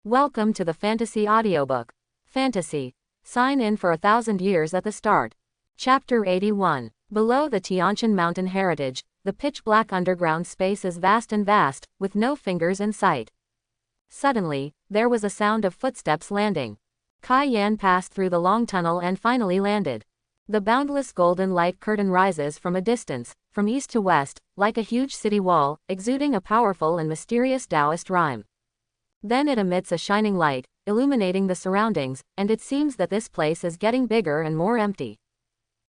Welcome to the Fantasy Audiobook. Fantasy. Sign in for 1,000 years at the start. Chapter 81. Below the Tianshan Mountain Heritage, the pitch-black underground space is vast and vast, with no fingers in sight. Suddenly, there was a sound of footsteps landing. Kai Yan passed through the long tunnel and finally landed. The boundless golden light curtain rises from a distance, from east to west, like a huge city wall, exuding a powerful and mysterious Taoist rhyme. Then it emits a shining light, illuminating the surroundings, and it seems that this place is getting bigger and more empty.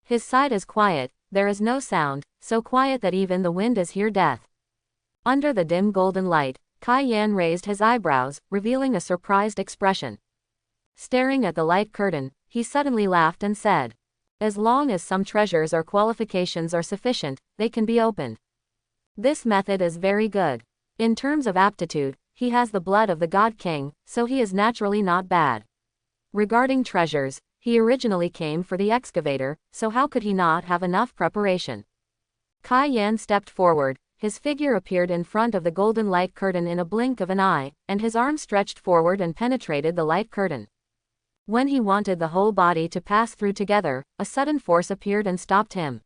His side is quiet, there is no sound, so quiet that even the wind is here death. Under the dim golden light, Kai Yan raised his eyebrows, revealing a surprised expression. Staring at the light curtain, he suddenly laughed and said, "As long as some treasures or qualifications are sufficient, they can be opened. This method is very good. In terms of aptitude, he has the blood of the God King, so he is naturally not bad. Regarding treasures, he originally came for the excavator, so how could he not have enough preparation?" Kai Yan stepped forward, his figure appeared in front of the golden light curtain in a blink of an eye, and his arm stretched forward and penetrated the light curtain. When he wanted the whole body to pass through together, a sudden force appeared and stopped him.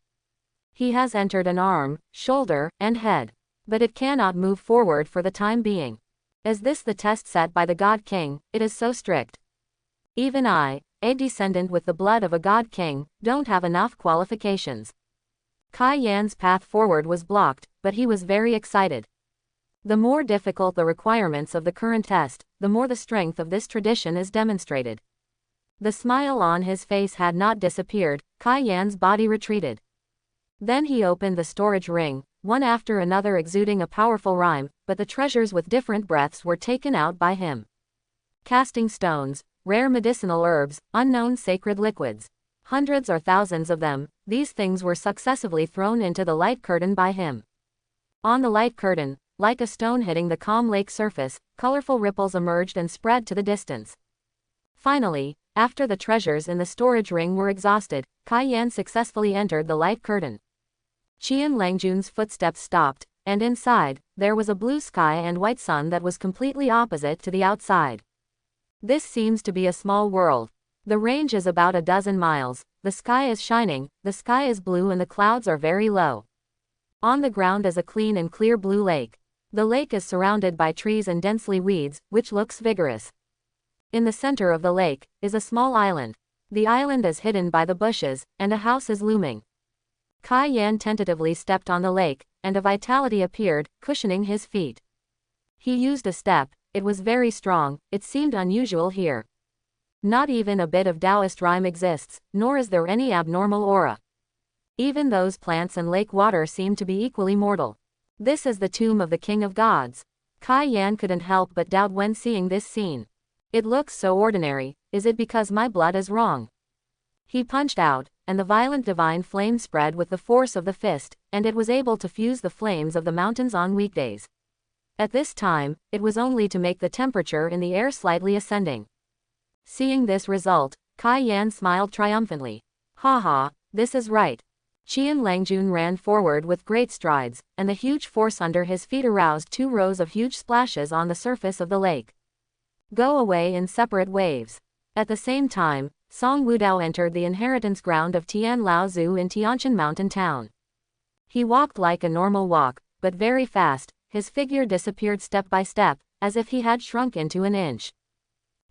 He has entered an arm, shoulder, and head. But it cannot move forward for the time being. Is this the test set by the God King? It is so strict. Even I, a descendant with the blood of a God King, don't have enough qualifications. Kai Yan's path forward was blocked, but he was very excited. The more difficult the requirements of the current test, the more the strength of this tradition is demonstrated. The smile on his face had not disappeared, Kai Yan's body retreated. Then he opened the storage ring, one after another exuding a powerful rhyme, but the treasures with different breaths were taken out by him. Casting stones, rare medicinal herbs, unknown sacred liquids. Hundreds or thousands of them, these things were successively thrown into the light curtain by him. On the light curtain, like a stone hitting the calm lake surface, colorful ripples emerged and spread to the distance. Finally, after the treasures in the storage ring were exhausted, Kai Yan successfully entered the light curtain. Qian Langjun's footsteps stopped, and inside, there was a blue sky and white sun that was completely opposite to the outside. This seems to be a small world. The range is about a dozen miles, the sky is shining, the sky is blue and the clouds are very low. On the ground is a clean and clear blue lake. The lake is surrounded by trees and densely weeds, which looks vigorous. In the center of the lake, is a small island. The island is hidden by the bushes, and a house is looming. Kai Yan tentatively stepped on the lake, and a vitality appeared, cushioning his feet. He used a step, it was very strong, it seemed unusual here. Not even a bit of Taoist rhyme exists, nor is there any abnormal aura. Even those plants and lake water seem to be equally mortal. This is the tomb of the King of Gods. Kai Yan couldn't help but doubt when seeing this scene. It looks so ordinary, is it because my blood is wrong? He punched out, and the violent divine flame spread with the force of the fist, and it was able to fuse the flames of the mountains on weekdays. At this time, it was only to make the temperature in the air slightly ascending. Seeing this result, Kai Yan smiled triumphantly. "Ha ha, this is right." Qian Langjun ran forward with great strides, and the huge force under his feet aroused 2 rows of huge splashes on the surface of the lake. Go away in separate waves. At the same time, Song Wudao entered the inheritance ground of Tian Lao Zu in Tianshan Mountain Town. He walked like a normal walk, but very fast, his figure disappeared step by step, as if he had shrunk into an inch.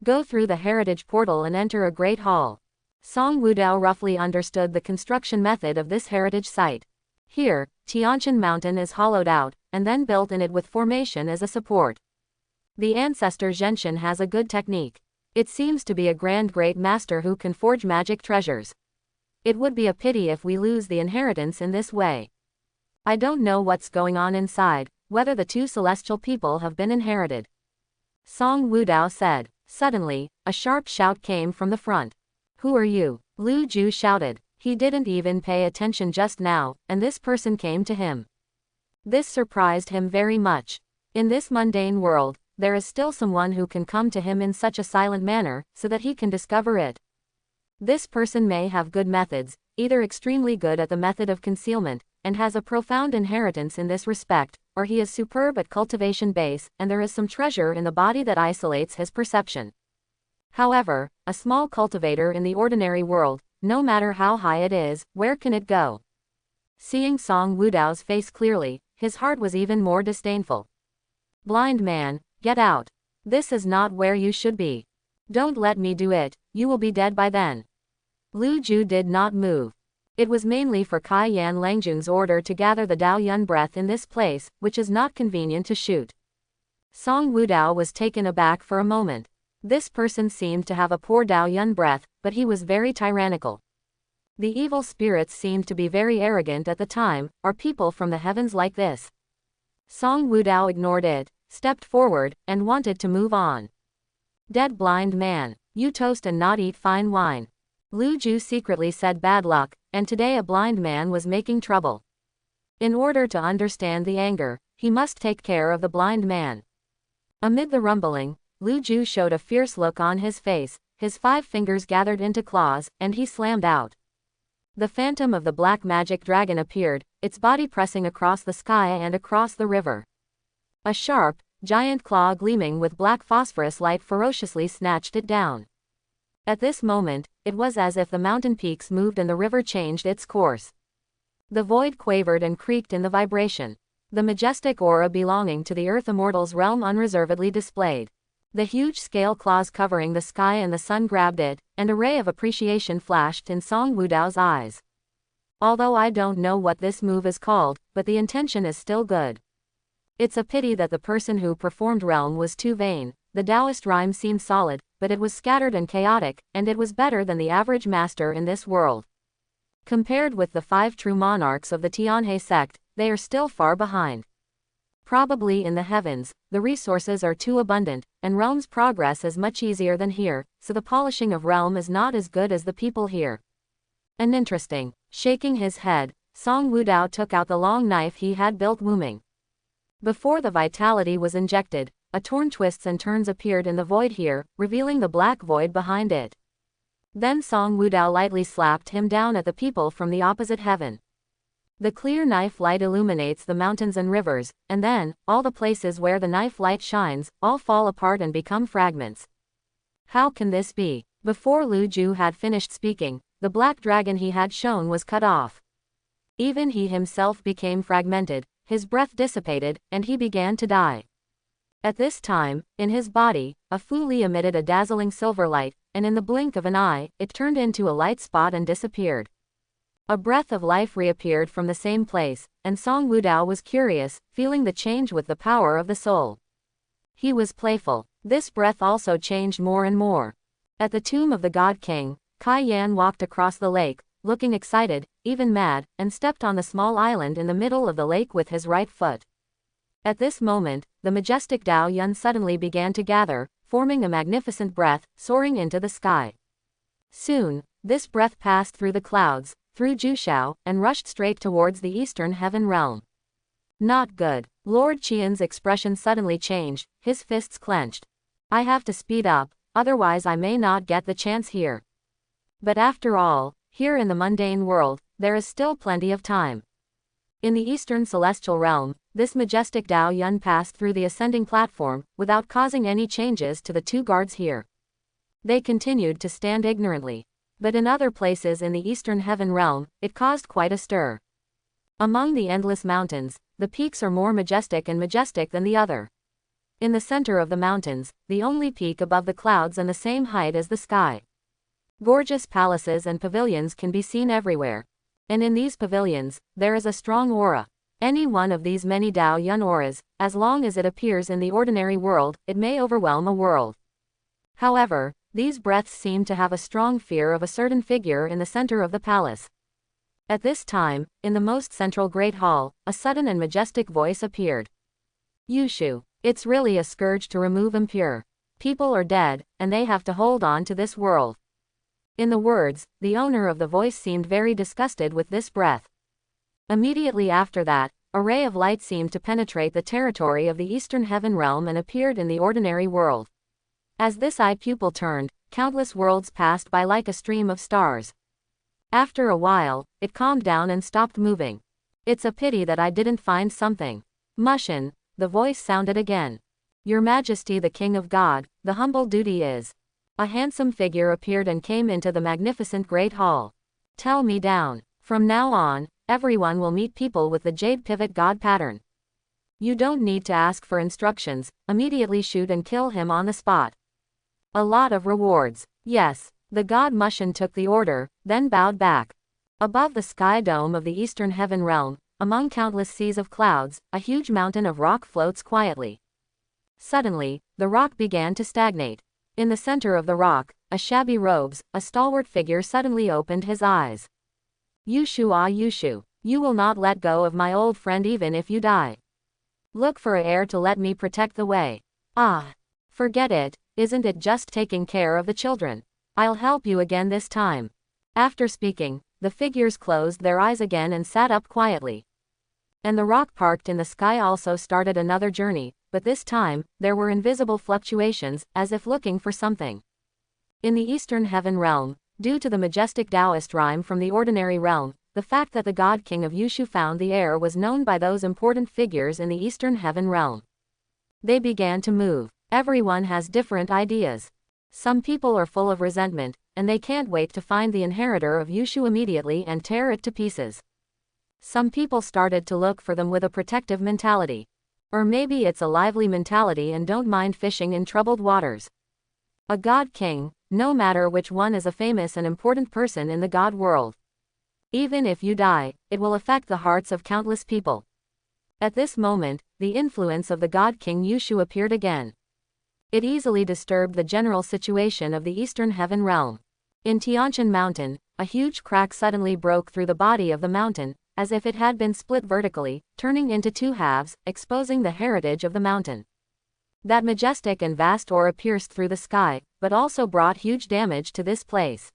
Go through the heritage portal and enter a great hall. Song Wudao roughly understood the construction method of this heritage site. Here, Tianshan Mountain is hollowed out, and then built in it with formation as a support. The ancestor Zhenshin has a good technique. It seems to be a great master who can forge magic treasures. It would be a pity if we lose the inheritance in this way. I don't know what's going on inside, whether the 2 celestial people have been inherited. Song Wudao said. Suddenly, a sharp shout came from the front. "Who are you?" Lu Ju shouted. He didn't even pay attention just now, and this person came to him. This surprised him very much. In this mundane world, there is still someone who can come to him in such a silent manner, so that he can discover it. This person may have good methods, either extremely good at the method of concealment, and has a profound inheritance in this respect, or he is superb at cultivation base, and there is some treasure in the body that isolates his perception. However, a small cultivator in the ordinary world, no matter how high it is, where can it go? Seeing Song Wudao's face clearly, his heart was even more disdainful. Blind man, get out. This is not where you should be. Don't let me do it, you will be dead by then. Lu Ju did not move. It was mainly for Kai Yan Langjun's order to gather the Dao Yun breath in this place, which is not convenient to shoot. Song Wudao was taken aback for a moment. This person seemed to have a poor Dao Yun breath, but he was very tyrannical. The evil spirits seemed to be very arrogant at the time. Are people from the heavens like this? Song Wudao ignored it, stepped forward, and wanted to move on. Dead blind man, you toast and not eat fine wine. Lu Ju secretly said bad luck, and today a blind man was making trouble. In order to understand the anger, he must take care of the blind man. Amid the rumbling, Lu Ju showed a fierce look on his face, his 5 fingers gathered into claws, and he slammed out. The phantom of the black magic dragon appeared, its body pressing across the sky and across the river. A sharp, giant claw gleaming with black phosphorus light ferociously snatched it down. At this moment, it was as if the mountain peaks moved and the river changed its course. The void quavered and creaked in the vibration. The majestic aura belonging to the Earth Immortal's realm unreservedly displayed. The huge scale claws covering the sky and the sun grabbed it, and a ray of appreciation flashed in Song Wudao's eyes. Although I don't know what this move is called, but the intention is still good. It's a pity that the person who performed realm was too vain. The Taoist rhyme seemed solid, but it was scattered and chaotic, and it was better than the average master in this world. Compared with the 5 true monarchs of the Tianhe sect, they are still far behind. Probably in the heavens, the resources are too abundant, and realm's progress is much easier than here, so the polishing of realm is not as good as the people here. And interesting. Shaking his head, Song Wudao took out the long knife he had built Wuming. Before the vitality was injected, a torn twists and turns appeared in the void here, revealing the black void behind it. Then Song Wudao lightly slapped him down at the people from the opposite heaven. The clear knife light illuminates the mountains and rivers, and then, all the places where the knife light shines, all fall apart and become fragments. How can this be? Before Lu Ju had finished speaking, the black dragon he had shown was cut off. Even he himself became fragmented, his breath dissipated, and he began to die. At this time, in his body, a Fu Li emitted a dazzling silver light, and in the blink of an eye, it turned into a light spot and disappeared. A breath of life reappeared from the same place, and Song Wudao was curious, feeling the change with the power of the soul. He was playful. This breath also changed more and more. At the tomb of the God King, Kai Yan walked across the lake, looking excited, even mad, and stepped on the small island in the middle of the lake with his right foot. At this moment, the majestic Dao Yun suddenly began to gather, forming a magnificent breath, soaring into the sky. Soon, this breath passed through the clouds, through Jushao, and rushed straight towards the eastern heaven realm. Not good. Lord Qian's expression suddenly changed, his fists clenched. I have to speed up, otherwise I may not get the chance here. But after all, here in the mundane world, there is still plenty of time. In the eastern celestial realm, this majestic Dao Yun passed through the ascending platform, without causing any changes to the 2 guards here. They continued to stand ignorantly. But in other places in the eastern heaven realm, it caused quite a stir. Among the endless mountains, the peaks are more majestic than the other. In the center of the mountains, the only peak above the clouds and the same height as the sky. Gorgeous palaces and pavilions can be seen everywhere. And in these pavilions, there is a strong aura. Any one of these many Dao Yun auras, as long as it appears in the ordinary world, it may overwhelm a world. However, these breaths seem to have a strong fear of a certain figure in the center of the palace. At this time, in the most central great hall, a sudden and majestic voice appeared. Yushu, it's really a scourge to remove impure. People are dead, and they have to hold on to this world. In the words, the owner of the voice seemed very disgusted with this breath. Immediately after that, a ray of light seemed to penetrate the territory of the eastern heaven realm and appeared in the ordinary world. As this eye pupil turned, countless worlds passed by like a stream of stars. After a while, it calmed down and stopped moving. It's a pity that I didn't find something. Mushin, the voice sounded again. Your Majesty the King of God, the humble duty is. A handsome figure appeared and came into the magnificent great hall. Tell me down. From now on, everyone will meet people with the jade pivot god pattern. You don't need to ask for instructions, immediately shoot and kill him on the spot. A lot of rewards. Yes, the god Mushin took the order, then bowed back. Above the sky dome of the eastern heaven realm, among countless seas of clouds, a huge mountain of rock floats quietly. Suddenly, the rock began to stagnate. In the center of the rock, a shabby robes, a stalwart figure suddenly opened his eyes. Yushu, ah Yushu, you will not let go of my old friend even if you die. Look for a heir to let me protect the way. Ah, forget it, isn't it just taking care of the children? I'll help you again this time. After speaking, the figures closed their eyes again and sat up quietly. And the rock parked in the sky also started another journey, but this time, there were invisible fluctuations, as if looking for something. In the eastern heaven realm, due to the majestic Taoist rhyme from the ordinary realm, the fact that the god king of Yushu found the heir was known by those important figures in the eastern heaven realm. They began to move. Everyone has different ideas. Some people are full of resentment, and they can't wait to find the inheritor of Yushu immediately and tear it to pieces. Some people started to look for them with a protective mentality. Or maybe it's a lively mentality and don't mind fishing in troubled waters. A god king, no matter which one, is a famous and important person in the god world. Even if you die, it will affect the hearts of countless people. At this moment, the influence of the god king Yushu appeared again. It easily disturbed the general situation of the eastern heaven realm. In Tianshan Mountain, a huge crack suddenly broke through the body of the mountain, as if it had been split vertically, turning into two halves, exposing the heritage of the mountain. That majestic and vast aura pierced through the sky, but also brought huge damage to this place.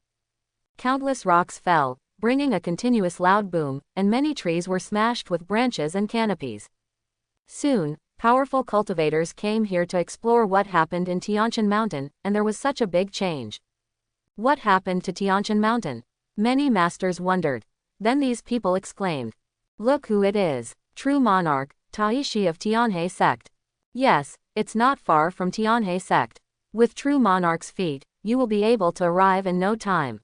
Countless rocks fell, bringing a continuous loud boom, and many trees were smashed with branches and canopies. Soon, powerful cultivators came here to explore what happened in Tianshan Mountain, and there was such a big change. What happened to Tianshan Mountain? Many masters wondered. Then these people exclaimed. Look who it is. True monarch, Taishi of Tianhe sect. Yes, it's not far from Tianhe sect. With true monarch's feet, you will be able to arrive in no time.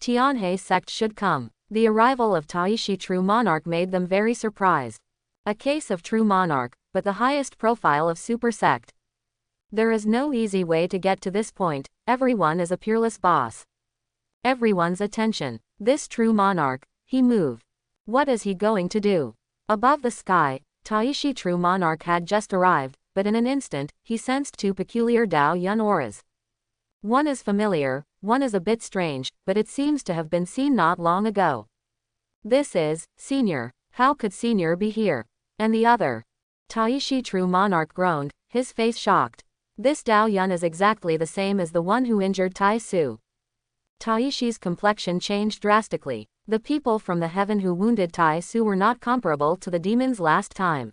Tianhe sect should come. The arrival of Taishi true monarch made them very surprised. A case of true monarch, but the highest profile of super sect. There is no easy way to get to this point, everyone is a peerless boss. Everyone's attention. This true monarch, he moved. What is he going to do? Above the sky, Taishi true monarch had just arrived, but in an instant, he sensed two peculiar Dao Yun auras. One is familiar, one is a bit strange, but it seems to have been seen not long ago. This is, Senior. How could Senior be here? And the other? Taishi true monarch groaned, his face shocked. This Dao Yun is exactly the same as the one who injured Tai Su. Taishi's complexion changed drastically. The people from the heaven who wounded Tai Su were not comparable to the demons last time.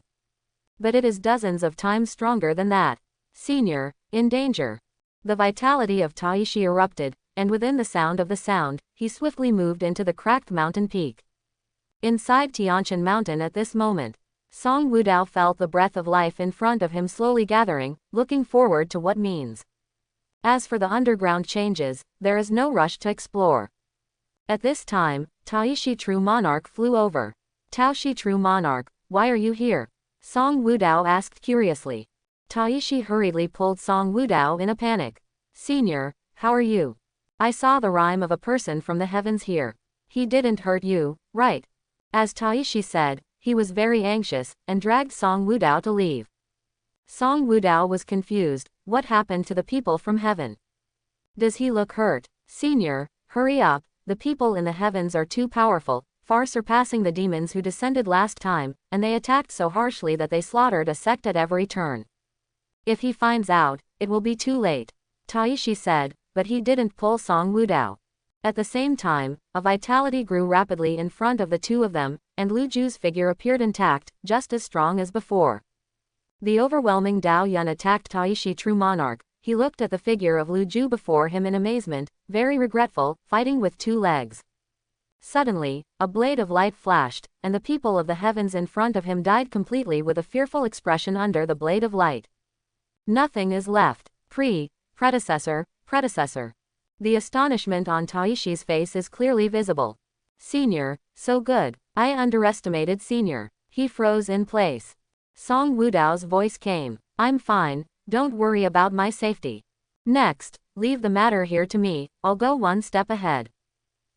But it is dozens of times stronger than that. Senior, in danger. The vitality of Taishi erupted, and within the sound of the sound, he swiftly moved into the cracked mountain peak. Inside Tianshan Mountain at this moment, Song Wudao felt the breath of life in front of him slowly gathering, looking forward to what means. As for the underground changes, there is no rush to explore. At this time, Taishi true monarch flew over. Taoshi true monarch, why are you here? Song Wudao asked curiously. Taishi hurriedly pulled Song Wudao in a panic. Senior, how are you? I saw the rhyme of a person from the heavens here. He didn't hurt you, right? As Taishi said, he was very anxious, and dragged Song Wudao to leave. Song Wudao was confused. What happened to the people from heaven? Does he look hurt? Senior, hurry up, the people in the heavens are too powerful, far surpassing the demons who descended last time, and they attacked so harshly that they slaughtered a sect at every turn. If he finds out, it will be too late. Taishi said, but he didn't pull Song Wudao. At the same time, a vitality grew rapidly in front of the two of them, and Lu Ju's figure appeared intact, just as strong as before. The overwhelming Dao Yun attacked Taishi true monarch. He looked at the figure of Lu Ju before him in amazement, very regretful, fighting with two legs. Suddenly, a blade of light flashed, and the people of the heavens in front of him died completely with a fearful expression under the blade of light. Nothing is left. Predecessor. The astonishment on Taishi's face is clearly visible. Senior, so good. I underestimated Senior. He froze in place. Song Wudao's voice came. I'm fine, don't worry about my safety. Next, leave the matter here to me, I'll go one step ahead.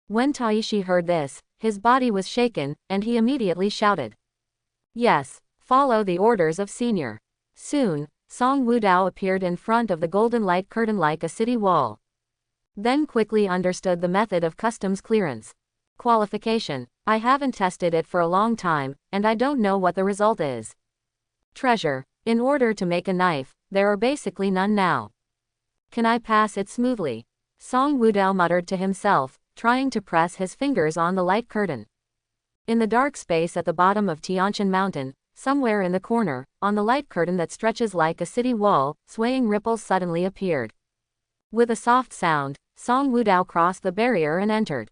When Taishi heard this, his body was shaken, and he immediately shouted. Yes, follow the orders of Senior. Soon, Song Wudao appeared in front of the golden light curtain like a city wall. Then quickly understood the method of customs clearance. Qualification. I haven't tested it for a long time, and I don't know what the result is. Treasure. In order to make a knife, there are basically none now. Can I pass it smoothly? Song Wudao muttered to himself, trying to press his fingers on the light curtain. In the dark space at the bottom of Tianshan Mountain, somewhere in the corner, on the light curtain that stretches like a city wall, swaying ripples suddenly appeared. With a soft sound, Song Wudao crossed the barrier and entered.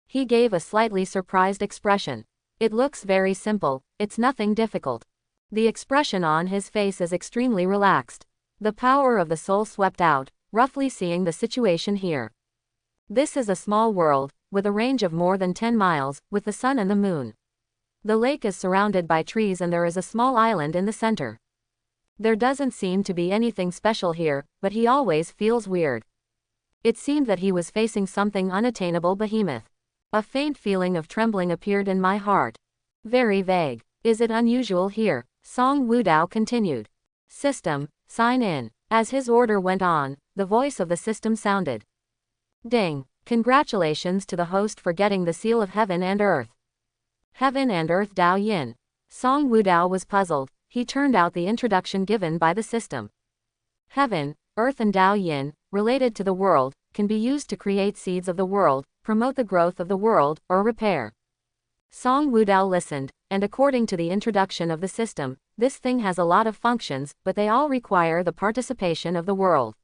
He gave a slightly surprised expression. It looks very simple, it's nothing difficult. The expression on his face is extremely relaxed. The power of the soul swept out, roughly seeing the situation here. This is a small world, with a range of more than 10 miles, with the sun and the moon. The lake is surrounded by trees and there is a small island in the center. There doesn't seem to be anything special here, but he always feels weird. It seemed that he was facing something unattainable behemoth. A faint feeling of trembling appeared in my heart. Very vague. Is it unusual here? Song Wudao continued. System, sign in. As his order went on, the voice of the system sounded. Ding. Congratulations to the host for getting the seal of heaven and earth. Heaven and earth Dao Yin. Song Wudao was puzzled. He turned out the introduction given by the system. Heaven, earth and Dao Yin, related to the world, can be used to create seeds of the world, promote the growth of the world, or repair. Song Wudao listened, and according to the introduction of the system, this thing has a lot of functions, but they all require the participation of the world.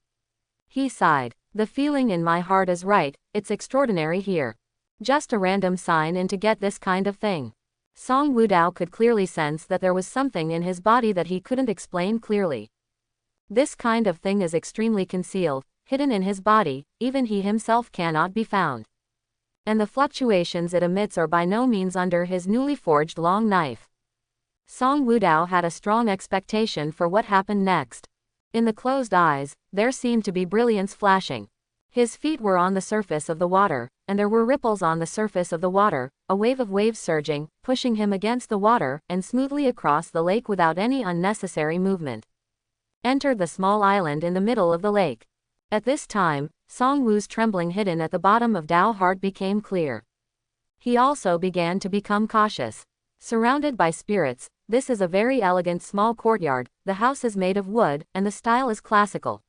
He sighed. The feeling in my heart is right, it's extraordinary here. Just a random sign in to get this kind of thing. Song Wudao could clearly sense that there was something in his body that he couldn't explain clearly. This kind of thing is extremely concealed, hidden in his body, even he himself cannot be found. And the fluctuations it emits are by no means under his newly forged long knife. Song Wudao had a strong expectation for what happened next. In the closed eyes, there seemed to be brilliance flashing. His feet were on the surface of the water, and there were ripples on the surface of the water, a wave of waves surging, pushing him against the water, and smoothly across the lake without any unnecessary movement. Entered the small island in the middle of the lake. At this time, Song Wu's trembling hidden at the bottom of Dao heart became clear. He also began to become cautious. Surrounded by spirits, this is a very elegant small courtyard, the house is made of wood, and the style is classical.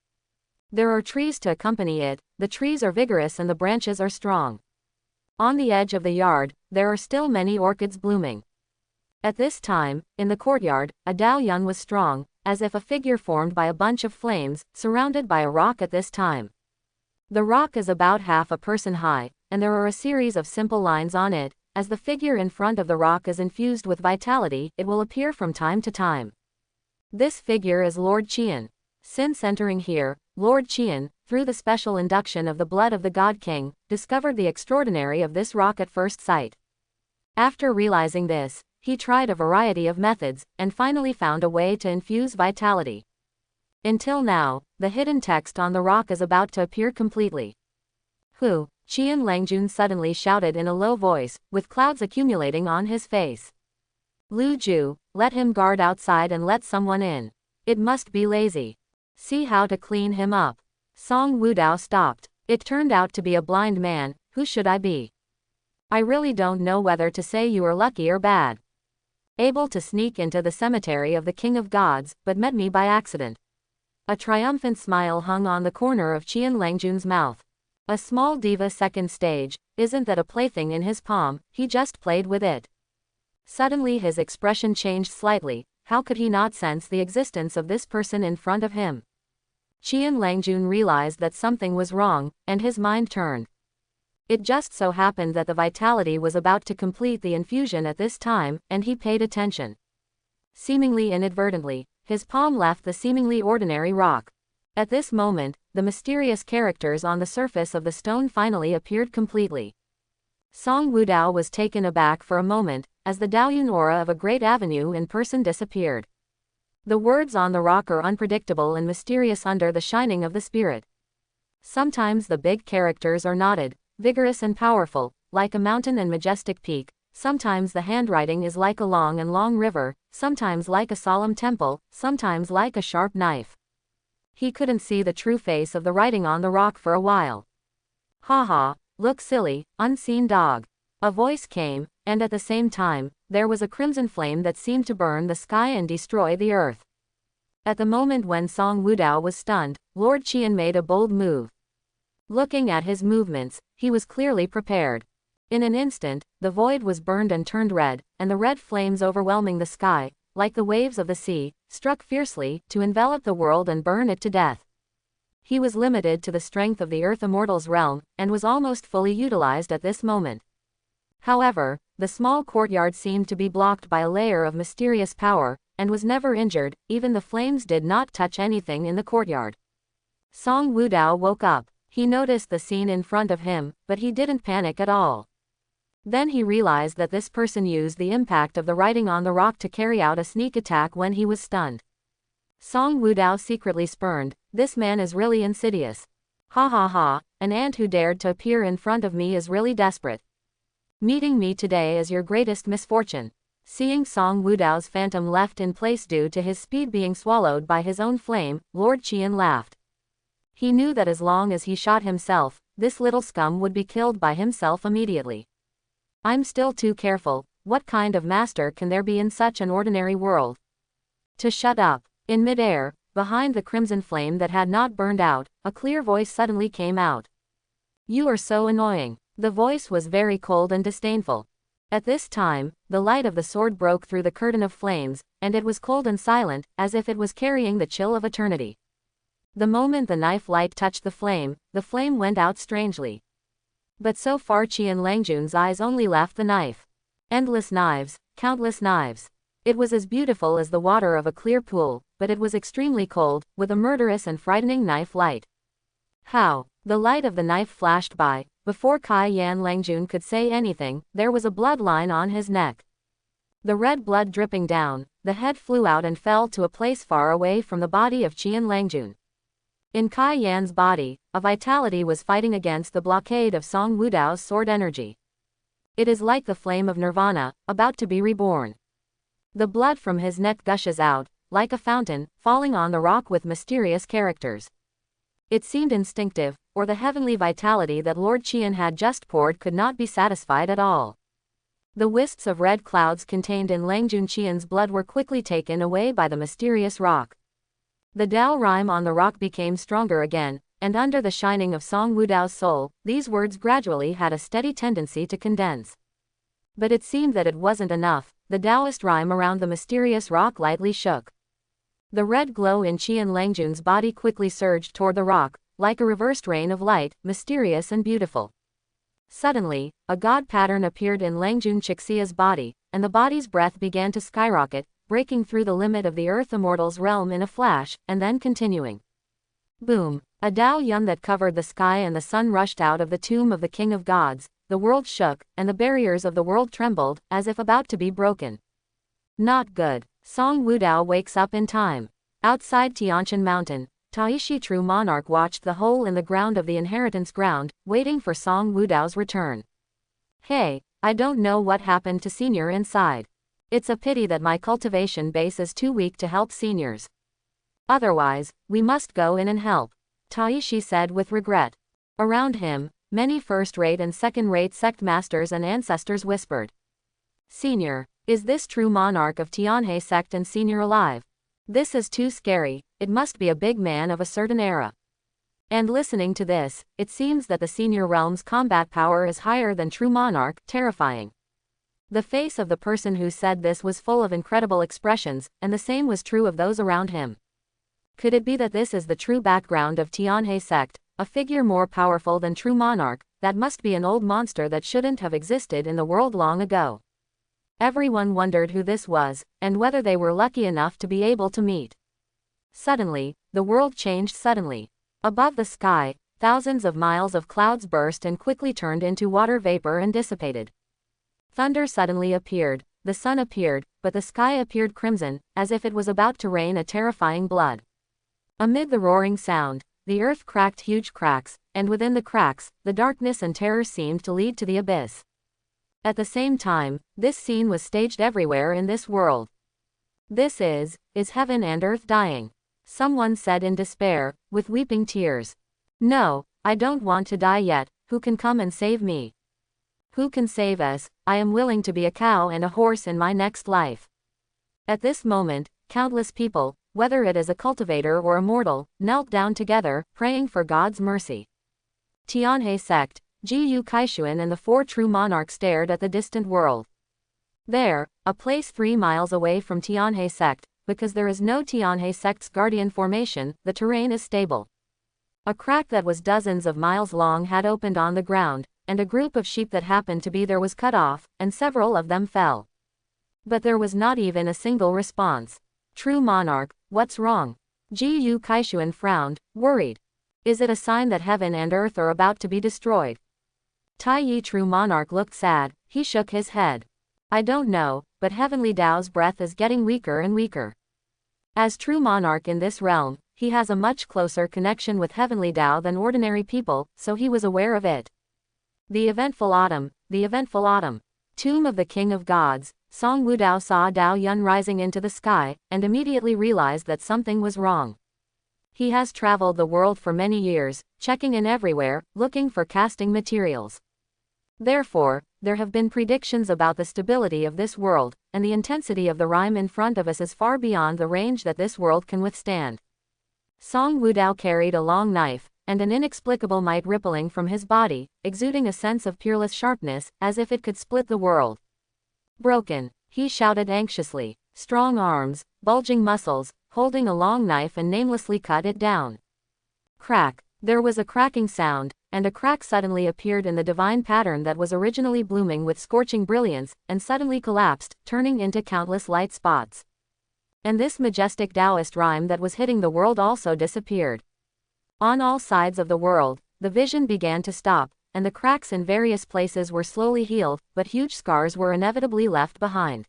There are trees to accompany it, the trees are vigorous and the branches are strong. On the edge of the yard, there are still many orchids blooming. At this time, in the courtyard, a Dao Yun was strong, as if a figure formed by a bunch of flames, surrounded by a rock at this time. The rock is about half a person high, and there are a series of simple lines on it. As the figure in front of the rock is infused with vitality, it will appear from time to time. This figure is Lord Qian. Since entering here, Lord Qian, through the special induction of the blood of the God King, discovered the extraordinary of this rock at first sight. After realizing this, he tried a variety of methods, and finally found a way to infuse vitality. Until now, the hidden text on the rock is about to appear completely. Who? Qian Langjun suddenly shouted in a low voice, with clouds accumulating on his face. Lu Ju, let him guard outside and let someone in. It must be lazy. See how to clean him up. Song Wudao stopped. It turned out to be a blind man. Who should I be? I really don't know whether to say you are lucky or bad. Able to sneak into the cemetery of the King of Gods, but met me by accident. A triumphant smile hung on the corner of Qian Langjun's mouth. A small diva second stage, isn't that a plaything in his palm, he just played with it. Suddenly his expression changed slightly, how could he not sense the existence of this person in front of him? Qian Langjun realized that something was wrong, and his mind turned. It just so happened that the vitality was about to complete the infusion at this time, and he paid attention. Seemingly inadvertently, his palm left the seemingly ordinary rock. At this moment, the mysterious characters on the surface of the stone finally appeared completely. Song Wudao was taken aback for a moment, as the Daoyun aura of a great avenue in person disappeared. The words on the rock are unpredictable and mysterious under the shining of the spirit. Sometimes the big characters are knotted, vigorous and powerful, like a mountain and majestic peak. Sometimes the handwriting is like a long river, sometimes like a solemn temple, sometimes like a sharp knife. He couldn't see the true face of the writing on the rock for a while. "Ha ha, look silly, unseen dog." A voice came, and at the same time, there was a crimson flame that seemed to burn the sky and destroy the earth. At the moment when Song Wudao was stunned, Lord Qian made a bold move. Looking at his movements, he was clearly prepared. In an instant, the void was burned and turned red, and the red flames overwhelming the sky, like the waves of the sea, struck fiercely, to envelop the world and burn it to death. He was limited to the strength of the Earth Immortal's realm, and was almost fully utilized at this moment. However, the small courtyard seemed to be blocked by a layer of mysterious power, and was never injured. Even the flames did not touch anything in the courtyard. Song Wudao woke up. He noticed the scene in front of him, but he didn't panic at all. Then he realized that this person used the impact of the writing on the rock to carry out a sneak attack when he was stunned. Song Wudao secretly spurned, "This man is really insidious. Ha ha ha, an ant who dared to appear in front of me is really desperate. Meeting me today is your greatest misfortune." Seeing Song Wudao's phantom left in place due to his speed being swallowed by his own flame, Lord Qian laughed. He knew that as long as he shot himself, this little scum would be killed by himself immediately. "I'm still too careful. What kind of master can there be in such an ordinary world?" To shut up. In midair, behind the crimson flame that had not burned out, a clear voice suddenly came out. "You are so annoying." The voice was very cold and disdainful. At this time, the light of the sword broke through the curtain of flames, and it was cold and silent, as if it was carrying the chill of eternity. The moment the knife light touched the flame went out strangely. But so far Qian Langjun's eyes only left the knife. Endless knives, countless knives. It was as beautiful as the water of a clear pool, but it was extremely cold, with a murderous and frightening knife light. How? The light of the knife flashed by. Before Kai Yan Langjun could say anything, there was a bloodline on his neck. The red blood dripping down, the head flew out and fell to a place far away from the body of Qian Langjun. In Kai Yan's body, a vitality was fighting against the blockade of Song Wudao's sword energy. It is like the flame of nirvana, about to be reborn. The blood from his neck gushes out, like a fountain, falling on the rock with mysterious characters. It seemed instinctive, or the heavenly vitality that Lord Qian had just poured could not be satisfied at all. The wisps of red clouds contained in Langjun Qian's blood were quickly taken away by the mysterious rock. The Dao rhyme on the rock became stronger again, and under the shining of Song Wudao's soul, these words gradually had a steady tendency to condense. But it seemed that it wasn't enough. The Taoist rhyme around the mysterious rock lightly shook. The red glow in Qian Langjun's body quickly surged toward the rock, like a reversed rain of light, mysterious and beautiful. Suddenly, a god pattern appeared in Langjun Chixia's body, and the body's breath began to skyrocket, breaking through the limit of the Earth Immortal's realm in a flash, and then continuing. Boom! A Dao Yun that covered the sky and the sun rushed out of the tomb of the King of Gods. The world shook, and the barriers of the world trembled, as if about to be broken. Not good. Song Wudao wakes up in time. Outside Tianshan Mountain, Taishi True Monarch watched the hole in the ground of the inheritance ground, waiting for Song Wudao's return. Hey, I don't know what happened to Senior inside. It's a pity that my cultivation base is too weak to help seniors. Otherwise, we must go in and help, Taishi said with regret. Around him, many first-rate and second-rate sect masters and ancestors whispered. Senior, is this true monarch of Tianhe sect and senior alive? This is too scary, it must be a big man of a certain era. And listening to this, it seems that the senior realm's combat power is higher than true monarch, terrifying. The face of the person who said this was full of incredible expressions, and the same was true of those around him. Could it be that this is the true background of Tianhe sect, a figure more powerful than true monarch, that must be an old monster that shouldn't have existed in the world long ago. Everyone wondered who this was, and whether they were lucky enough to be able to meet. Suddenly, the world changed suddenly. Above the sky, thousands of miles of clouds burst and quickly turned into water vapor and dissipated. Thunder suddenly appeared, the sun appeared, but the sky appeared crimson, as if it was about to rain a terrifying blood. Amid the roaring sound, the earth cracked huge cracks, and within the cracks, the darkness and terror seemed to lead to the abyss. At the same time, this scene was staged everywhere in this world. This is heaven and earth dying? Someone said in despair, with weeping tears. No, I don't want to die yet. Who can come and save me? Who can save us? I am willing to be a cow and a horse in my next life. At this moment, countless people, whether it is a cultivator or a mortal, knelt down together, praying for God's mercy. Tianhe sect, Gu Kaishuan and the four true monarchs stared at the distant world. There, a place 3 miles away from Tianhe sect, because there is no Tianhe sect's guardian formation, the terrain is stable. A crack that was dozens of miles long had opened on the ground, and a group of sheep that happened to be there was cut off, and several of them fell. But there was not even a single response. True monarch, what's wrong? Gu Kaishuan frowned, worried. Is it a sign that heaven and earth are about to be destroyed? Tai Yi true monarch looked sad, he shook his head. I don't know, but Heavenly Tao's breath is getting weaker and weaker. As true monarch in this realm, he has a much closer connection with Heavenly Tao than ordinary people, so he was aware of it. The eventful autumn, the eventful autumn. Tomb of the King of Gods. Song Wudao saw Dao Yun rising into the sky, and immediately realized that something was wrong. He has traveled the world for many years, checking in everywhere, looking for casting materials. Therefore, there have been predictions about the stability of this world, and the intensity of the rime in front of us is far beyond the range that this world can withstand. Song Wudao carried a long knife, and an inexplicable might rippling from his body, exuding a sense of peerless sharpness, as if it could split the world. Broken, he shouted anxiously. Strong arms, bulging muscles, holding a long knife and namelessly cut it down. Crack. There was a cracking sound, and a crack suddenly appeared in the divine pattern that was originally blooming with scorching brilliance, and suddenly collapsed, turning into countless light spots. And this majestic Taoist rhyme that was hitting the world also disappeared. On all sides of the world, the vision began to stop, and the cracks in various places were slowly healed, but huge scars were inevitably left behind.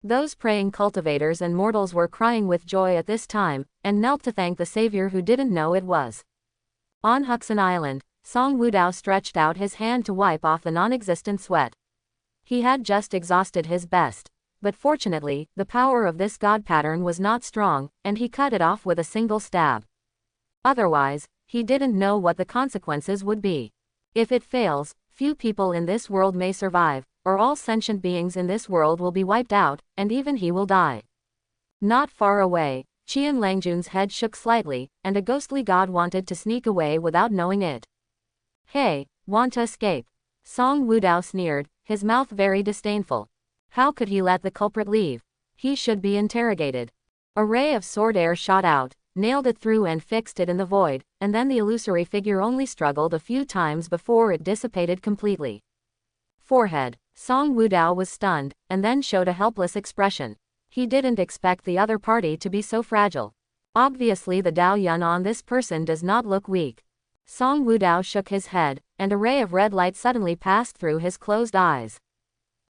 Those praying cultivators and mortals were crying with joy at this time, and knelt to thank the Savior who didn't know it was. On Huxon Island, Song Wudao stretched out his hand to wipe off the non-existent sweat. He had just exhausted his best. But fortunately, the power of this god pattern was not strong, and he cut it off with a single stab. Otherwise, he didn't know what the consequences would be. If it fails, few people in this world may survive, or all sentient beings in this world will be wiped out, and even he will die. Not far away, Qian Langjun's head shook slightly, and a ghostly god wanted to sneak away without knowing it. Hey, want to escape? Song Wudao sneered, his mouth very disdainful. How could he let the culprit leave? He should be interrogated. A ray of sword air shot out, nailed it through and fixed it in the void, and then the illusory figure only struggled a few times before it dissipated completely. Forehead. Song Wudao was stunned, and then showed a helpless expression. He didn't expect the other party to be so fragile. Obviously the Dao Yun on this person does not look weak. Song Wudao shook his head, and a ray of red light suddenly passed through his closed eyes.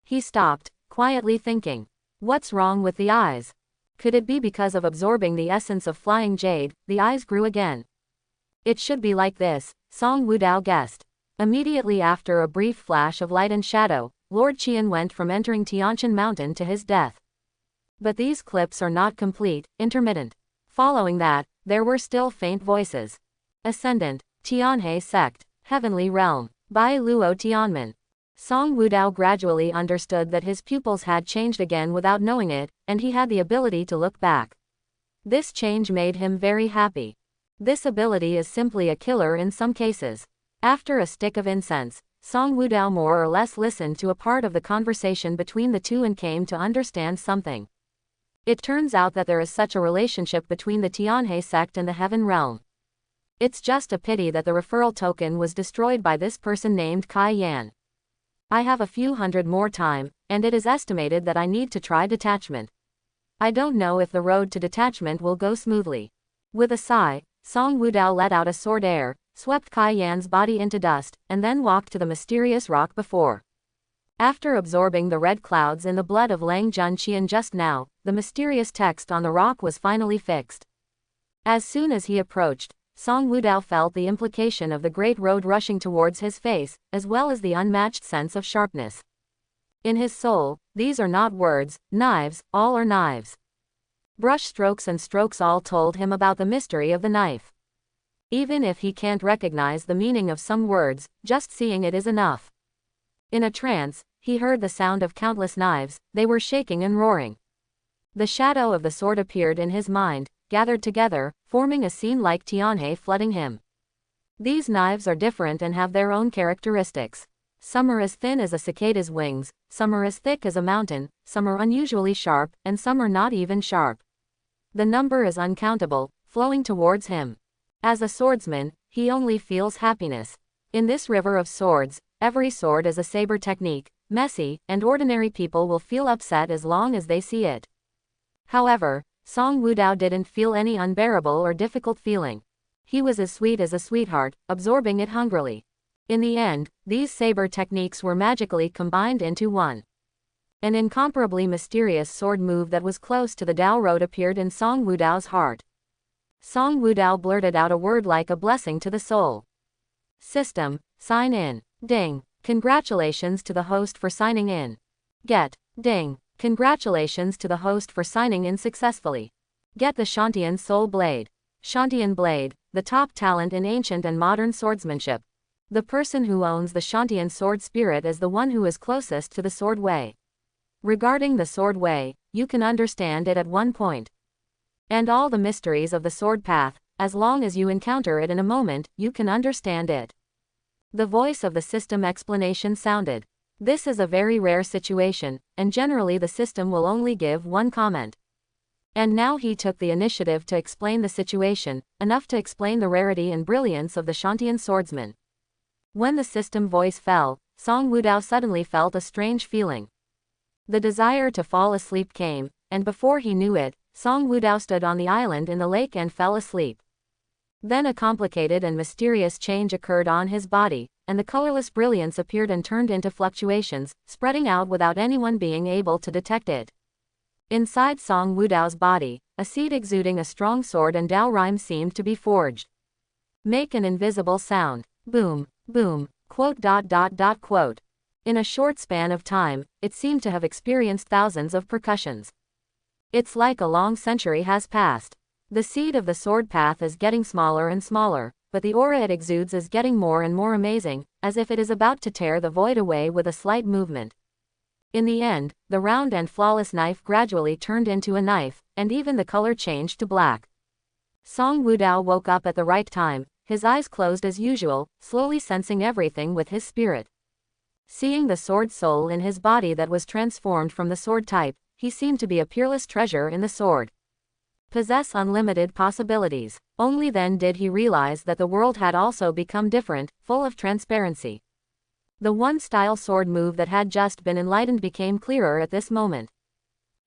He stopped, quietly thinking. What's wrong with the eyes? Could it be because of absorbing the essence of flying jade? The eyes grew again. It should be like this, Song Wudao guessed. Immediately after a brief flash of light and shadow, Lord Qian went from entering Tianshan Mountain to his death. But these clips are not complete, intermittent. Following that, there were still faint voices. Ascendant, Tianhe sect, Heavenly Realm, Bai Luo Tianmen. Song Wudao gradually understood that his pupils had changed again without knowing it, and he had the ability to look back. This change made him very happy. This ability is simply a killer in some cases. After a stick of incense, Song Wudao more or less listened to a part of the conversation between the two and came to understand something. It turns out that there is such a relationship between the Tianhe sect and the Heaven Realm. It's just a pity that the referral token was destroyed by this person named Kai Yan. I have a few hundred more time, and it is estimated that I need to try detachment. I don't know if the road to detachment will go smoothly. With a sigh, Song Wudao let out a sword air, swept Kai Yan's body into dust, and then walked to the mysterious rock before. After absorbing the red clouds in the blood of Lang Junqian just now, the mysterious text on the rock was finally fixed. As soon as he approached, Song Wudao felt the implication of the great road rushing towards his face, as well as the unmatched sense of sharpness. In his soul, these are not words, knives, all are knives. Brush strokes and strokes all told him about the mystery of the knife. Even if he can't recognize the meaning of some words, just seeing it is enough. In a trance, he heard the sound of countless knives, they were shaking and roaring. The shadow of the sword appeared in his mind, gathered together, forming a scene like Tianhe flooding him. These knives are different and have their own characteristics. Some are as thin as a cicada's wings, some are as thick as a mountain, some are unusually sharp, and some are not even sharp. The number is uncountable, flowing towards him. As a swordsman, he only feels happiness. In this river of swords, every sword is a saber technique, messy, and ordinary people will feel upset as long as they see it. However, Song Wudao didn't feel any unbearable or difficult feeling. He was as sweet as a sweetheart, absorbing it hungrily. In the end, these saber techniques were magically combined into one. An incomparably mysterious sword move that was close to the Dao Road appeared in Song Wudao's heart. Song Wudao blurted out a word like a blessing to the soul. System, sign in. Ding. Congratulations to the host for signing in. Get. Ding. Congratulations to the host for signing in successfully. Get the Shantian Soul Blade. Shantian Blade, the top talent in ancient and modern swordsmanship. The person who owns the Shantian sword spirit is the one who is closest to the sword way. Regarding the sword way, you can understand it at one point. And all the mysteries of the sword path, as long as you encounter it in a moment, you can understand it. The voice of the system explanation sounded. This is a very rare situation, and generally the system will only give one comment. And now he took the initiative to explain the situation, enough to explain the rarity and brilliance of the Shantian swordsman. When the system voice fell, Song Wudao suddenly felt a strange feeling. The desire to fall asleep came, and before he knew it, Song Wudao stood on the island in the lake and fell asleep. Then a complicated and mysterious change occurred on his body, and the colorless brilliance appeared and turned into fluctuations, spreading out without anyone being able to detect it. Inside Song Wudao's body, a seed exuding a strong sword and Dao rhyme seemed to be forged. Make an invisible sound. Boom, boom, quote. In a short span of time, it seemed to have experienced thousands of percussions. It's like a long century has passed. The seed of the sword path is getting smaller and smaller, but the aura it exudes is getting more and more amazing, as if it is about to tear the void away with a slight movement. In the end, the round and flawless knife gradually turned into a knife, and even the color changed to black. Song Wudao woke up at the right time, his eyes closed as usual, slowly sensing everything with his spirit. Seeing the sword soul in his body that was transformed from the sword type, he seemed to be a peerless treasure in the sword. Possess unlimited possibilities. Only then did he realize that the world had also become different, full of transparency. The one-style sword move that had just been enlightened became clearer at this moment.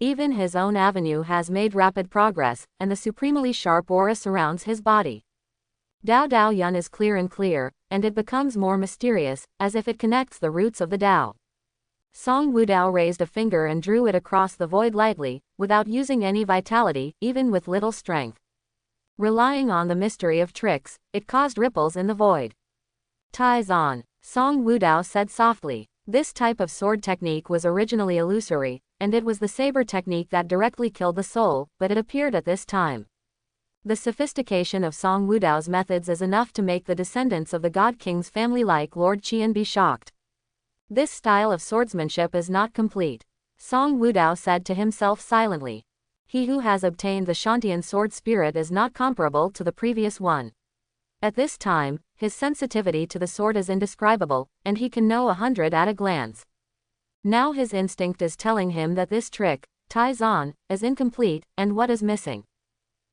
Even his own avenue has made rapid progress, and the supremely sharp aura surrounds his body. Dao Dao Yun is clear and clear, and it becomes more mysterious, as if it connects the roots of the Dao. Song Wudao raised a finger and drew it across the void lightly, without using any vitality, even with little strength. Relying on the mystery of tricks, it caused ripples in the void. Ties on, Song Wudao said softly. This type of sword technique was originally illusory, and it was the saber technique that directly killed the soul, but it appeared at this time. The sophistication of Song Wudao's methods is enough to make the descendants of the God King's family like Lord Qian be shocked. This style of swordsmanship is not complete, Song Wudao said to himself silently. He who has obtained the Shantian sword spirit is not comparable to the previous one. At this time, his sensitivity to the sword is indescribable, and he can know 100 at a glance. Now his instinct is telling him that this trick, ties on, is incomplete, and what is missing.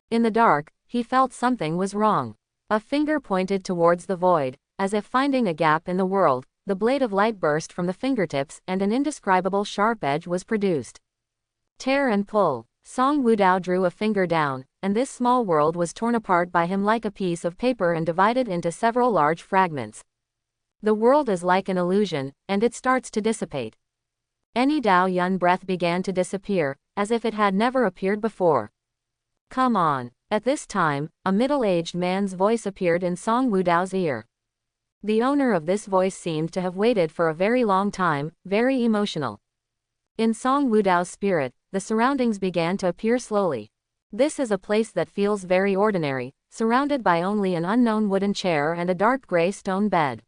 In the dark, he felt something was wrong. A finger pointed towards the void, as if finding a gap in the world. The blade of light burst from the fingertips and an indescribable sharp edge was produced. Tear and pull. Song Wudao drew a finger down, and this small world was torn apart by him like a piece of paper and divided into several large fragments. The world is like an illusion, and it starts to dissipate. Any Dao Yun breath began to disappear, as if it had never appeared before. Come on. At this time, a middle-aged man's voice appeared in Song Wudao's ear. The owner of this voice seemed to have waited for a very long time, very emotional. In Song Wudao's spirit, the surroundings began to appear slowly. This is a place that feels very ordinary, surrounded by only an unknown wooden chair and a dark gray stone bed.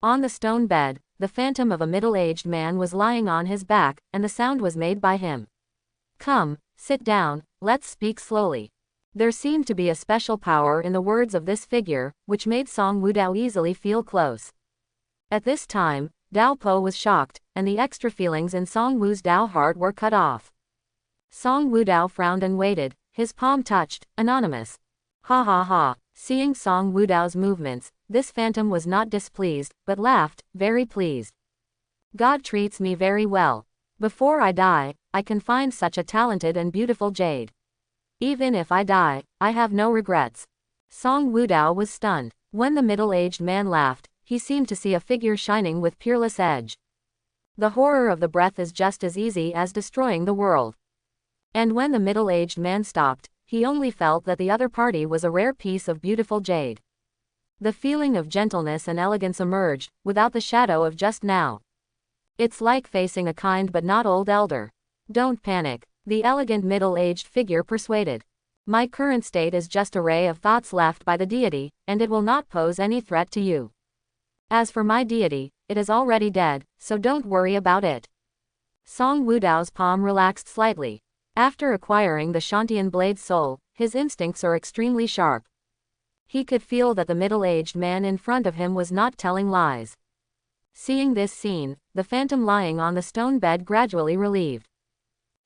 On the stone bed, the phantom of a middle-aged man was lying on his back, and the sound was made by him. Come, sit down, let's speak slowly. There seemed to be a special power in the words of this figure, which made Song Wudao easily feel close. At this time, Dao Po was shocked, and the extra feelings in Song Wu's Dao heart were cut off. Song Wudao frowned and waited, his palm touched, anonymous. Ha ha ha. Seeing Song Wudao's movements, this phantom was not displeased, but laughed, very pleased. God treats me very well. Before I die, I can find such a talented and beautiful jade. Even if I die, I have no regrets. Song Wudao was stunned. When the middle-aged man laughed, he seemed to see a figure shining with peerless edge. The horror of the breath is just as easy as destroying the world. And when the middle-aged man stopped, he only felt that the other party was a rare piece of beautiful jade. The feeling of gentleness and elegance emerged, without the shadow of just now. It's like facing a kind but not old elder. Don't panic, the elegant middle-aged figure persuaded. My current state is just a ray of thoughts left by the deity, and it will not pose any threat to you. As for my deity, it is already dead, so don't worry about it. Song Wudao's palm relaxed slightly. After acquiring the Shantian blade soul, his instincts are extremely sharp. He could feel that the middle-aged man in front of him was not telling lies. Seeing this scene, the phantom lying on the stone bed gradually relieved.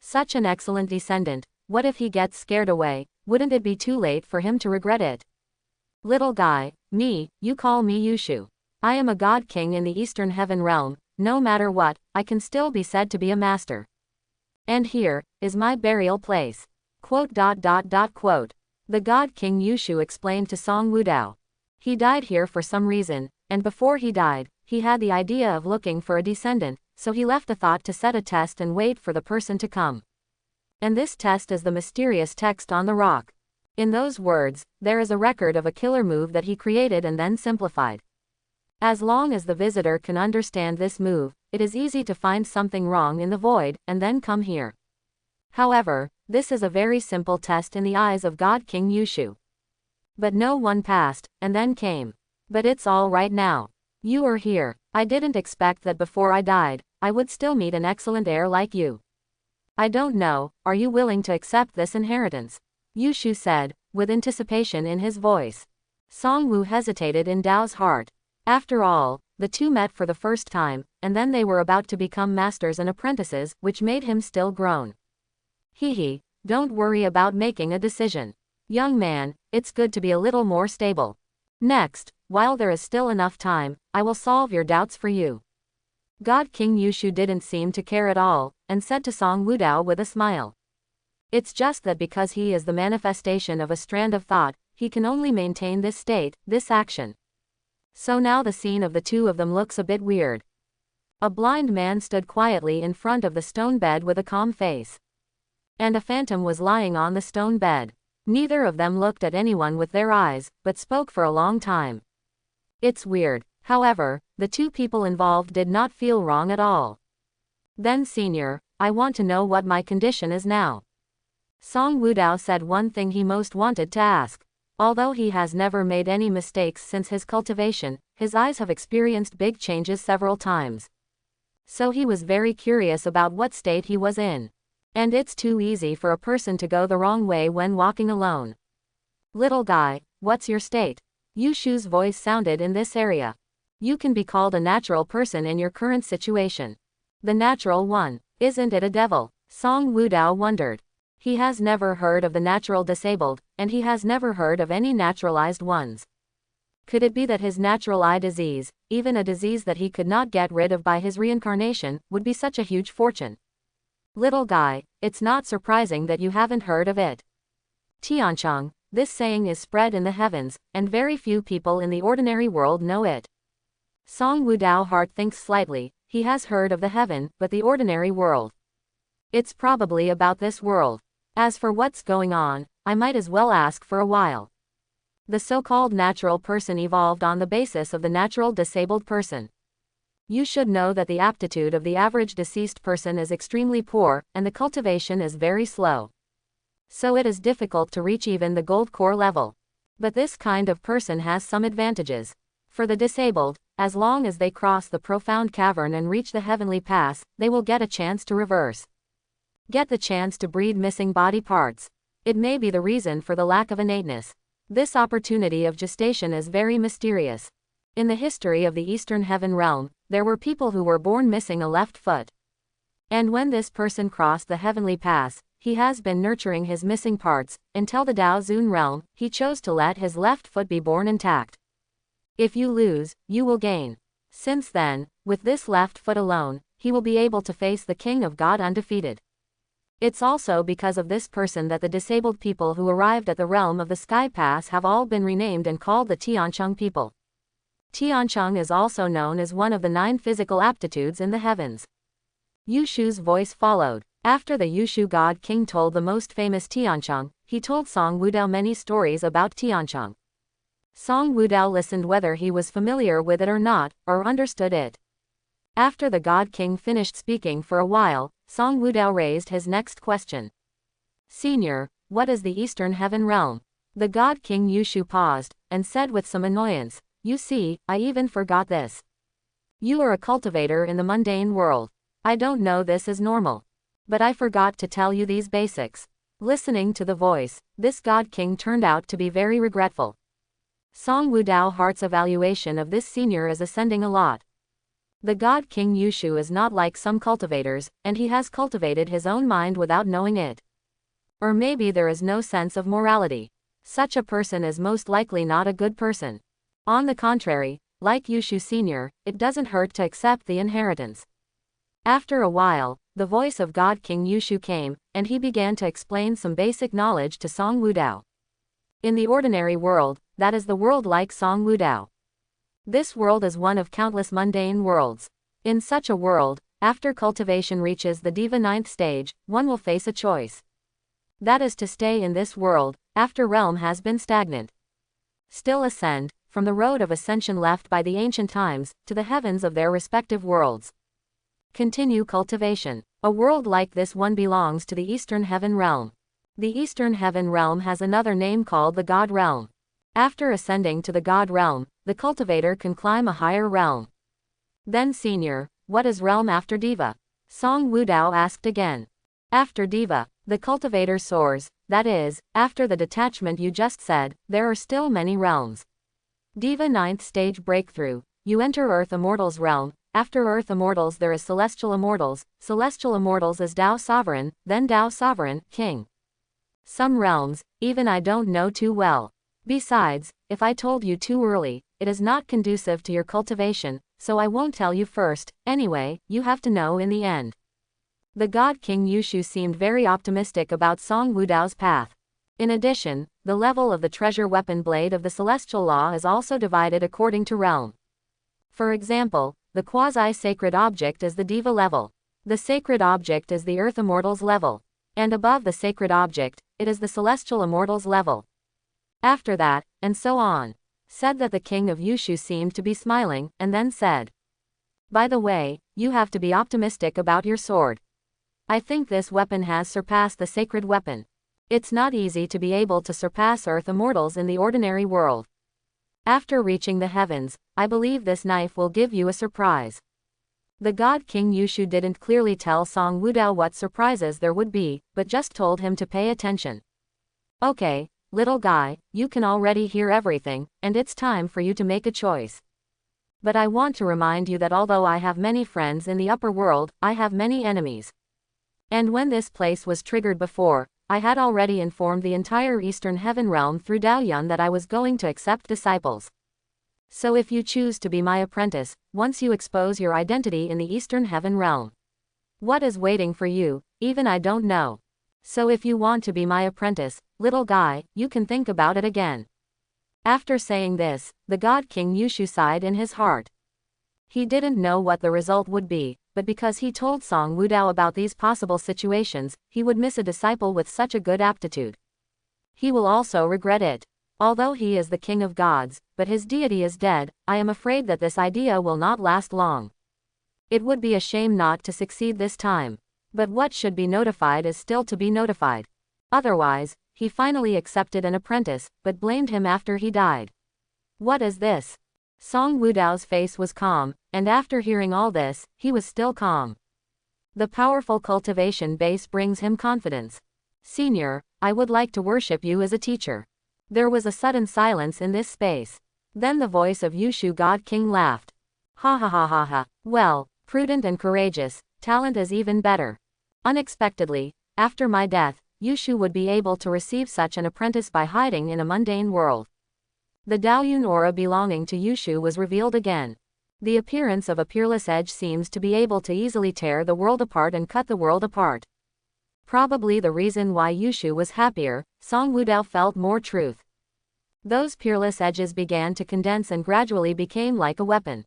Such an excellent descendant, what if he gets scared away, wouldn't it be too late for him to regret it? Little guy, you call me Yushu. I am a god king in the Eastern Heaven realm, no matter what, I can still be said to be a master. And here is my burial place. Quote. The god king Yushu explained to Song Wudao. He died here for some reason, and before he died, he had the idea of looking for a descendant, so he left the thought to set a test and wait for the person to come. And this test is the mysterious text on the rock. In those words, there is a record of a killer move that he created and then simplified. As long as the visitor can understand this move, it is easy to find something wrong in the void, and then come here. However, this is a very simple test in the eyes of God King Yushu. But no one passed, and then came. But it's all right now. You are here. I didn't expect that before I died, I would still meet an excellent heir like you. I don't know, are you willing to accept this inheritance? Yushu said, with anticipation in his voice. Song Wu hesitated in Dao's heart. After all, the two met for the first time, and then they were about to become masters and apprentices, which made him still groan. Hee, don't worry about making a decision. Young man, it's good to be a little more stable. Next, while there is still enough time, I will solve your doubts for you. God King Yushu didn't seem to care at all, and said to Song Wudao with a smile. It's just that because he is the manifestation of a strand of thought, he can only maintain this state, this action. So now the scene of the two of them looks a bit weird. A blind man stood quietly in front of the stone bed with a calm face. And a phantom was lying on the stone bed. Neither of them looked at anyone with their eyes, but spoke for a long time. It's weird. However, the two people involved did not feel wrong at all. Then senior, I want to know what my condition is now. Song Wudao said one thing he most wanted to ask. Although he has never made any mistakes since his cultivation, his eyes have experienced big changes several times. So he was very curious about what state he was in. And it's too easy for a person to go the wrong way when walking alone. Little guy, what's your state? Yushu's voice sounded in this area. You can be called a natural person in your current situation. The natural one, isn't it a devil? Song Wudao wondered. He has never heard of the natural disabled, and he has never heard of any naturalized ones. Could it be that his natural eye disease, even a disease that he could not get rid of by his reincarnation, would be such a huge fortune? Little guy, it's not surprising that you haven't heard of it. Tiancheng, this saying is spread in the heavens, and very few people in the ordinary world know it. Song Wudao heart thinks slightly, he has heard of the heaven, but the ordinary world. It's probably about this world. As for what's going on, I might as well ask for a while. The so-called natural person evolved on the basis of the natural disabled person. You should know that the aptitude of the average deceased person is extremely poor, and the cultivation is very slow. So it is difficult to reach even the gold core level. But this kind of person has some advantages. For the disabled, as long as they cross the profound cavern and reach the heavenly pass, they will get a chance to reverse. Get the chance to breed missing body parts. It may be the reason for the lack of innateness. This opportunity of gestation is very mysterious. In the history of the Eastern Heaven realm, there were people who were born missing a left foot. And when this person crossed the heavenly pass, he has been nurturing his missing parts, until the Dao Zun realm, he chose to let his left foot be born intact. If you lose, you will gain. Since then, with this left foot alone, he will be able to face the King of God undefeated. It's also because of this person that the disabled people who arrived at the realm of the Sky Pass have all been renamed and called the Tiancheng people. Tiancheng is also known as one of the 9 physical aptitudes in the heavens. Yushu's voice followed. After the Yushu God King told the most famous Tiancheng, he told Song Wudao many stories about Tiancheng. Song Wudao listened whether he was familiar with it or not, or understood it. After the God King finished speaking for a while, Song Wudao raised his next question. Senior, what is the Eastern Heaven realm? The God King Yushu paused, and said with some annoyance, you see, I even forgot this. You are a cultivator in the mundane world. I don't know this is normal. But I forgot to tell you these basics. Listening to the voice, this God King turned out to be very regretful. Song Wudao heart's evaluation of this senior is ascending a lot. The God King Yushu is not like some cultivators, and he has cultivated his own mind without knowing it. Or maybe there is no sense of morality. Such a person is most likely not a good person. On the contrary, like Yushu Senior, it doesn't hurt to accept the inheritance. After a while, the voice of God King Yushu came, and he began to explain some basic knowledge to Song Wudao. In the ordinary world, that is the world like Song Wudao. This world is one of countless mundane worlds. In such a world, after cultivation reaches the Diva 9th stage, one will face a choice. That is to stay in this world, after realm has been stagnant. Still ascend, from the road of ascension left by the ancient times, to the heavens of their respective worlds. Continue cultivation. A world like this one belongs to the Eastern Heaven realm. The Eastern Heaven realm has another name called the God realm. After ascending to the God realm, the cultivator can climb a higher realm. Then Senior, what is realm after Diva? Song Wudao asked again. After Diva, the cultivator soars, that is, after the detachment you just said, there are still many realms. Diva 9th stage breakthrough, you enter Earth Immortals realm. After Earth Immortals there is Celestial Immortals is Dao Sovereign, then Dao Sovereign, King. Some realms, even I don't know too well. Besides, if I told you too early, it is not conducive to your cultivation, so I won't tell you first. Anyway, you have to know in the end. The God King Yushu seemed very optimistic about Song Wudao's path. In addition, the level of the treasure weapon blade of the celestial law is also divided according to realm. For example, the quasi-sacred object is the Diva level. The sacred object is the Earth Immortals level. And above the sacred object, it is the Celestial Immortals level. After that, and so on. Said that the king of Yushu seemed to be smiling, and then said, by the way, you have to be optimistic about your sword. I think this weapon has surpassed the sacred weapon. It's not easy to be able to surpass Earth Immortals in the ordinary world. After reaching the heavens, I believe this knife will give you a surprise. The God King Yushu didn't clearly tell Song Wudao what surprises there would be, but just told him to pay attention. Okay, little guy, you can already hear everything, and it's time for you to make a choice. But I want to remind you that although I have many friends in the upper world, I have many enemies. And when this place was triggered before, I had already informed the entire Eastern Heaven realm through Daoyun that I was going to accept disciples. So if you choose to be my apprentice, once you expose your identity in the Eastern Heaven realm, what is waiting for you, even I don't know. So if you want to be my apprentice, little guy, you can think about it again. After saying this, the God King Yushu sighed in his heart. He didn't know what the result would be, but because he told Song Wudao about these possible situations, he would miss a disciple with such a good aptitude. He will also regret it. Although he is the king of gods, but his deity is dead, I am afraid that this idea will not last long. It would be a shame not to succeed this time. But what should be notified is still to be notified. Otherwise, he finally accepted an apprentice, but blamed him after he died. What is this? Song Wudao's face was calm, and after hearing all this, he was still calm. The powerful cultivation base brings him confidence. Senior, I would like to worship you as a teacher. There was a sudden silence in this space. Then the voice of Yushu God King laughed. Ha ha ha ha ha. Well, prudent and courageous, talent is even better. Unexpectedly, after my death, Yushu would be able to receive such an apprentice by hiding in a mundane world. The Daoyun aura belonging to Yushu was revealed again. The appearance of a peerless edge seems to be able to easily tear the world apart and cut the world apart. Probably the reason why Yushu was happier, Song Wudao felt more truth. Those peerless edges began to condense and gradually became like a weapon.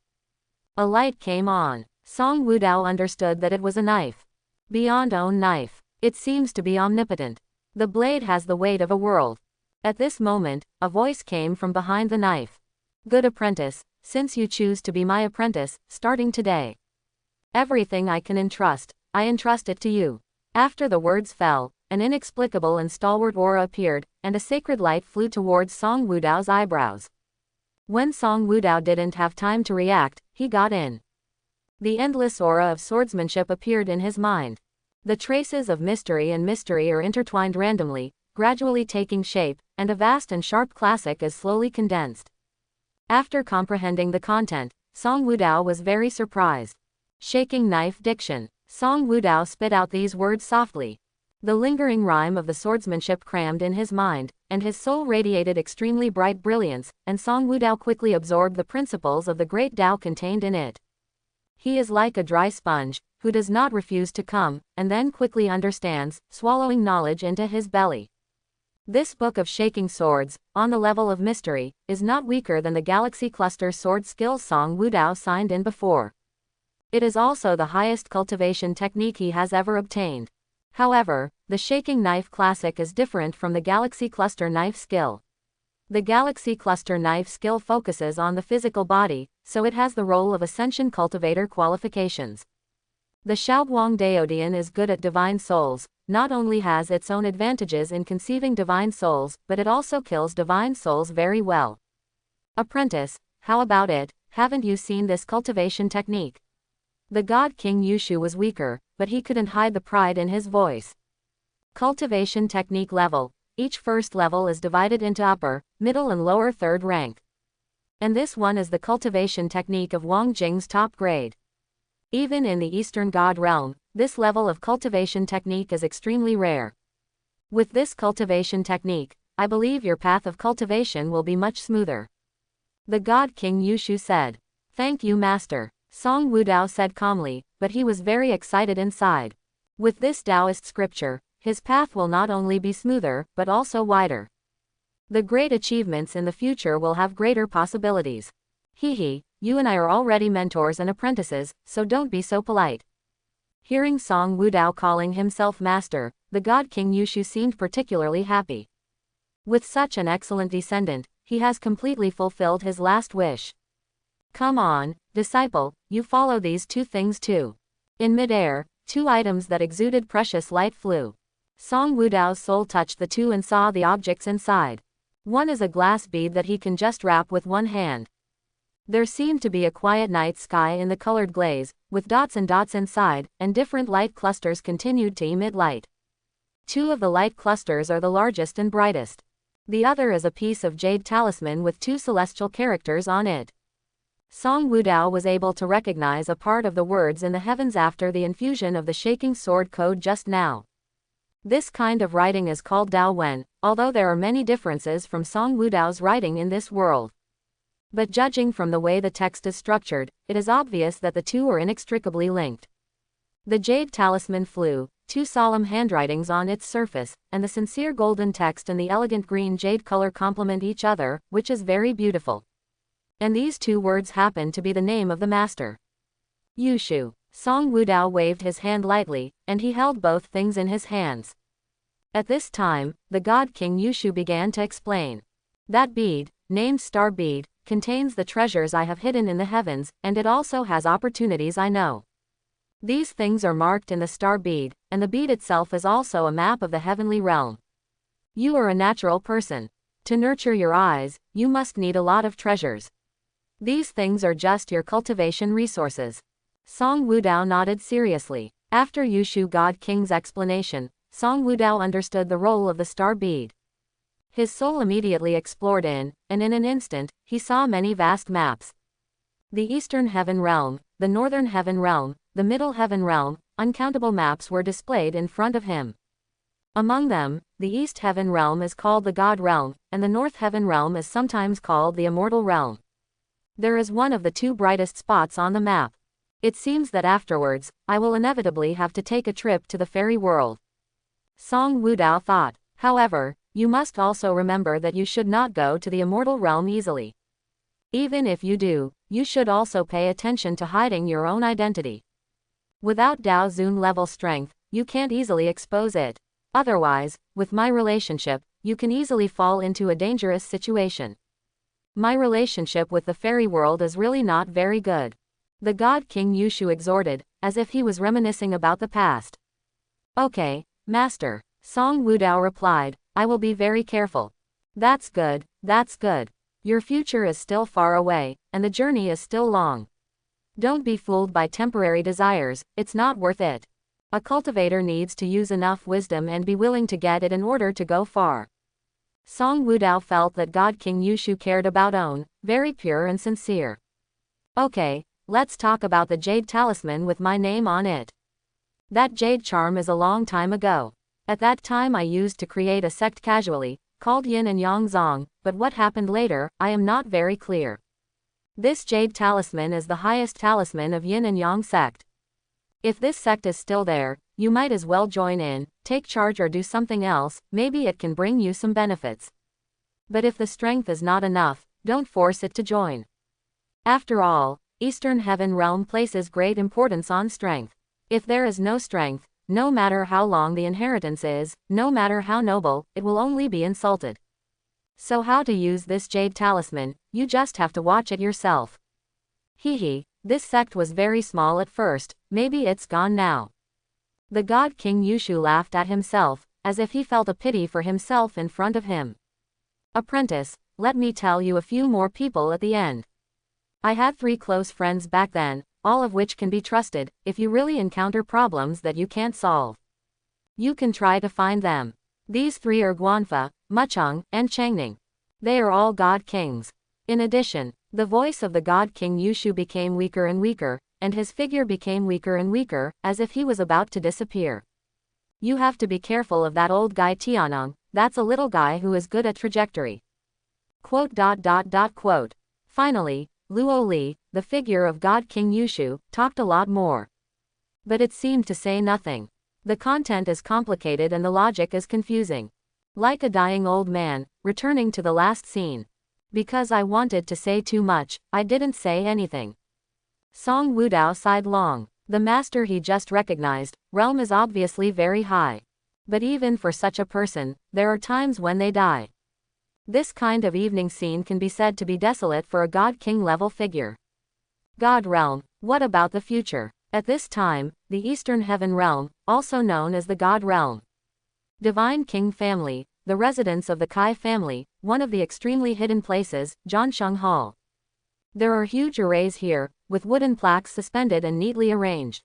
A light came on. Song Wudao understood that it was a knife. Beyond own knife. It seems to be omnipotent. The blade has the weight of a world. At this moment, a voice came from behind the knife. Good apprentice, since you choose to be my apprentice, starting today, everything I can entrust, I entrust it to you. After the words fell, an inexplicable and stalwart aura appeared, and a sacred light flew towards Song Wudao's eyebrows. When Song Wudao didn't have time to react, he got in. The endless aura of swordsmanship appeared in his mind. The traces of mystery and mystery are intertwined randomly, gradually taking shape, and a vast and sharp classic is slowly condensed. After comprehending the content, Song Wudao was very surprised. Shaking knife diction. Song Wudao spit out these words softly. The lingering rhyme of the swordsmanship crammed in his mind, and his soul radiated extremely bright brilliance, and Song Wudao quickly absorbed the principles of the great Tao contained in it. He is like a dry sponge, who does not refuse to come, and then quickly understands, swallowing knowledge into his belly. This book of shaking swords, on the level of mystery, is not weaker than the Galaxy Cluster sword skills Song Wudao signed in before. It is also the highest cultivation technique he has ever obtained. However, the shaking knife classic is different from the Galaxy Cluster knife skill. The Galaxy Cluster knife skill focuses on the physical body, so it has the role of Ascension Cultivator qualifications. The Shaoguang Daodian is good at divine souls, not only has its own advantages in conceiving divine souls, but it also kills divine souls very well. Apprentice, how about it, haven't you seen this cultivation technique? The God King Yushu was weaker, but he couldn't hide the pride in his voice. Cultivation technique level. Each first level is divided into upper, middle and lower third rank. And this one is the cultivation technique of Wang Jing's top grade. Even in the Eastern God realm, this level of cultivation technique is extremely rare. With this cultivation technique, I believe your path of cultivation will be much smoother. The God King Yushu said. Thank you, Master. Song Wudao said calmly, but he was very excited inside. With this Taoist scripture, his path will not only be smoother, but also wider. The great achievements in the future will have greater possibilities. Hee, you and I are already mentors and apprentices, so don't be so polite. Hearing Song Wudao calling himself master, the God King Yushu seemed particularly happy. With such an excellent descendant, he has completely fulfilled his last wish. Come on, disciple, you follow these two things too. In midair, two items that exuded precious light flew. Song Wudao's soul touched the two and saw the objects inside. One is a glass bead that he can just wrap with one hand. There seemed to be a quiet night sky in the colored glaze, with dots and dots inside, and different light clusters continued to emit light. Two of the light clusters are the largest and brightest. The other is a piece of jade talisman with two celestial characters on it. Song Wudao was able to recognize a part of the words in the heavens after the infusion of the shaking sword code just now. This kind of writing is called Dao Wen, although there are many differences from Song Wudao's writing in this world. But judging from the way the text is structured, it is obvious that the two are inextricably linked. The jade talisman flew, two solemn handwritings on its surface, and the sincere golden text and the elegant green jade color complement each other, which is very beautiful. And these two words happen to be the name of the master. Yushu. Song Wudao waved his hand lightly, and he held both things in his hands. At this time, the god king Yushu began to explain. That bead, named Star Bead, contains the treasures I have hidden in the heavens, and it also has opportunities I know. These things are marked in the star bead, and the bead itself is also a map of the heavenly realm. You are a natural person. To nurture your eyes, you must need a lot of treasures. These things are just your cultivation resources. Song Wudao nodded seriously. After Yushu God King's explanation, Song Wudao understood the role of the star bead. His soul immediately explored and in an instant, he saw many vast maps. The Eastern Heaven Realm, the Northern Heaven Realm, the Middle Heaven Realm, uncountable maps were displayed in front of him. Among them, the East Heaven Realm is called the God Realm, and the North Heaven Realm is sometimes called the Immortal Realm. There is one of the two brightest spots on the map. It seems that afterwards, I will inevitably have to take a trip to the fairy world. Song Wudao thought. However, you must also remember that you should not go to the Immortal Realm easily. Even if you do, you should also pay attention to hiding your own identity. Without Dao Zun level strength, you can't easily expose it. Otherwise, with my relationship, you can easily fall into a dangerous situation. My relationship with the fairy world is really not very good. The God King Yushu exhorted, as if he was reminiscing about the past. Okay, Master, Song Wudao replied, I will be very careful. That's good, that's good. Your future is still far away, and the journey is still long. Don't be fooled by temporary desires, it's not worth it. A cultivator needs to use enough wisdom and be willing to get it in order to go far. Song Wudao felt that God King Yushu cared about Own, very pure and sincere. Okay, let's talk about the jade talisman with my name on it. That jade charm is a long time ago. At that time I used to create a sect casually, called Yin and Yang Zong, but what happened later, I am not very clear. This jade talisman is the highest talisman of Yin and Yang sect. If this sect is still there, you might as well join in, take charge or do something else, maybe it can bring you some benefits. But if the strength is not enough, don't force it to join. After all, Eastern Heaven Realm places great importance on strength. If there is no strength, no matter how long the inheritance is, no matter how noble, it will only be insulted. So how to use this jade talisman, you just have to watch it yourself. Hehe, this sect was very small at first, maybe it's gone now. The God King Yushu laughed at himself, as if he felt a pity for himself in front of him. Apprentice, let me tell you a few more people at the end. I had 3 close friends back then, all of which can be trusted. If you really encounter problems that you can't solve, you can try to find them. These 3 are Guanfa, Mucheng, and Changning. They are all God Kings. In addition, the voice of the God King Yushu became weaker and weaker, and his figure became weaker and weaker, as if he was about to disappear. You have to be careful of that old guy Tianeng, that's a little guy who is good at trajectory. Quote. Finally, Luo Li, the figure of God King Yushu, talked a lot more. But it seemed to say nothing. The content is complicated and the logic is confusing. Like a dying old man, returning to the last scene. Because I wanted to say too much, I didn't say anything. Song Wudao sighed long. The master he just recognized, realm is obviously very high. But even for such a person, there are times when they die. This kind of evening scene can be said to be desolate for a God King level figure. God Realm, what about the future? At this time, the Eastern Heaven Realm, also known as the God Realm. Divine King Family, the residence of the Kai family, one of the extremely hidden places, Zhansheng Hall. There are huge arrays here, with wooden plaques suspended and neatly arranged.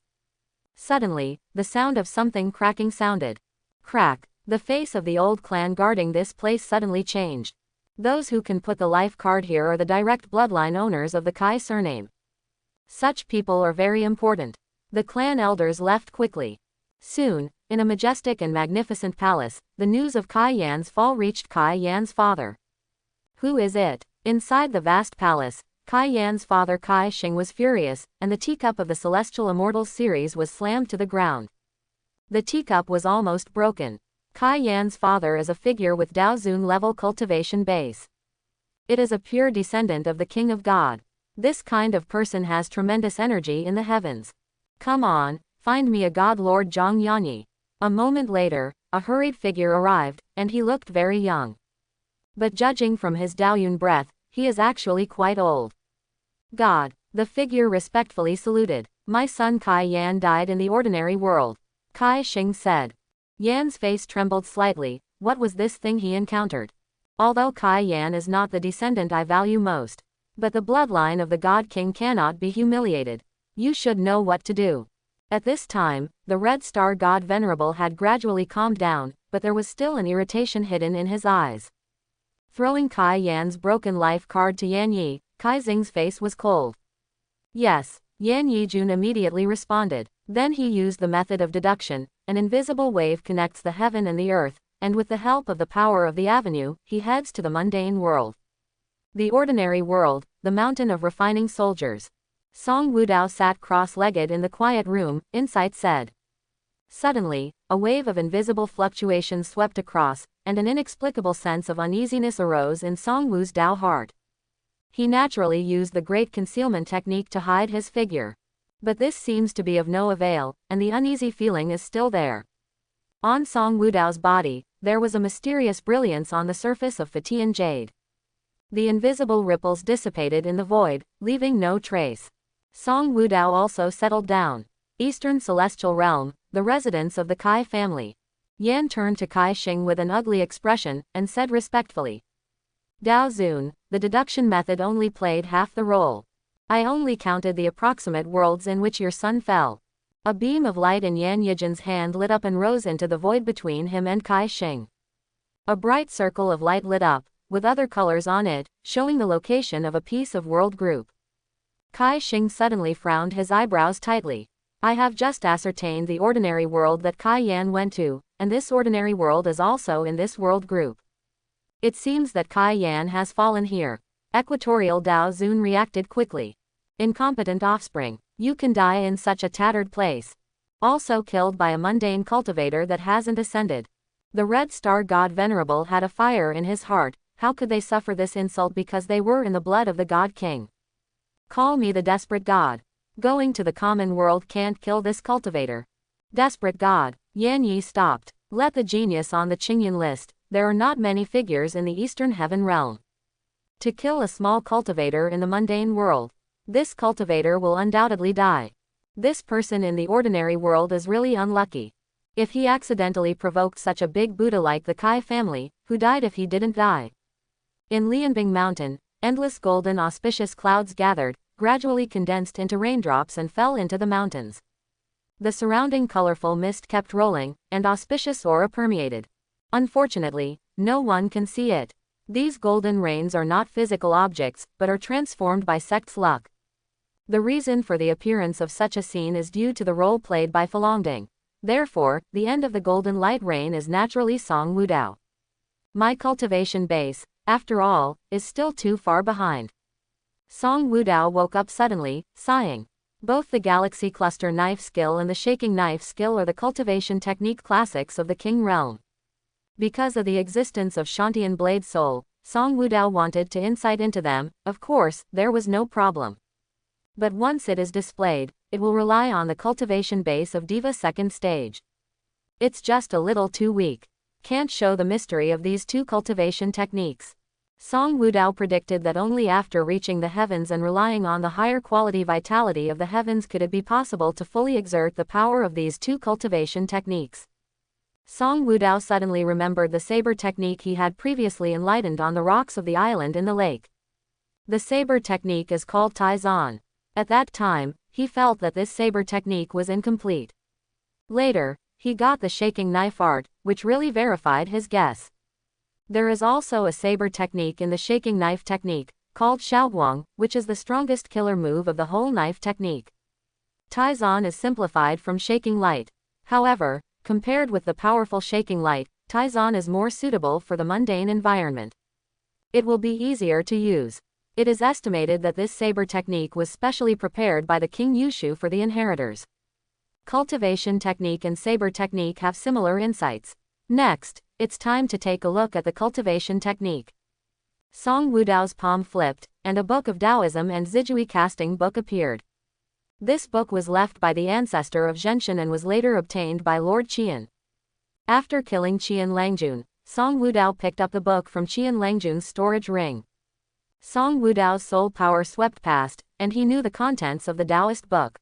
Suddenly, the sound of something cracking sounded. Crack. The face of the old clan guarding this place suddenly changed. Those who can put the life card here are the direct bloodline owners of the Kai surname. Such people are very important. The clan elders left quickly. Soon, in a majestic and magnificent palace, the news of Kai Yan's fall reached Kai Yan's father. Who is it? Inside the vast palace, Kai Yan's father Kai Shing was furious, and the teacup of the Celestial Immortals series was slammed to the ground. The teacup was almost broken. Kai Yan's father is a figure with Daozun level cultivation base. It is a pure descendant of the King of God. This kind of person has tremendous energy in the heavens. Come on, find me a God Lord Zhang Yanyi. A moment later, a hurried figure arrived, and he looked very young. But judging from his Daoyun breath, he is actually quite old. God, the figure respectfully saluted. My son Kai Yan died in the ordinary world. Kai Shing said. Yan's face trembled slightly. What was this thing he encountered? Although Kai Yan is not the descendant I value most, but the bloodline of the God King cannot be humiliated. You should know what to do. At this time, the Red Star God Venerable had gradually calmed down, but there was still an irritation hidden in his eyes. Throwing Kai Yan's broken life card to Yan Yi, Kai Xing's face was cold. Yes, Yan Yijun immediately responded. Then he used the method of deduction. An invisible wave connects the heaven and the earth, and with the help of the power of the avenue, he heads to the mundane world. The ordinary world, the mountain of refining soldiers. Song Wudao sat cross-legged in the quiet room, Insight said. Suddenly, a wave of invisible fluctuations swept across, and an inexplicable sense of uneasiness arose in Song Wu's Dao heart. He naturally used the great concealment technique to hide his figure. But this seems to be of no avail, and the uneasy feeling is still there. On Song Wudao's body, there was a mysterious brilliance on the surface of Fatian jade. The invisible ripples dissipated in the void, leaving no trace. Song Wudao also settled down. Eastern Celestial Realm, the residence of the Kai family. Yan turned to Kai Shing with an ugly expression, and said respectfully. Daozun, the deduction method only played half the role. I only counted the approximate worlds in which your son fell. A beam of light in Yan Yijin's hand lit up and rose into the void between him and Kai Shing. A bright circle of light lit up, with other colors on it, showing the location of a piece of world group. Kai Shing suddenly frowned his eyebrows tightly. I have just ascertained the ordinary world that Kai Yan went to, and this ordinary world is also in this world group. It seems that Kai Yan has fallen here. Equatorial Daozun reacted quickly. Incompetent offspring, you can die in such a tattered place. Also killed by a mundane cultivator that hasn't ascended. The Red Star God Venerable had a fire in his heart. How could they suffer this insult because they were in the blood of the God King? Call me the desperate God. Going to the common world can't kill this cultivator. Desperate God. Yan Yi stopped. Let the genius on the Qingyan list. There are not many figures in the Eastern Heaven realm. To kill a small cultivator in the mundane world. This cultivator will undoubtedly die. This person in the ordinary world is really unlucky. If he accidentally provoked such a big Buddha like the Kai family, who died if he didn't die? In Lianbing Mountain, endless golden auspicious clouds gathered, gradually condensed into raindrops and fell into the mountains. The surrounding colorful mist kept rolling, and auspicious aura permeated. Unfortunately, no one can see it. These golden rains are not physical objects, but are transformed by sect's luck. The reason for the appearance of such a scene is due to the role played by Falongding. Therefore, the end of the golden light rain is naturally Song Wudao. My cultivation base, after all, is still too far behind. Song Wudao woke up suddenly, sighing. Both the Galaxy Cluster Knife Skill and the Shaking Knife Skill are the cultivation technique classics of the King Realm. Because of the existence of Shantian Blade Soul, Song Wudao wanted to insight into them. Of course, there was no problem. But once it is displayed, it will rely on the cultivation base of Diva second stage. It's just a little too weak. Can't show the mystery of these two cultivation techniques. Song Wudao predicted that only after reaching the heavens and relying on the higher quality vitality of the heavens could it be possible to fully exert the power of these two cultivation techniques. Song Wudao suddenly remembered the saber technique he had previously enlightened on the rocks of the island in the lake. The saber technique is called Taizan. At that time, he felt that this saber technique was incomplete. Later, he got the shaking knife art, which really verified his guess. There is also a saber technique in the shaking knife technique, called Xiaoguang, which is the strongest killer move of the whole knife technique. Taizan is simplified from shaking light. However, compared with the powerful shaking light, Taizan is more suitable for the mundane environment. It will be easier to use. It is estimated that this saber technique was specially prepared by the King Yushu for the inheritors. Cultivation technique and saber technique have similar insights. Next, it's time to take a look at the cultivation technique. Song Wudao's palm flipped, and a book of Taoism and Zijui casting book appeared. This book was left by the ancestor of Zhenshin and was later obtained by Lord Qian. After killing Qian Langjun, Song Wudao picked up the book from Qian Langjun's storage ring. Song Wudao's soul power swept past, and he knew the contents of the Taoist book.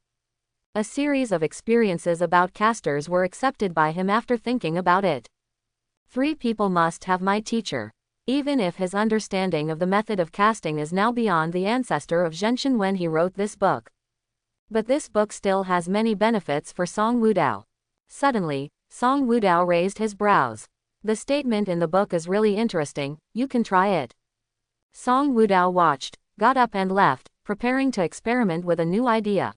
A series of experiences about casters were accepted by him after thinking about it. 3 people must have my teacher. Even if his understanding of the method of casting is now beyond the ancestor of Zhenshin when he wrote this book. But this book still has many benefits for Song Wudao. Suddenly, Song Wudao raised his brows. The statement in the book is really interesting, you can try it. Song Wudao watched, got up and left, preparing to experiment with a new idea.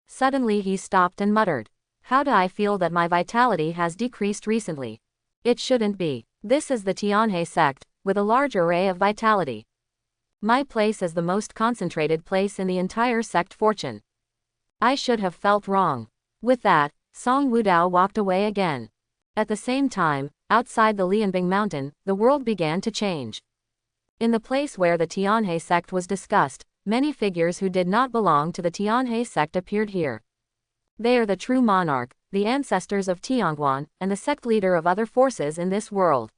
Suddenly he stopped and muttered. How do I feel that my vitality has decreased recently? It shouldn't be. This is the Tianhe sect, with a large array of vitality. My place is the most concentrated place in the entire sect fortune. I should have felt wrong. With that, Song Wudao walked away again. At the same time, outside the Lianbing mountain, the world began to change. In the place where the Tianhe sect was discussed, many figures who did not belong to the Tianhe sect appeared here. They are the true monarch, the ancestors of Tianguan, and the sect leader of other forces in this world.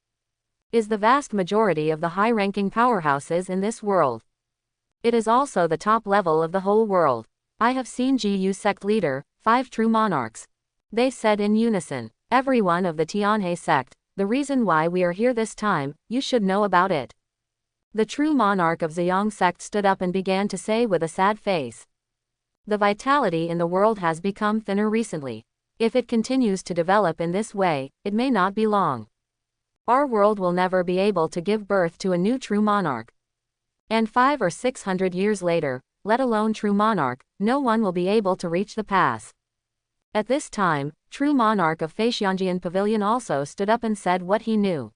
Is the vast majority of the high-ranking powerhouses in this world. It is also the top level of the whole world. I have seen GU sect leader, 5 true monarchs. They said in unison, everyone of the Tianhe sect, the reason why we are here this time, you should know about it. The true monarch of Ziyang sect stood up and began to say with a sad face. The vitality in the world has become thinner recently. If it continues to develop in this way, it may not be long. Our world will never be able to give birth to a new true monarch. And 500 or 600 years later, let alone true monarch, no one will be able to reach the pass. At this time, true monarch of Feixianjian Pavilion also stood up and said what he knew.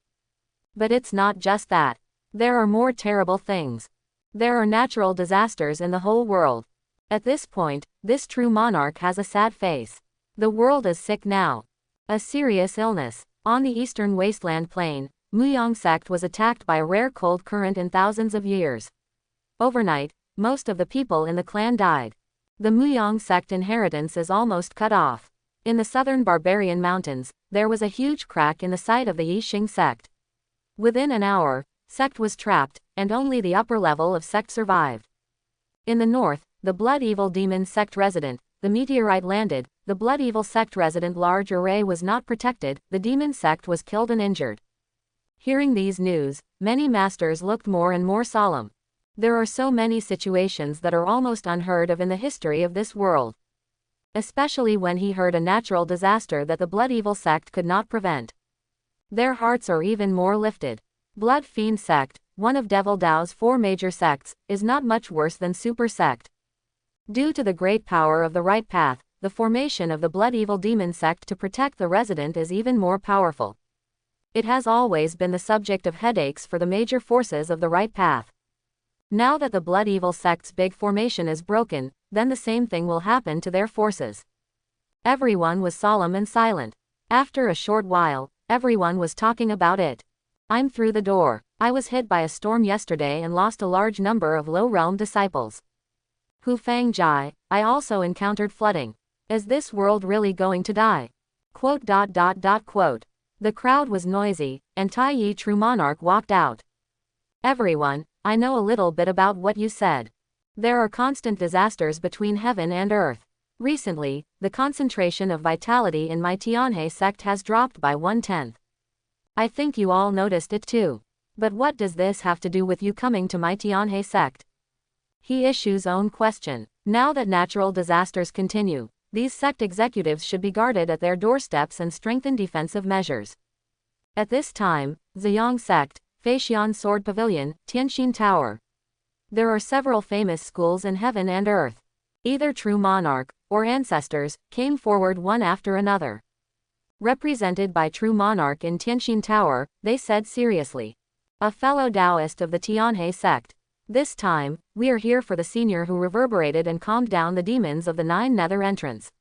But it's not just that. There are more terrible things. There are natural disasters in the whole world. At this point, this true monarch has a sad face. The world is sick now. A serious illness. On the eastern wasteland plain, Muyang sect was attacked by a rare cold current in thousands of years. Overnight, most of the people in the clan died. The Muyang sect inheritance is almost cut off. In the southern barbarian mountains, there was a huge crack in the site of the Yixing sect. Within an hour, sect was trapped, and only the upper level of sect survived. In the north, the Blood Evil Demon sect resident, the meteorite landed, the Blood Evil sect resident large array was not protected, the demon sect was killed and injured. Hearing these news, many masters looked more and more solemn. There are so many situations that are almost unheard of in the history of this world. Especially when he heard a natural disaster that the Blood Evil sect could not prevent. Their hearts are even more lifted. Blood Fiend sect, one of Devil Dao's 4 major sects, is not much worse than Super sect. Due to the great power of the right path, the formation of the Blood Evil Demon sect to protect the resident is even more powerful. It has always been the subject of headaches for the major forces of the right path. Now that the Blood Evil sect's big formation is broken, then the same thing will happen to their forces. Everyone was solemn and silent. After a short while, everyone was talking about it. I'm through the door. I was hit by a storm yesterday and lost a large number of low realm disciples. Hu Fang Jai, I also encountered flooding. Is this world really going to die? Quote. The crowd was noisy, and Tai Yi True Monarch walked out. Everyone, I know a little bit about what you said. There are constant disasters between heaven and earth. Recently, the concentration of vitality in my Tianhe sect has dropped by 1/10. I think you all noticed it too. But what does this have to do with you coming to my Tianhe sect? He issues own question. Now that natural disasters continue, these sect executives should be guarded at their doorsteps and strengthen defensive measures. At this time, Ziyang sect, Feixian Sword Pavilion, Tianxin Tower. There are several famous schools in heaven and earth. Either true monarch, or ancestors, came forward one after another. Represented by True Monarch in Tianxin Tower, they said seriously. A fellow Taoist of the Tianhe sect. This time, we are here for the senior who reverberated and calmed down the demons of the 9 nether entrance.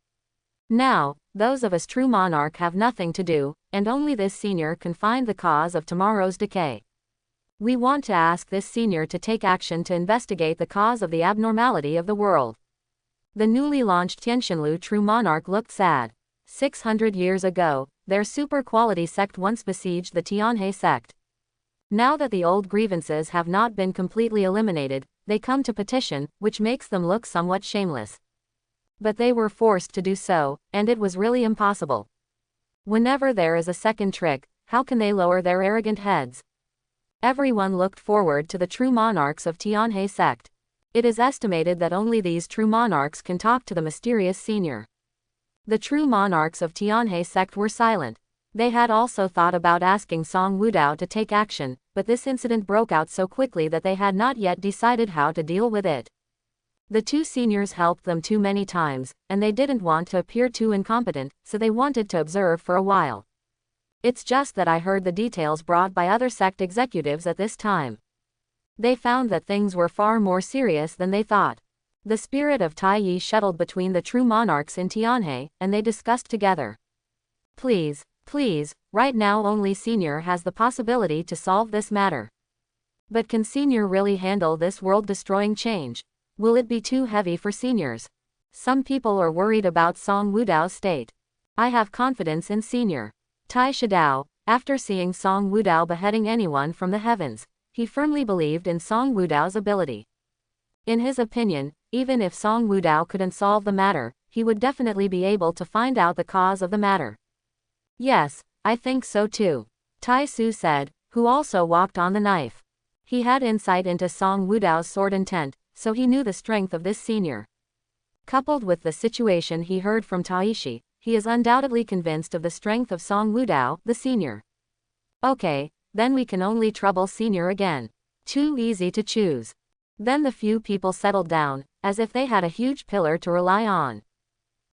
Now, those of us True Monarch have nothing to do, and only this senior can find the cause of tomorrow's decay. We want to ask this senior to take action to investigate the cause of the abnormality of the world. The newly launched Tianxinlu True Monarch looked sad. 600 years ago, their super-quality sect once besieged the Tianhe sect. Now that the old grievances have not been completely eliminated, they come to petition, which makes them look somewhat shameless. But they were forced to do so, and it was really impossible. Whenever there is a second trick, how can they lower their arrogant heads? Everyone looked forward to the True Monarchs of Tianhe sect. It is estimated that only these True Monarchs can talk to the mysterious senior. The True Monarchs of Tianhe sect were silent. They had also thought about asking Song Wudao to take action, but this incident broke out so quickly that they had not yet decided how to deal with it. The 2 seniors helped them too many times, and they didn't want to appear too incompetent, so they wanted to observe for a while. It's just that I heard the details brought by other sect executives at this time. They found that things were far more serious than they thought. The spirit of Tai Yi shuttled between the True Monarchs in Tianhe, and they discussed together. Please, right now only Senior has the possibility to solve this matter. But can Senior really handle this world-destroying change? Will it be too heavy for seniors? Some people are worried about Song Wudao's state. I have confidence in Senior. Tai Shidao, after seeing Song Wudao beheading anyone from the heavens, he firmly believed in Song Wudao's ability. In his opinion, even if Song Wudao couldn't solve the matter, he would definitely be able to find out the cause of the matter. Yes, I think so too. Tai Su said, who also walked on the knife. He had insight into Song Wudao's sword intent, so he knew the strength of this senior. Coupled with the situation he heard from Taishi, he is undoubtedly convinced of the strength of Song Wudao, the senior. Okay, then we can only trouble Senior again. Too easy to choose. Then the few people settled down, as if they had a huge pillar to rely on.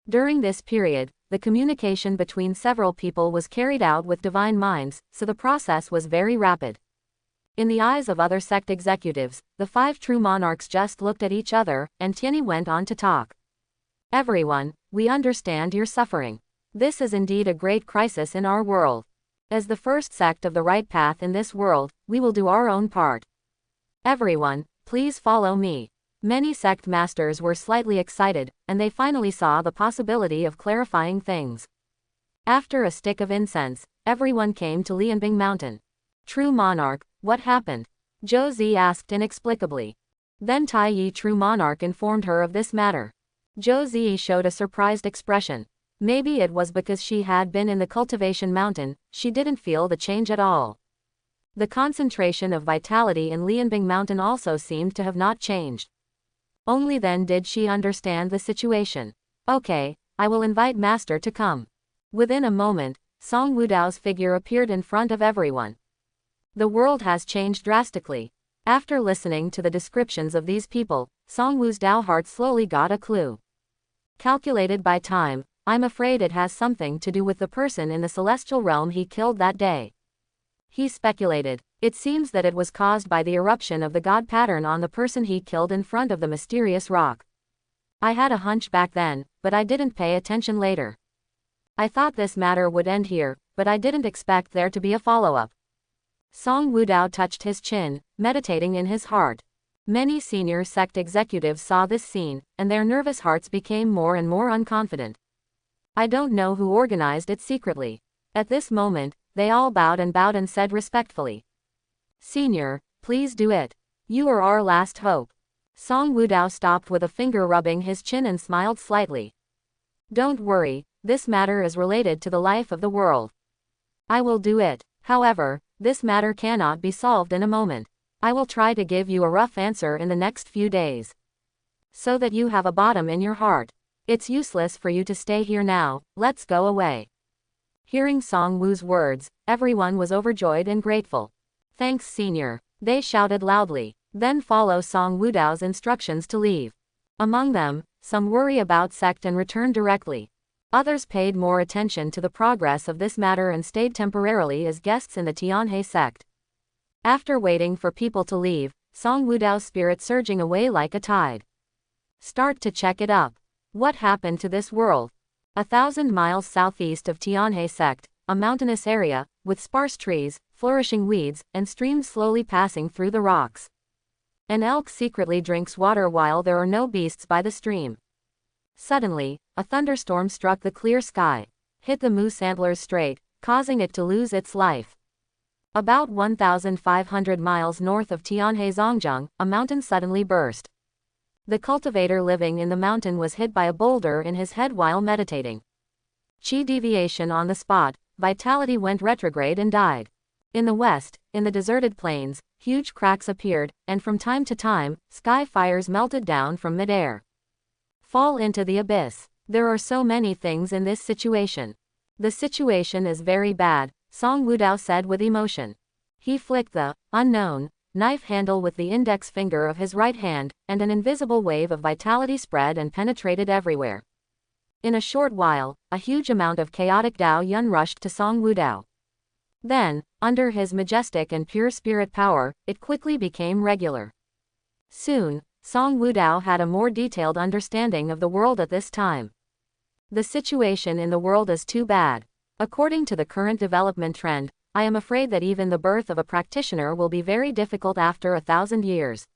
During this period, the communication between several people was carried out with divine minds, so the process was very rapid. In the eyes of other sect executives, the 5 True Monarchs just looked at each other, and Tianyi went on to talk. Everyone, we understand your suffering. This is indeed a great crisis in our world. As the first sect of the right path in this world, we will do our own part. Everyone, please follow me. Many sect masters were slightly excited, and they finally saw the possibility of clarifying things. After a stick of incense, everyone came to Lianbing Mountain. True Monarch, what happened? Zhou Zi asked inexplicably. Then Tai Yi True Monarch informed her of this matter. Zhou Zi showed a surprised expression. Maybe it was because she had been in the cultivation mountain, she didn't feel the change at all. The concentration of vitality in Lianbing Mountain also seemed to have not changed. Only then did she understand the situation. Okay, I will invite Master to come. Within a moment, Song Wudao's figure appeared in front of everyone. The world has changed drastically. After listening to the descriptions of these people, Song Wudao's heart slowly got a clue. Calculated by time, I'm afraid it has something to do with the person in the celestial realm he killed that day. He speculated. It seems that it was caused by the eruption of the god pattern on the person he killed in front of the mysterious rock. I had a hunch back then, but I didn't pay attention later. I thought this matter would end here, but I didn't expect there to be a follow-up. Song Wudao touched his chin, meditating in his heart. Many senior sect executives saw this scene, and their nervous hearts became more and more unconfident. I don't know who organized it secretly. At this moment, they all bowed and said respectfully. Senior, please do it. You are our last hope. Song Wudao stopped with a finger rubbing his chin and smiled slightly. Don't worry, this matter is related to the life of the world. I will do it. However, this matter cannot be solved in a moment. I will try to give you a rough answer in the next few days. So that you have a bottom in your heart. It's useless for you to stay here now, let's go away. Hearing Song Wu's words, everyone was overjoyed and grateful. Thanks Senior, they shouted loudly. Then follow Song Wudao's instructions to leave. Among them, some worry about sect and return directly. Others paid more attention to the progress of this matter and stayed temporarily as guests in the Tianhe sect. After waiting for people to leave, Song Wudao's spirit surging away like a tide. Start to check it up. What happened to this world? 1,000 miles southeast of Tianhe sect, a mountainous area, with sparse trees, flourishing weeds, and streams slowly passing through the rocks. An elk secretly drinks water while there are no beasts by the stream. Suddenly, a thunderstorm struck the clear sky, hit the moose antlers straight, causing it to lose its life. About 1,500 miles north of Tianhe Zhongjang, a mountain suddenly burst. The cultivator living in the mountain was hit by a boulder in his head while meditating. Qi deviation on the spot, vitality went retrograde and died. In the west, in the deserted plains, huge cracks appeared, and from time to time, sky fires melted down from midair. Fall into the abyss. There are so many things in this situation. The situation is very bad, Song Wudao said with emotion. He flicked the unknown knife handle with the index finger of his right hand, and an invisible wave of vitality spread and penetrated everywhere. In a short while, a huge amount of chaotic Dao Yun rushed to Song Wudao. Then, under his majestic and pure spirit power, it quickly became regular. Soon, Song Wudao had a more detailed understanding of the world at this time. The situation in the world is too bad. According to the current development trend, I am afraid that even the birth of a practitioner will be very difficult after 1,000 years.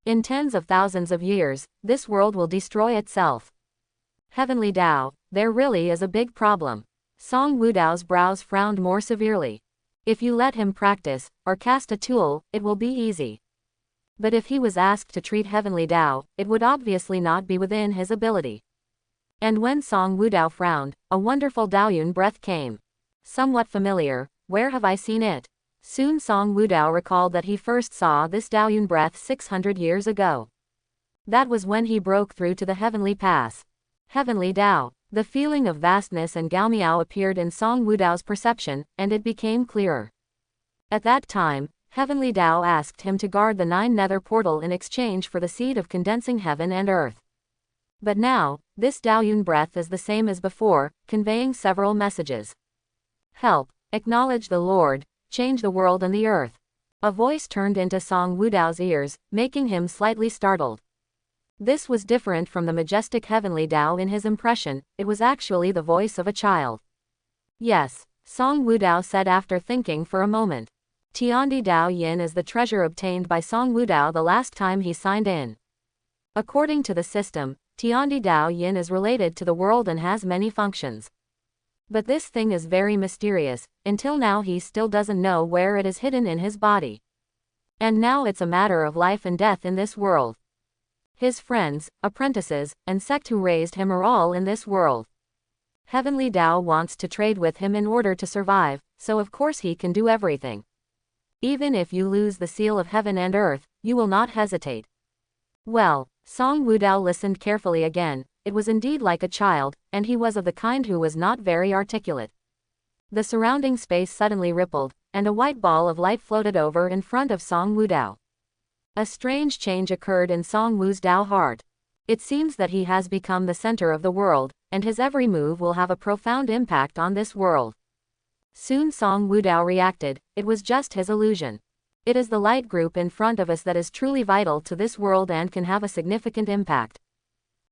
In tens of thousands of years, this world will destroy itself. Heavenly Dao, there really is a big problem. Song Wudao's brows frowned more severely. If you let him practice, or cast a tool, it will be easy. But if he was asked to treat Heavenly Dao, it would obviously not be within his ability. And when Song Wudao frowned, a wonderful Daoyun breath came. Somewhat familiar, where have I seen it? Soon Song Wudao recalled that he first saw this Daoyun breath 600 years ago. That was when he broke through to the Heavenly Pass. Heavenly Dao. The feeling of vastness and Gaomiao appeared in Song Wudao's perception, and it became clearer. At that time, Heavenly Dao asked him to guard the 9 nether portal in exchange for the seed of condensing heaven and earth. But now, this Daoyun breath is the same as before, conveying several messages. Help, acknowledge the Lord, change the world and the earth. A voice turned into Song Wudao's ears, making him slightly startled. This was different from the majestic Heavenly Dao in his impression, it was actually the voice of a child. Yes, Song Wudao said after thinking for a moment. Tiandi Dao Yin is the treasure obtained by Song Wudao the last time he signed in. According to the system, Tiandi Dao Yin is related to the world and has many functions. But this thing is very mysterious, until now he still doesn't know where it is hidden in his body. And now it's a matter of life and death in this world. His friends, apprentices, and sect who raised him are all in this world. Heavenly Dao wants to trade with him in order to survive, so of course he can do everything. Even if you lose the seal of heaven and earth, you will not hesitate. Well, Song Wudao listened carefully again. It was indeed like a child, and he was of the kind who was not very articulate. The surrounding space suddenly rippled, and a white ball of light floated over in front of Song Wudao. A strange change occurred in Song Wudao's heart. It seems that he has become the center of the world, and his every move will have a profound impact on this world. Soon Song Wudao reacted, it was just his illusion. It is the light group in front of us that is truly vital to this world and can have a significant impact.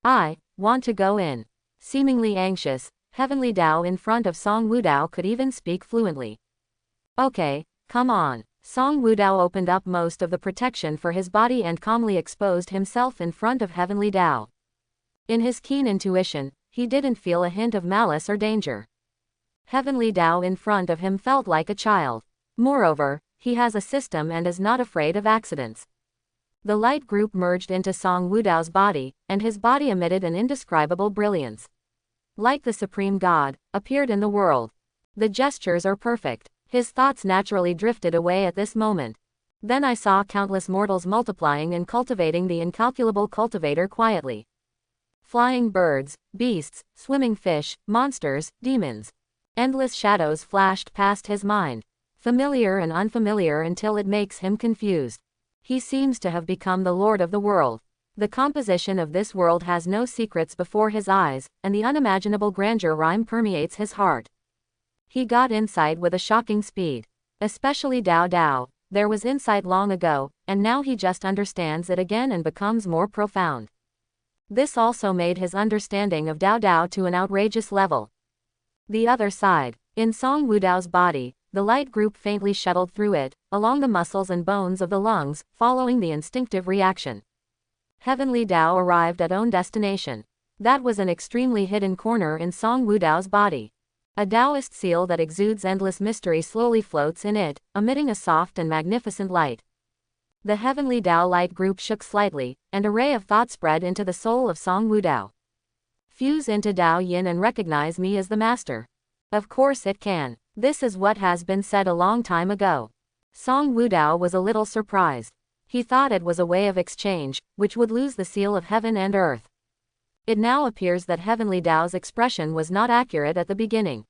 I want to go in. Seemingly anxious, Heavenly Dao in front of Song Wudao could even speak fluently. Okay, come on. Song Wudao opened up most of the protection for his body and calmly exposed himself in front of Heavenly Dao. In his keen intuition, he didn't feel a hint of malice or danger. Heavenly Dao in front of him felt like a child. Moreover, he has a system and is not afraid of accidents. The light group merged into Song Wudao's body, and his body emitted an indescribable brilliance. Like the Supreme God, appeared in the world. The gestures are perfect. His thoughts naturally drifted away at this moment. Then I saw countless mortals multiplying and cultivating the incalculable cultivator quietly. Flying birds, beasts, swimming fish, monsters, demons. Endless shadows flashed past his mind. Familiar and unfamiliar until it makes him confused. He seems to have become the lord of the world. The composition of this world has no secrets before his eyes, and the unimaginable grandeur rhyme permeates his heart. He got insight with a shocking speed. Especially Dao Dao. There was insight long ago, and now he just understands it again and becomes more profound. This also made his understanding of Dao Dao to an outrageous level. The other side. In Song Wudao's body, the light group faintly shuttled through it, along the muscles and bones of the lungs, following the instinctive reaction. Heavenly Dao arrived at own destination. That was an extremely hidden corner in Song Wudao's body. A Taoist seal that exudes endless mystery slowly floats in it, emitting a soft and magnificent light. The heavenly Dao light group shook slightly, and a ray of thought spread into the soul of Song Wudao. Fuse into Dao Yin and recognize me as the master. Of course it can. This is what has been said a long time ago. Song Wudao was a little surprised. He thought it was a way of exchange, which would lose the seal of heaven and earth. It now appears that heavenly Dao's expression was not accurate at the beginning.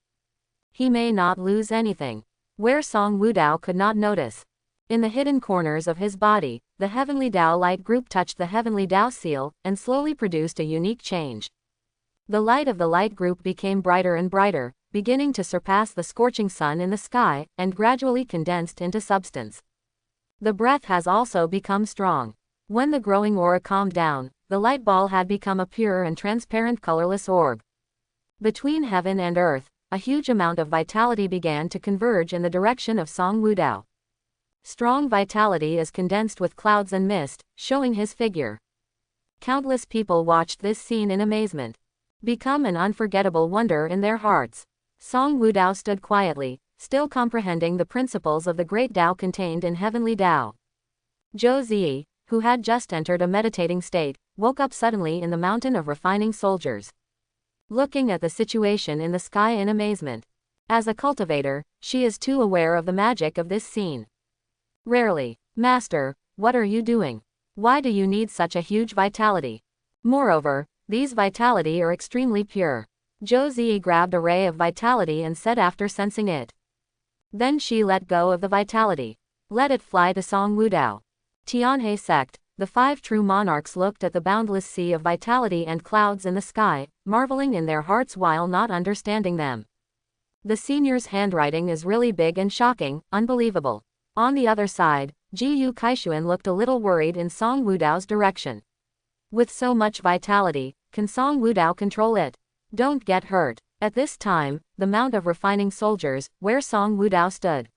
He may not lose anything. Where Song Wudao could not notice. In the hidden corners of his body, the heavenly Dao light group touched the heavenly Dao seal, and slowly produced a unique change. The light of the light group became brighter and brighter, beginning to surpass the scorching sun in the sky, and gradually condensed into substance. The breath has also become strong. When the growing aura calmed down, the light ball had become a pure and transparent colorless orb. Between heaven and earth, a huge amount of vitality began to converge in the direction of Song Wudao. Strong vitality is condensed with clouds and mist, showing his figure. Countless people watched this scene in amazement. Become an unforgettable wonder in their hearts. Song Wudao stood quietly, still comprehending the principles of the great Dao contained in heavenly Dao. Zhou Zi, who had just entered a meditating state, woke up suddenly in the mountain of refining soldiers. Looking at the situation in the sky in amazement. As a cultivator, she is too aware of the magic of this scene. Rarely, Master, what are you doing? Why do you need such a huge vitality? Moreover, these vitality are extremely pure. Zhou Zi grabbed a ray of vitality and said after sensing it. Then she let go of the vitality. Let it fly to Song Wudao. Tianhe sect, the 5 true monarchs looked at the boundless sea of vitality and clouds in the sky, marveling in their hearts while not understanding them. The senior's handwriting is really big and shocking, unbelievable. On the other side, Jiyu Kaishuan looked a little worried in Song Wudao's direction. With so much vitality, can Song Wudao control it? Don't get hurt. At this time, the mount of refining soldiers, where Song Wudao stood.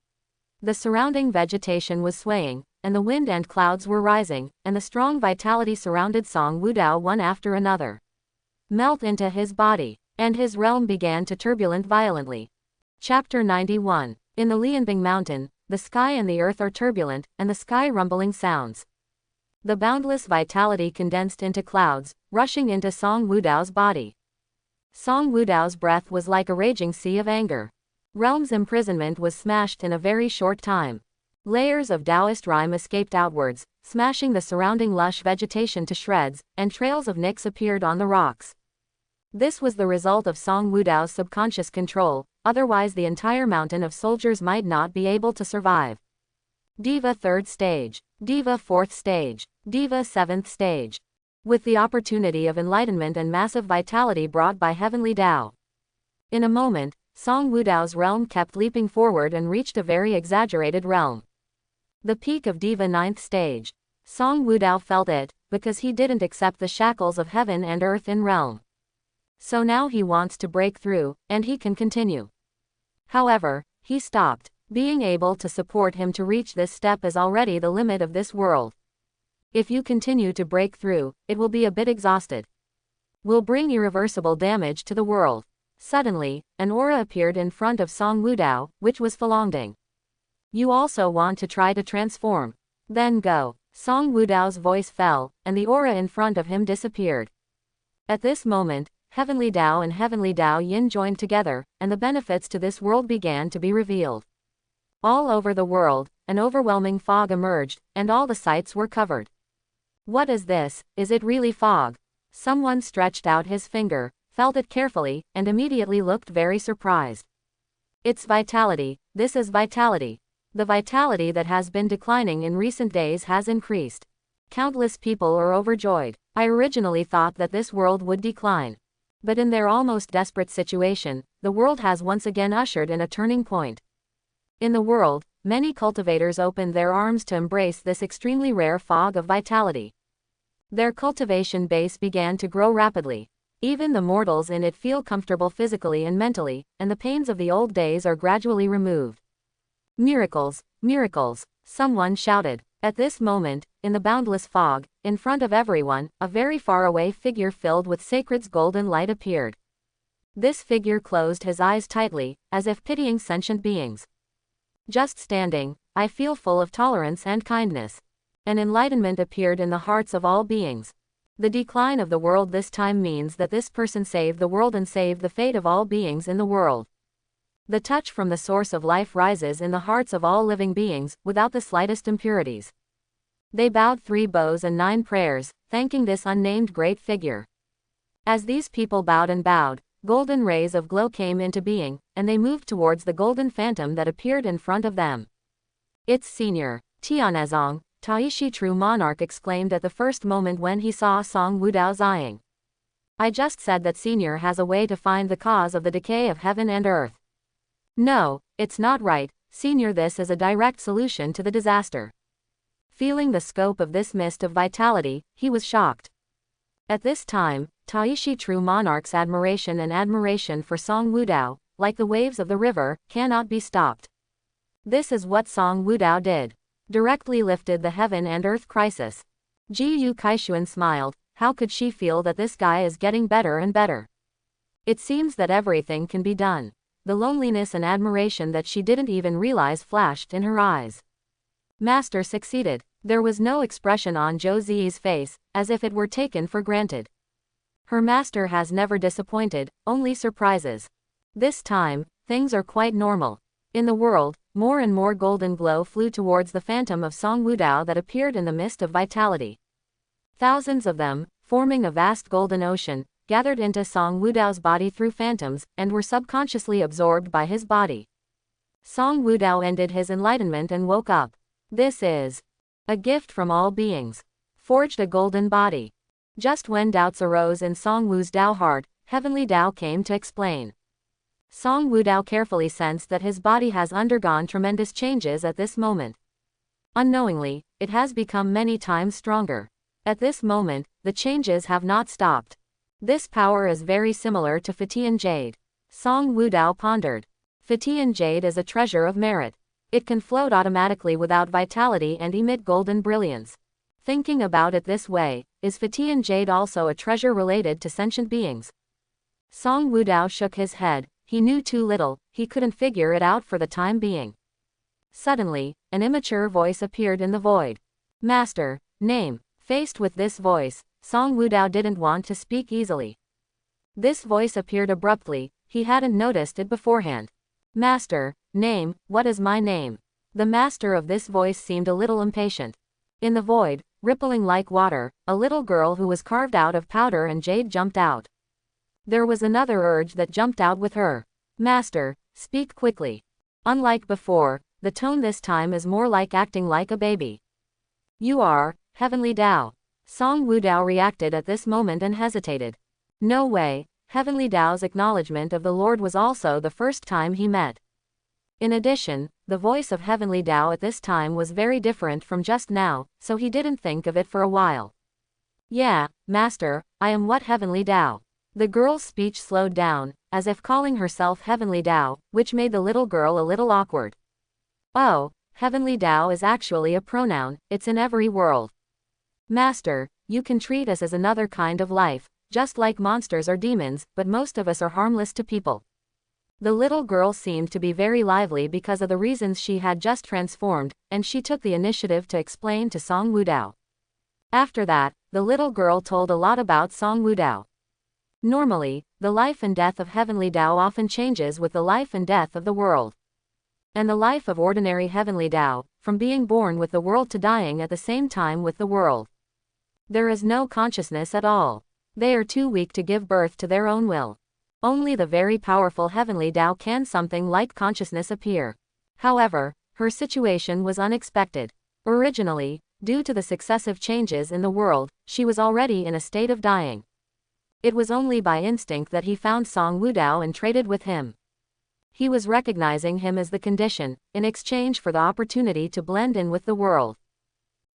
The surrounding vegetation was swaying, and the wind and clouds were rising, and the strong vitality surrounded Song Wudao one after another. Melt into his body, and his realm began to turbulent violently. Chapter 91. In the Lianbing Mountain, the sky and the earth are turbulent, and the sky rumbling sounds. The boundless vitality condensed into clouds, rushing into Song Wudao's body. Song Wudao's breath was like a raging sea of anger. Realm's imprisonment was smashed in a very short time. Layers of Taoist rime escaped outwards, smashing the surrounding lush vegetation to shreds, and trails of nicks appeared on the rocks. This was the result of Song Wudao's subconscious control, otherwise the entire mountain of soldiers might not be able to survive. Diva 3rd stage. Diva 4th stage. Diva 7th stage. With the opportunity of enlightenment and massive vitality brought by heavenly Dao. In a moment, Song Wudao's realm kept leaping forward and reached a very exaggerated realm. The peak of Diva 9th stage. Song Wudao felt it, because he didn't accept the shackles of heaven and earth in realm. So now he wants to break through, and he can continue. However, he stopped. Being able to support him to reach this step is already the limit of this world. If you continue to break through, it will be a bit exhausted. Will bring irreversible damage to the world. Suddenly, an aura appeared in front of Song Wudao, which was Falongding. You also want to try to transform. Then go. Song Wudao's voice fell, and the aura in front of him disappeared. At this moment, Heavenly Dao and Heavenly Dao Yin joined together, and the benefits to this world began to be revealed. All over the world, an overwhelming fog emerged, and all the sights were covered. What is this? Is it really fog? Someone stretched out his finger, felt it carefully, and immediately looked very surprised. It's vitality. This is vitality. The vitality that has been declining in recent days has increased. Countless people are overjoyed. I originally thought that this world would decline. But in their almost desperate situation, the world has once again ushered in a turning point. In the world, many cultivators opened their arms to embrace this extremely rare fog of vitality. Their cultivation base began to grow rapidly. Even the mortals in it feel comfortable physically and mentally, and the pains of the old days are gradually removed. Miracles, miracles, someone shouted. At this moment, in the boundless fog, in front of everyone, a very far-away figure filled with sacred's golden light appeared. This figure closed his eyes tightly, as if pitying sentient beings. Just standing, I feel full of tolerance and kindness. An enlightenment appeared in the hearts of all beings. The decline of the world this time means that this person saved the world and saved the fate of all beings in the world. The touch from the source of life rises in the hearts of all living beings, without the slightest impurities. They bowed 3 bows and 9 prayers, thanking this unnamed great figure. As these people bowed and bowed, golden rays of glow came into being, and they moved towards the golden phantom that appeared in front of them. It's Senior Tianzong, Taishi True Monarch exclaimed at the first moment when he saw Song Wudao's eyeing. I just said that Senior has a way to find the cause of the decay of heaven and earth. No, it's not right, Senior, this is a direct solution to the disaster. Feeling the scope of this mist of vitality, he was shocked. At this time, Taishi True Monarch's admiration for Song Wudao, like the waves of the river, cannot be stopped. This is what Song Wudao did. Directly lifted the heaven and earth crisis. Jiyu Kaishuan smiled. How could she feel that this guy is getting better and better? It seems that everything can be done. The loneliness and admiration that she didn't even realize flashed in her eyes. Master succeeded. There was no expression on Zhou Ziyi's face, as if it were taken for granted. Her master has never disappointed, only surprises. This time, things are quite normal. In the world, more and more golden glow flew towards the phantom of Song Wudao that appeared in the mist of vitality. Thousands of them, forming a vast golden ocean, gathered into Song Wudao's body through phantoms, and were subconsciously absorbed by his body. Song Wudao ended his enlightenment and woke up. This is a gift from all beings. Forged a golden body. Just when doubts arose in Song Wu's Dao heart, Heavenly Dao came to explain. Song Wudao carefully sensed that his body has undergone tremendous changes at this moment. Unknowingly, it has become many times stronger. At this moment, the changes have not stopped. This power is very similar to Fatian Jade. Song Wudao pondered. Fatian Jade is a treasure of merit. It can float automatically without vitality and emit golden brilliance. Thinking about it this way, is Fatian Jade also a treasure related to sentient beings? Song Wudao shook his head. He knew too little, he couldn't figure it out for the time being. Suddenly, an immature voice appeared in the void. Master, name. Faced with this voice, Song Wudao didn't want to speak easily. This voice appeared abruptly, he hadn't noticed it beforehand. Master, name, what is my name? The master of this voice seemed a little impatient. In the void, rippling like water, a little girl who was carved out of powder and jade jumped out. There was another urge that jumped out with her. Master, speak quickly. Unlike before, the tone this time is more like acting like a baby. You are Heavenly Dao. Song Wudao reacted at this moment and hesitated. No way, Heavenly Dao's acknowledgement of the Lord was also the first time he met. In addition, the voice of Heavenly Dao at this time was very different from just now, so he didn't think of it for a while. Yeah, Master, I am what Heavenly Dao. The girl's speech slowed down, as if calling herself Heavenly Dao, which made the little girl a little awkward. Oh, Heavenly Dao is actually a pronoun, it's in every world. Master, you can treat us as another kind of life, just like monsters or demons, but most of us are harmless to people. The little girl seemed to be very lively because of the reasons she had just transformed, and she took the initiative to explain to Song Wudao. After that, the little girl told a lot about Song Wudao. Normally, the life and death of Heavenly Dao often changes with the life and death of the world. And the life of ordinary Heavenly Dao, from being born with the world to dying at the same time with the world. There is no consciousness at all. They are too weak to give birth to their own will. Only the very powerful Heavenly Dao can something like consciousness appear. However, her situation was unexpected. Originally, due to the successive changes in the world, she was already in a state of dying. It was only by instinct that he found Song Wudao and traded with him. He was recognizing him as the condition, in exchange for the opportunity to blend in with the world.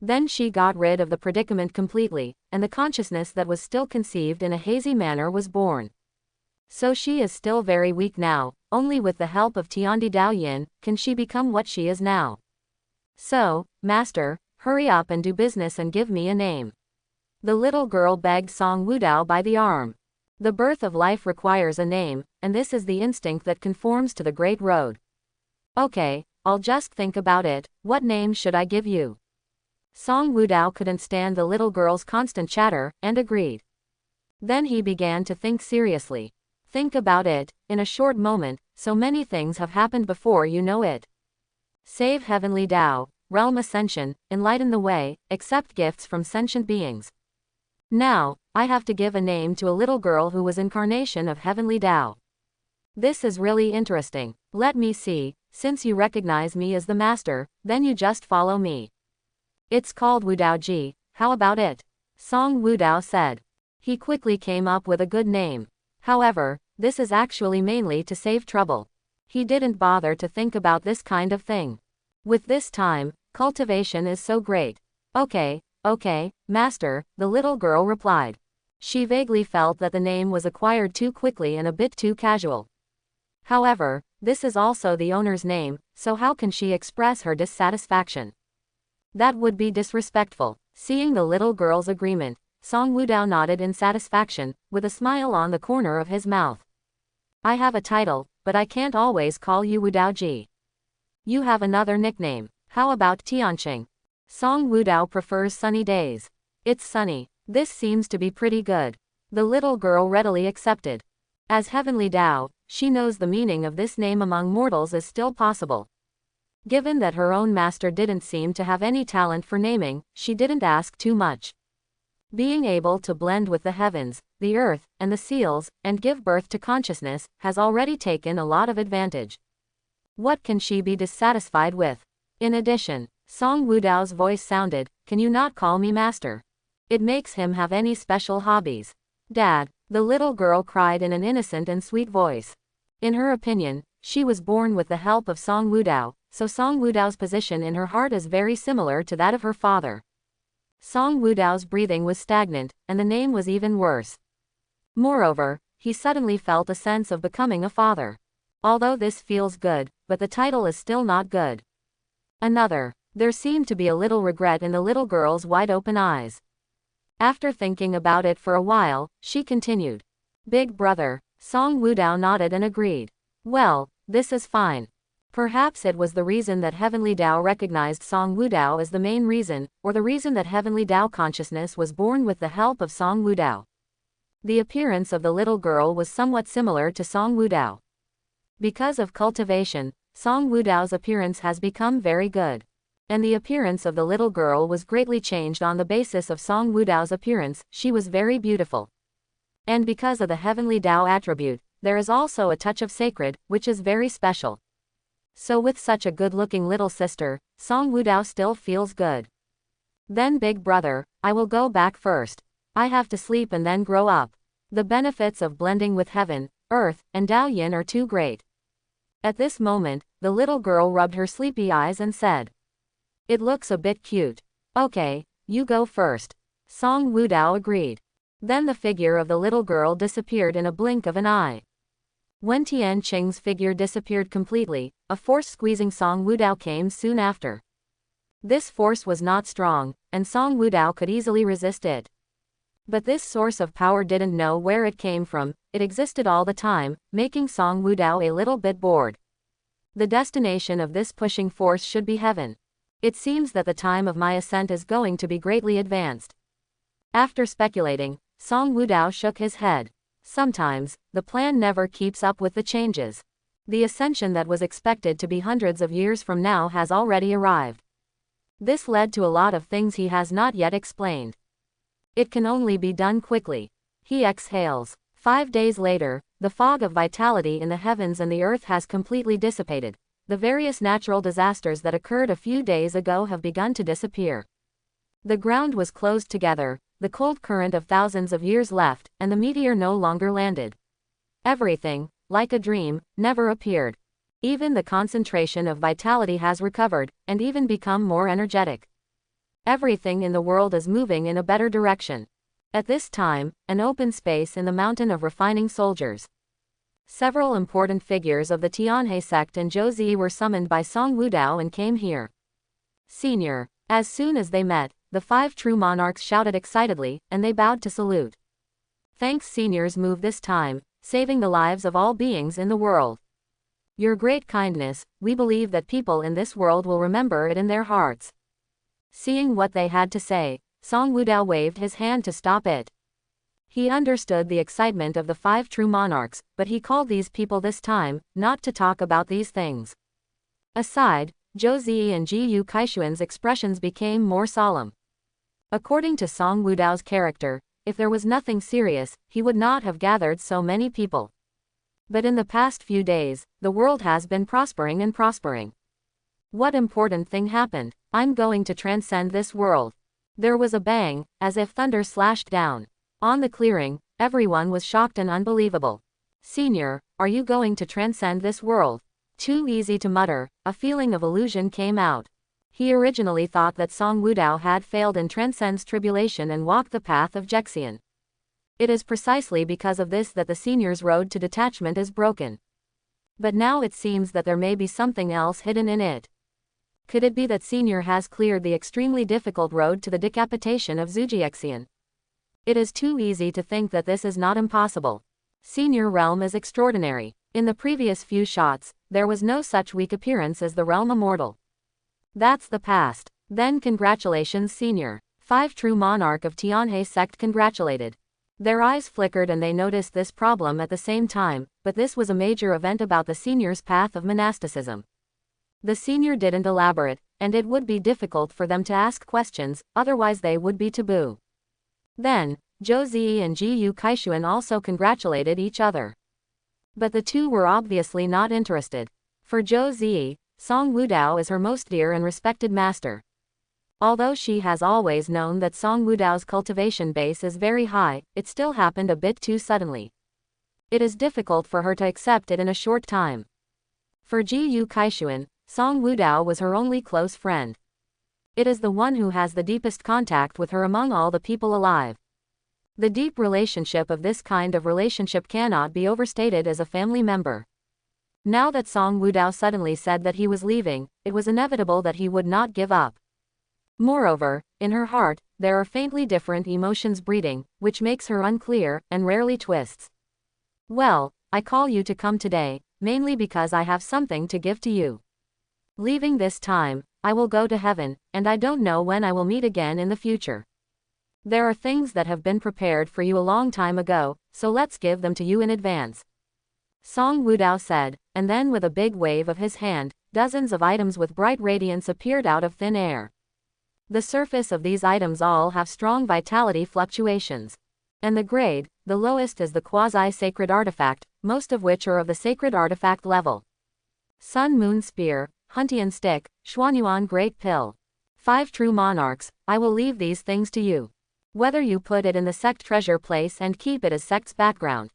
Then she got rid of the predicament completely, and the consciousness that was still conceived in a hazy manner was born. So she is still very weak now, only with the help of Tiandi Daoyin can she become what she is now. So, Master, hurry up and do business and give me a name. The little girl begged Song Wudao by the arm. The birth of life requires a name, and this is the instinct that conforms to the Great Road. Okay, I'll just think about it. What name should I give you? Song Wudao couldn't stand the little girl's constant chatter, and agreed. Then he began to think seriously. Think about it, in a short moment, so many things have happened before you know it. Save Heavenly Tao, Realm Ascension, enlighten the way, accept gifts from sentient beings. Now, I have to give a name to a little girl who was incarnation of Heavenly Tao. This is really interesting. Let me see, since you recognize me as the master, then you just follow me. It's called Wudao Ji, how about it? Song Wudao said. He quickly came up with a good name. However, this is actually mainly to save trouble. He didn't bother to think about this kind of thing. With this time, cultivation is so great. Okay, master, the little girl replied. She vaguely felt that the name was acquired too quickly and a bit too casual. However, this is also the owner's name, so how can she express her dissatisfaction? That would be disrespectful. Seeing the little girl's agreement, Song Wudao nodded in satisfaction, with a smile on the corner of his mouth. I have a title, but I can't always call you Wudao Ji. You have another nickname. How about Tianqing? Song Wudao prefers sunny days. It's sunny. This seems to be pretty good. The little girl readily accepted. As Heavenly Tao, she knows the meaning of this name among mortals is still possible. Given that her own master didn't seem to have any talent for naming, she didn't ask too much. Being able to blend with the heavens, the earth, and the seals, and give birth to consciousness, has already taken a lot of advantage. What can she be dissatisfied with? In addition, Song Wudao's voice sounded, "Can you not call me master? It makes him have any special hobbies." Dad, the little girl cried in an innocent and sweet voice. In her opinion, she was born with the help of Song Wudao, so Song Wudao's position in her heart is very similar to that of her father. Song Wudao's breathing was stagnant, and the name was even worse. Moreover, he suddenly felt a sense of becoming a father. Although this feels good, but the title is still not good. There seemed to be a little regret in the little girl's wide-open eyes. After thinking about it for a while, she continued. Big brother. Song Wudao nodded and agreed. Well, this is fine. Perhaps it was the reason that Heavenly Tao recognized Song Wudao as the main reason, or the reason that Heavenly Tao consciousness was born with the help of Song Wudao. The appearance of the little girl was somewhat similar to Song Wudao. Because of cultivation, Song Wudao's appearance has become very good. And the appearance of the little girl was greatly changed on the basis of Song Wudao's appearance. She was very beautiful. And because of the Heavenly Tao attribute, there is also a touch of sacred, which is very special. So with such a good-looking little sister, Song Wudao still feels good. Then big brother, I will go back first. I have to sleep and then grow up. The benefits of blending with heaven, earth, and Tao Yin are too great. At this moment, the little girl rubbed her sleepy eyes and said, It looks a bit cute. Okay, you go first. Song Wudao agreed. Then the figure of the little girl disappeared in a blink of an eye. When Tian Qing's figure disappeared completely, a force squeezing Song Wudao came soon after. This force was not strong, and Song Wudao could easily resist it. But this source of power didn't know where it came from. It existed all the time, making Song Wudao a little bit bored. The destination of this pushing force should be heaven. It seems that the time of my ascent is going to be greatly advanced. After speculating, Song Wudao shook his head. Sometimes, the plan never keeps up with the changes. The ascension that was expected to be hundreds of years from now has already arrived. This led to a lot of things he has not yet explained. It can only be done quickly. He exhales. 5 days later, the fog of vitality in the heavens and the earth has completely dissipated. The various natural disasters that occurred a few days ago have begun to disappear. The ground was closed together, the cold current of thousands of years left, and the meteor no longer landed. Everything, like a dream, never appeared. Even the concentration of vitality has recovered, and even become more energetic. Everything in the world is moving in a better direction. At this time, an open space in the mountain of refining soldiers. Several important figures of the Tianhe sect and Zhou Zi were summoned by Song Wudao and came here. Senior. As soon as they met, the 5 true monarchs shouted excitedly, and they bowed to salute. Thanks Senior's move this time, saving the lives of all beings in the world. Your great kindness, we believe that people in this world will remember it in their hearts. Seeing what they had to say, Song Wudao waved his hand to stop it. He understood the excitement of the 5 true monarchs, but he called these people this time, not to talk about these things. Aside, Zhou Zi and Ji Yu Kaixuan's expressions became more solemn. According to Song Wudao's character, if there was nothing serious, he would not have gathered so many people. But in the past few days, the world has been prospering and prospering. What important thing happened? I'm going to transcend this world. There was a bang, as if thunder slashed down. On the clearing, everyone was shocked and unbelievable. Senior, are you going to transcend this world? Too easy to mutter, a feeling of illusion came out. He originally thought that Song Wudao had failed and transcends tribulation and walked the path of Jexian. It is precisely because of this that the senior's road to detachment is broken. But now it seems that there may be something else hidden in it. Could it be that senior has cleared the extremely difficult road to the decapitation of Zhujiaxian? It is too easy to think that this is not impossible. Senior realm is extraordinary. In the previous few shots, there was no such weak appearance as the realm immortal. That's the past. Then congratulations Senior. 5 true monarch of Tianhe sect congratulated. Their eyes flickered and they noticed this problem at the same time, but this was a major event about the senior's path of monasticism. The senior didn't elaborate, and it would be difficult for them to ask questions, otherwise they would be taboo. Then, Zhou Zi and Ji Yu Kaixuan also congratulated each other. But the two were obviously not interested. For Zhou Zi, Song Wudao is her most dear and respected master. Although she has always known that Song Wudao's cultivation base is very high, it still happened a bit too suddenly. It is difficult for her to accept it in a short time. For Ji Yu Kaixuan, Song Wudao was her only close friend. It is the one who has the deepest contact with her among all the people alive. The deep relationship of this kind of relationship cannot be overstated as a family member. Now that Song Wudao suddenly said that he was leaving, it was inevitable that he would not give up. Moreover, in her heart, there are faintly different emotions breeding, which makes her unclear, and rarely twists. Well, I call you to come today, mainly because I have something to give to you. Leaving this time, I will go to heaven, and I don't know when I will meet again in the future. There are things that have been prepared for you a long time ago, so let's give them to you in advance. Song Wudao said, and then with a big wave of his hand, dozens of items with bright radiance appeared out of thin air. The surface of these items all have strong vitality fluctuations. And the grade, the lowest is the quasi-sacred artifact, most of which are of the sacred artifact level. Sun Moon Spear, Huntian Stick, Xuanyuan Great Pill. 5 true monarchs, I will leave these things to you. Whether you put it in the sect treasure place and keep it as sect's background,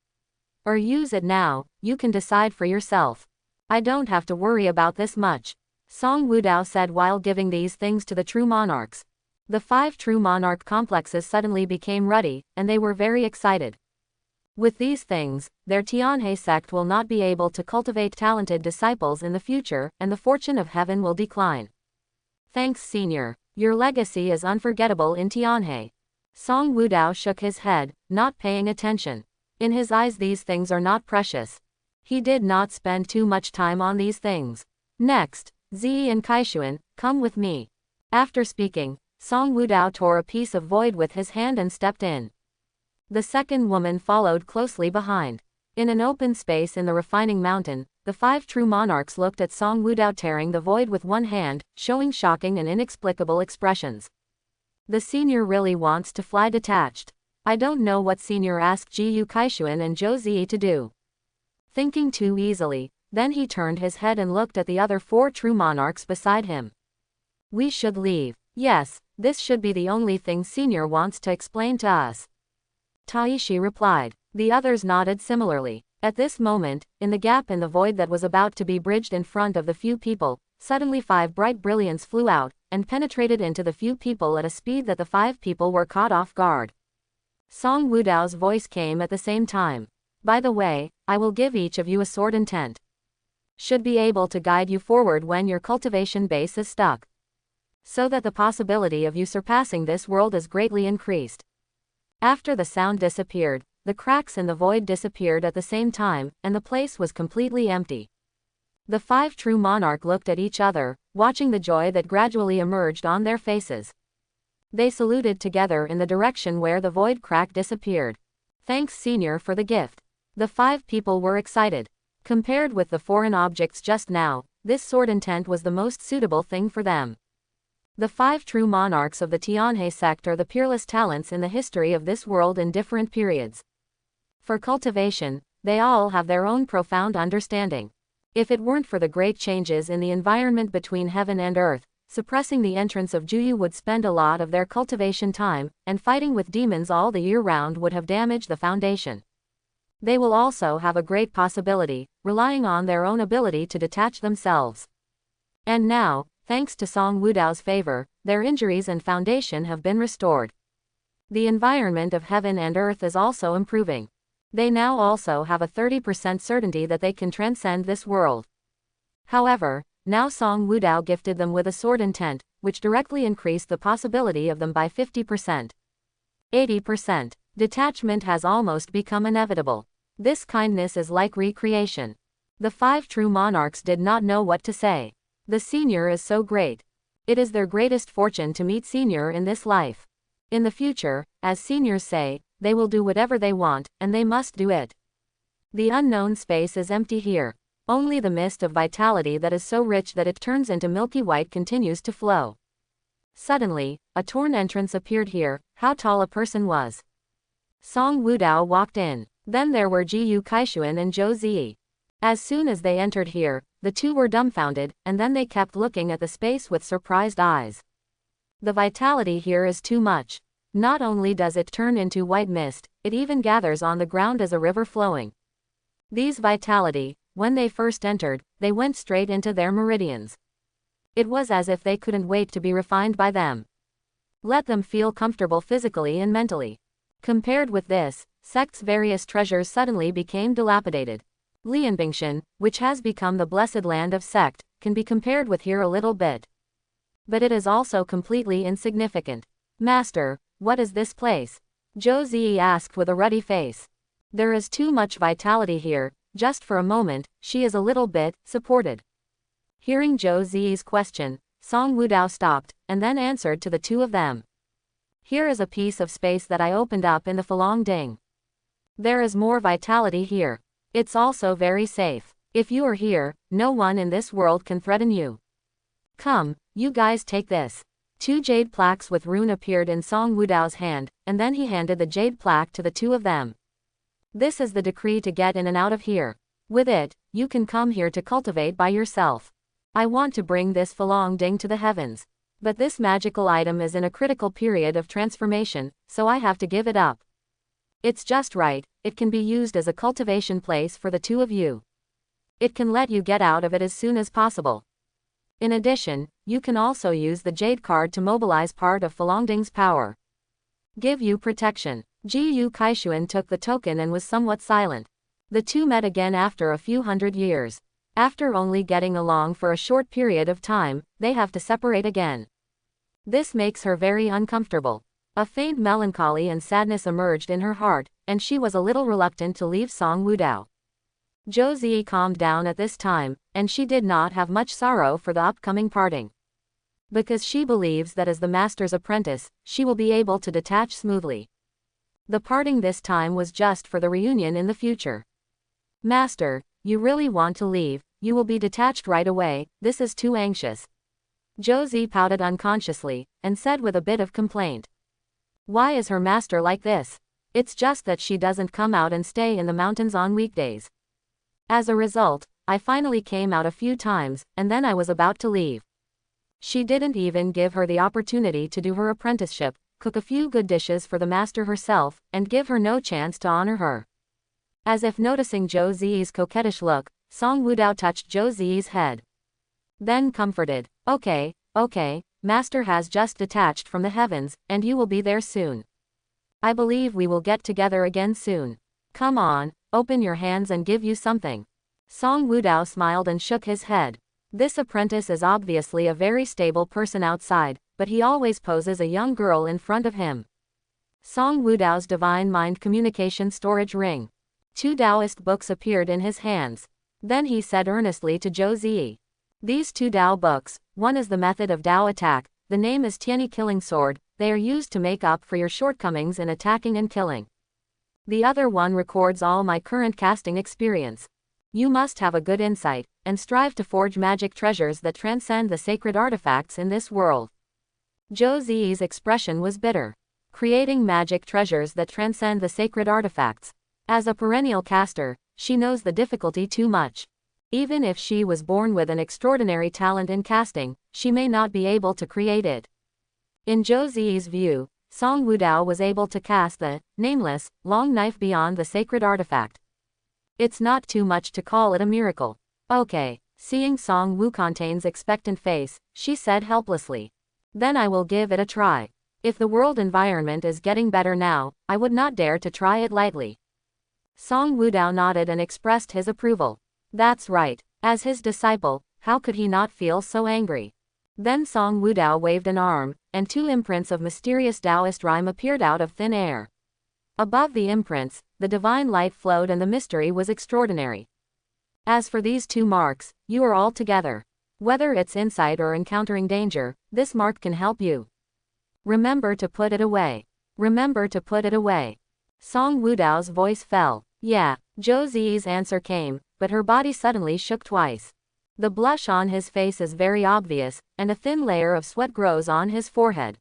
or use it now, you can decide for yourself. I don't have to worry about this much. Song Wudao said while giving these things to the true monarchs. The 5 true monarch complexes suddenly became ruddy, and they were very excited. With these things, their Tianhe sect will not be able to cultivate talented disciples in the future, and the fortune of heaven will decline. Thanks Senior. Your legacy is unforgettable in Tianhe. Song Wudao shook his head, not paying attention. In his eyes these things are not precious. He did not spend too much time on these things. Next, Zi and Kaixuan, come with me. After speaking, Song Wudao tore a piece of void with his hand and stepped in. The second woman followed closely behind. In an open space in the refining mountain, the 5 true monarchs looked at Song Wudao tearing the void with one hand, showing shocking and inexplicable expressions. The senior really wants to fly detached. I don't know what senior asked Ji Yu Kaixuan and Zhou Zi to do. Thinking too easily, then he turned his head and looked at the other 4 true monarchs beside him. We should leave. Yes, this should be the only thing Senior wants to explain to us. Taishi replied. The others nodded similarly. At this moment, in the gap in the void that was about to be bridged in front of the few people, suddenly 5 bright brilliants flew out, and penetrated into the few people at a speed that the 5 people were caught off guard. Song Wudao's voice came at the same time. By the way, I will give each of you a sword intent. Should be able to guide you forward when your cultivation base is stuck. So that the possibility of you surpassing this world is greatly increased. After the sound disappeared, the cracks in the void disappeared at the same time, and the place was completely empty. The 5 true monarchs looked at each other, watching the joy that gradually emerged on their faces. They saluted together in the direction where the void crack disappeared. Thanks Senior for the gift. The 5 people were excited. Compared with the foreign objects just now, this sword intent was the most suitable thing for them. The 5 true monarchs of the Tianhe sect are the peerless talents in the history of this world in different periods. For cultivation, they all have their own profound understanding. If it weren't for the great changes in the environment between heaven and earth, suppressing the entrance of Juyu would spend a lot of their cultivation time, and fighting with demons all the year round would have damaged the foundation. They will also have a great possibility, relying on their own ability to detach themselves. And now, thanks to Song Wudao's favor, their injuries and foundation have been restored. The environment of heaven and earth is also improving. They now also have a 30% certainty that they can transcend this world. However, now Song Wudao gifted them with a sword intent, which directly increased the possibility of them by 50%. 80%. Detachment has almost become inevitable. This kindness is like recreation. The 5 true monarchs did not know what to say. The Senior is so great. It is their greatest fortune to meet Senior in this life. In the future, as seniors say, they will do whatever they want, and they must do it. The unknown space is empty here. Only the mist of vitality that is so rich that it turns into milky white continues to flow. Suddenly, a torn entrance appeared here. How tall a person was. Song Wudao walked in. Then there were Jiyu Kaishuan and Zhou Ziyi. As soon as they entered here, the two were dumbfounded, and then they kept looking at the space with surprised eyes. The vitality here is too much. Not only does it turn into white mist, it even gathers on the ground as a river flowing. These vitality, when they first entered, they went straight into their meridians. It was as if they couldn't wait to be refined by them. Let them feel comfortable physically and mentally. Compared with this, sect's various treasures suddenly became dilapidated. Lianbingshan, which has become the blessed land of sect, can be compared with here a little bit. But it is also completely insignificant. Master, what is this place? Zhou Ziyi asked with a ruddy face. There is too much vitality here. Just for a moment, she is a little bit supported. Hearing Zhou Ziyi's question, Song Wudao stopped, and then answered to the two of them. Here is a piece of space that I opened up in the Falong Ding. There is more vitality here. It's also very safe. If you are here, no one in this world can threaten you. Come, you guys take this. 2 jade plaques with rune appeared in Song Wudao's hand, and then he handed the jade plaque to the two of them. This is the decree to get in and out of here. With it, you can come here to cultivate by yourself. I want to bring this Falong Ding to the heavens. But this magical item is in a critical period of transformation, so I have to give it up. It's just right, it can be used as a cultivation place for the two of you. It can let you get out of it as soon as possible. In addition, you can also use the Jade card to mobilize part of Falongding's power. Give you protection. Jiyu Kaishuan took the token and was somewhat silent. The two met again after a few hundred years. After only getting along for a short period of time, they have to separate again. This makes her very uncomfortable. A faint melancholy and sadness emerged in her heart, and she was a little reluctant to leave Song Wudao. Zhou Ziyi calmed down at this time, and she did not have much sorrow for the upcoming parting. Because she believes that as the master's apprentice, she will be able to detach smoothly. The parting this time was just for the reunion in the future. Master, you really want to leave, you will be detached right away, this is too anxious. Zhou Ziyi pouted unconsciously, and said with a bit of complaint. Why is her master like this? It's just that she doesn't come out and stay in the mountains on weekdays. As a result, I finally came out a few times, and then I was about to leave. She didn't even give her the opportunity to do her apprenticeship, cook a few good dishes for the master herself, and give her no chance to honor her. As if noticing Zhou Ziyi's coquettish look, Song Wudao touched Zhou Ziyi's head. Then comforted, okay, master has just detached from the heavens, and you will be there soon. I believe we will get together again soon. Come on, open your hands and give you something. Song Wudao smiled and shook his head. This apprentice is obviously a very stable person outside, but he always poses a young girl in front of him. Song Wudao's divine mind communication storage ring. 2 Taoist books appeared in his hands. Then he said earnestly to Zhou Ziyi. These 2 Tao books, one is the method of Tao attack, the name is Tianyi Killing Sword, they are used to make up for your shortcomings in attacking and killing. The other one records all my current casting experience. You must have a good insight, and strive to forge magic treasures that transcend the sacred artifacts in this world. Zhou Ziyi's expression was bitter. Creating magic treasures that transcend the sacred artifacts. As a perennial caster, she knows the difficulty too much. Even if she was born with an extraordinary talent in casting, she may not be able to create it. In Zhou Ziyi's view, Song Wudao was able to cast the nameless, long knife beyond the sacred artifact. It's not too much to call it a miracle. Okay. Seeing Song Wukontain's expectant face, she said helplessly. Then I will give it a try. If the world environment is getting better now, I would not dare to try it lightly. Song Wudao nodded and expressed his approval. That's right. As his disciple, how could he not feel so angry? Then Song Wudao waved an arm, and 2 imprints of mysterious Taoist rhyme appeared out of thin air. Above the imprints, the divine light flowed and the mystery was extraordinary. As for these 2 marks, you are all together. Whether it's insight or encountering danger, this mark can help you. Remember to put it away. Remember to put it away. Song Wudao's voice fell. Yeah. Zhou Ziyi's answer came, but her body suddenly shook twice. The blush on his face is very obvious, and a thin layer of sweat grows on his forehead.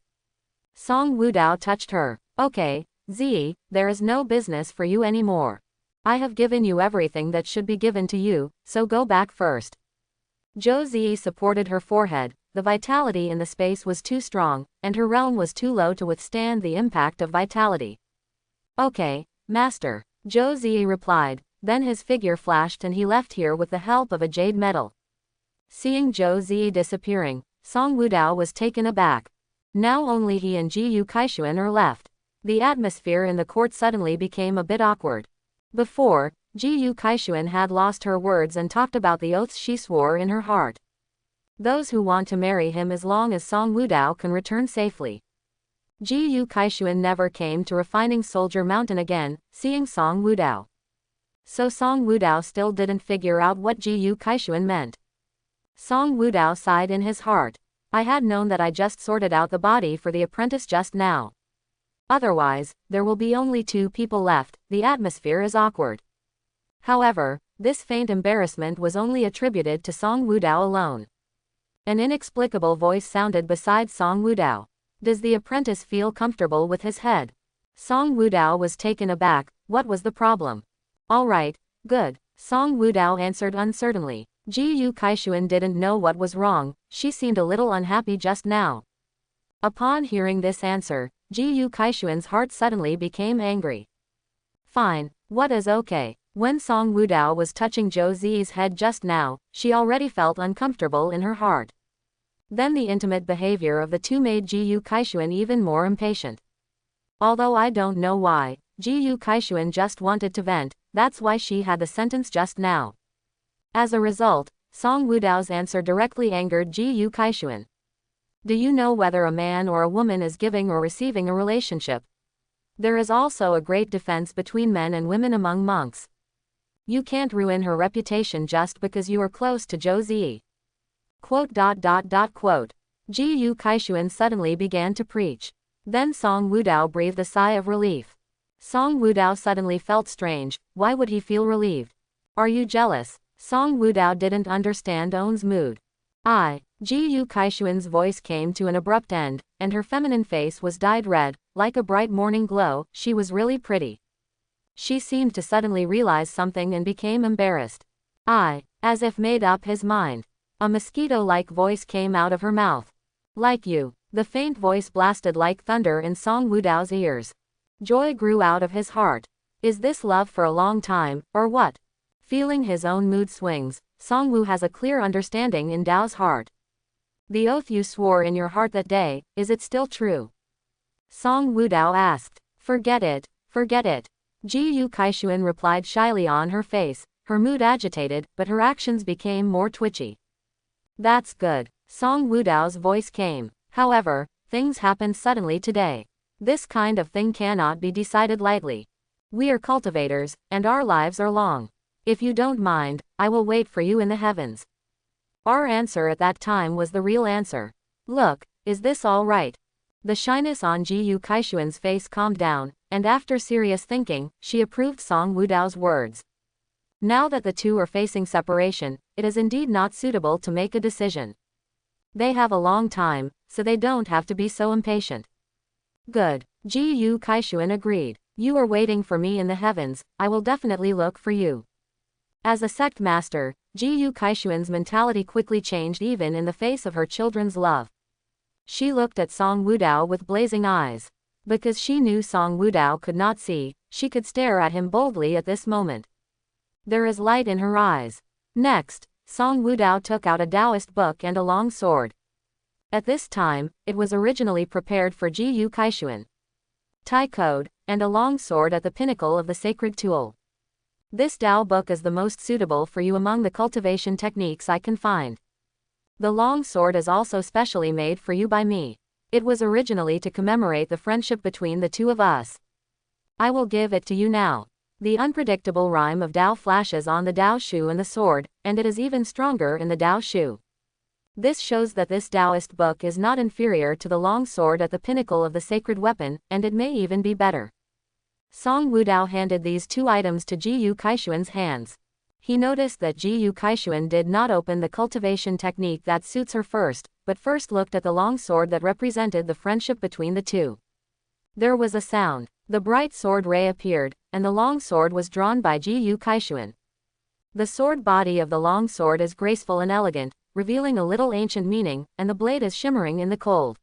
Song Wudao touched her. Okay, Ziyi, there is no business for you anymore. I have given you everything that should be given to you, so go back first. Zhou Ziyi supported her forehead, the vitality in the space was too strong, and her realm was too low to withstand the impact of vitality. Okay, master, Zhou Ziyi replied, then his figure flashed and he left here with the help of a jade medal. Seeing Zhou Ziyi disappearing, Song Wudao was taken aback. Now only he and Jiyu Kaixuan are left. The atmosphere in the court suddenly became a bit awkward. Before, Jiyu Kaixuan had lost her words and talked about the oaths she swore in her heart. Those who want to marry him as long as Song Wudao can return safely. Jiyu Kaixuan never came to Refining Soldier Mountain again, seeing Song Wudao. So Song Wudao still didn't figure out what Jiyu Kaixuan meant. Song Wudao sighed in his heart. I had known that I just sorted out the body for the apprentice just now. Otherwise, there will be only 2 people left, the atmosphere is awkward. However, this faint embarrassment was only attributed to Song Wudao alone. An inexplicable voice sounded beside Song Wudao. Does the apprentice feel comfortable with his head? Song Wudao was taken aback. What was the problem? All right, good, Song Wudao answered uncertainly. Jiyu Kaixuan didn't know what was wrong, she seemed a little unhappy just now. Upon hearing this answer, Jiyu Kaixuan's heart suddenly became angry. Fine, what is okay? When Song Wudao was touching Zhou Ziyi's head just now, she already felt uncomfortable in her heart. Then the intimate behavior of the 2 made Jiyu Kaixuan even more impatient. Although I don't know why, Jiyu Kaixuan just wanted to vent, that's why she had the sentence just now. As a result, Song Wudao's answer directly angered Jiyu Kaixuan. Do you know whether a man or a woman is giving or receiving a relationship? There is also a great difference between men and women among monks. You can't ruin her reputation just because you are close to Zhou Ziyi. Jiyu Kaixuan suddenly began to preach. Then Song Wudao breathed a sigh of relief. Song Wudao suddenly felt strange. Why would he feel relieved? Are you jealous? Song Wudao didn't understand On's mood. Jiyu Kaixuan's voice came to an abrupt end, and her feminine face was dyed red, like a bright morning glow. She was really pretty. She seemed to suddenly realize something and became embarrassed. As if made up his mind. A mosquito-like voice came out of her mouth. Like you. The faint voice blasted like thunder in Song Wudao's ears. Joy grew out of his heart. Is this love for a long time, or what? Feeling his own mood swings, Song Wu has a clear understanding in Dao's heart. The oath you swore in your heart that day, is it still true? Song Wudao asked. Forget it, forget it. Ji Yu Kaixuan replied shyly on her face, her mood agitated, but her actions became more twitchy. That's good. Song Wudao's voice came. However, things happened suddenly today. This kind of thing cannot be decided lightly. We are cultivators, and our lives are long. If you don't mind, I will wait for you in the heavens. Our answer at that time was the real answer. Look, is this all right? The shyness on Ji Yu Kaixuan's face calmed down, and after serious thinking, she approved Song Wudao's words. Now that the two are facing separation, it is indeed not suitable to make a decision. They have a long time, so they don't have to be so impatient. Good. Ji Yu Kaixuan agreed. You are waiting for me in the heavens, I will definitely look for you. As a sect master, Ji Yu Kaixuan's mentality quickly changed even in the face of her children's love. She looked at Song Wudao with blazing eyes. Because she knew Song Wudao could not see, she could stare at him boldly at this moment. There is light in her eyes. Next, Song Wudao took out a Taoist book and a long sword. At this time, it was originally prepared for Ji Yu Kaixuan. Tai code, and a long sword at the pinnacle of the sacred tool. This Tao book is the most suitable for you among the cultivation techniques I can find. The long sword is also specially made for you by me. It was originally to commemorate the friendship between the two of us. I will give it to you now. The unpredictable rhyme of Tao flashes on the Tao shoe and the sword, and it is even stronger in the Tao shoe. This shows that this Taoist book is not inferior to the long sword at the pinnacle of the sacred weapon, and it may even be better. Song Wudao handed these two items to Ji Yu Kaixuan's hands. He noticed that Ji Yu Kaixuan did not open the cultivation technique that suits her first, but first looked at the long sword that represented the friendship between the two. There was a sound. The bright sword ray appeared, and the long sword was drawn by Ji Yu Kaixuan. The sword body of the long sword is graceful and elegant, revealing a little ancient meaning, and the blade is shimmering in the cold.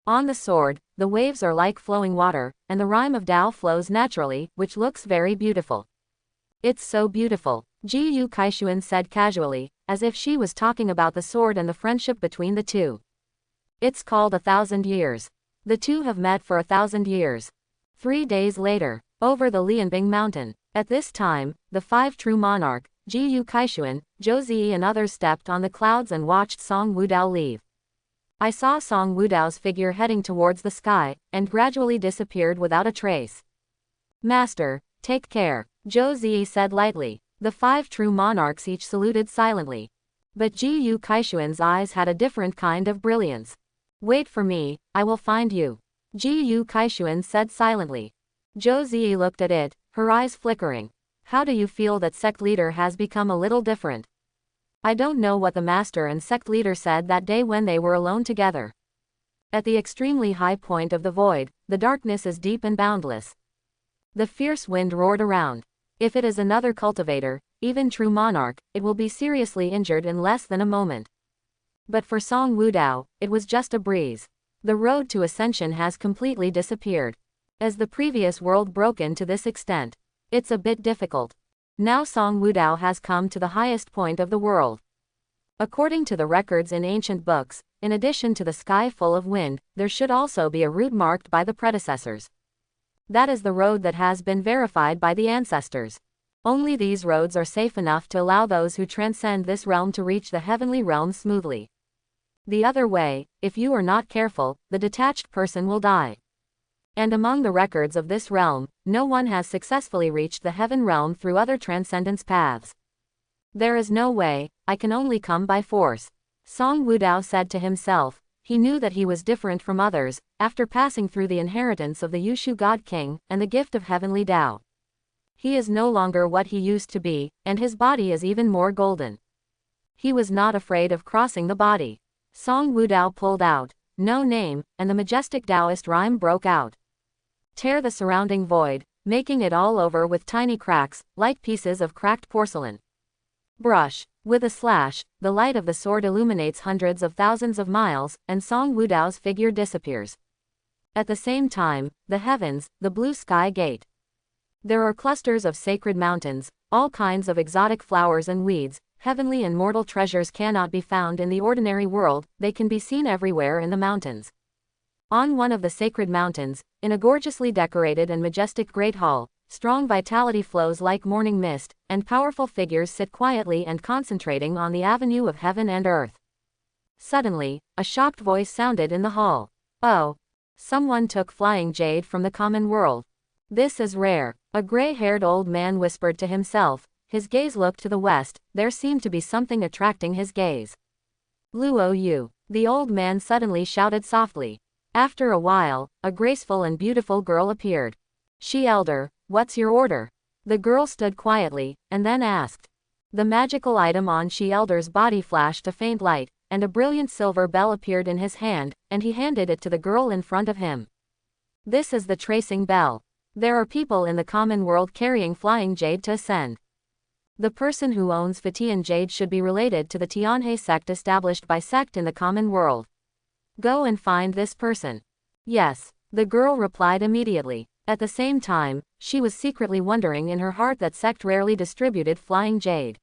On the sword, the waves are like flowing water, and the rhyme of Tao flows naturally, which looks very beautiful. It's so beautiful, Ji Yu Kaixuan said casually, as if she was talking about the sword and the friendship between the two. It's called 1,000 years. The two have met for 1,000 years. 3 days later, over the Lianbing mountain. At this time, the five true monarch, Ji Yu Kaixuan, Zhou Ziyi and others stepped on the clouds and watched Song Wudao leave. I saw Song Wudao's figure heading towards the sky, and gradually disappeared without a trace. Master, take care, Zhou Ziyi said lightly. The five true monarchs each saluted silently. But Ji Yu Kaixuan's eyes had a different kind of brilliance. Wait for me, I will find you. Ji Yu Kaixuan said silently. Zhou Ziyi looked at it, her eyes flickering. How do you feel that sect leader has become a little different? I don't know what the master and sect leader said that day when they were alone together. At the extremely high point of the void, the darkness is deep and boundless. The fierce wind roared around. If it is another cultivator, even true monarch, it will be seriously injured in less than a moment. But for Song Wudao, it was just a breeze. The road to ascension has completely disappeared. As the previous world broken to this extent, it's a bit difficult. Now Song Wudao has come to the highest point of the world. According to the records in ancient books, in addition to the sky full of wind, there should also be a route marked by the predecessors. That is the road that has been verified by the ancestors. Only these roads are safe enough to allow those who transcend this realm to reach the heavenly realm smoothly. The other way, if you are not careful, the detached person will die. And among the records of this realm, no one has successfully reached the heaven realm through other transcendence paths. There is no way, I can only come by force. Song Wudao said to himself. He knew that he was different from others, after passing through the inheritance of the Yushu God King, and the gift of heavenly Tao. He is no longer what he used to be, and his body is even more golden. He was not afraid of crossing the body. Song Wudao pulled out, no name, and the majestic Taoist rhyme broke out. Tear the surrounding void, making it all over with tiny cracks, like pieces of cracked porcelain. Brush. With a slash, the light of the sword illuminates hundreds of thousands of miles, and Song Wudao's figure disappears. At the same time, the heavens, the blue sky gate. There are clusters of sacred mountains, all kinds of exotic flowers and weeds. Heavenly and mortal treasures cannot be found in the ordinary world, they can be seen everywhere in the mountains. On one of the sacred mountains, in a gorgeously decorated and majestic great hall, strong vitality flows like morning mist, and powerful figures sit quietly and concentrating on the avenue of heaven and earth. Suddenly, a shocked voice sounded in the hall. "Oh! Someone took flying jade from the common world. This is rare." A gray-haired old man whispered to himself. His gaze looked to the west, there seemed to be something attracting his gaze. "Luo Yu," the old man suddenly shouted softly. After a while, a graceful and beautiful girl appeared. "She elder, what's your order?" The girl stood quietly, and then asked. The magical item on She Elder's body flashed a faint light, and a brilliant silver bell appeared in his hand, and he handed it to the girl in front of him. "This is the tracing bell. There are people in the common world carrying flying jade to ascend. The person who owns Fatian jade should be related to the Tianhe sect established by sect in the common world. Go and find this person." "Yes," the girl replied immediately. At the same time, she was secretly wondering in her heart that sect rarely distributed flying jade.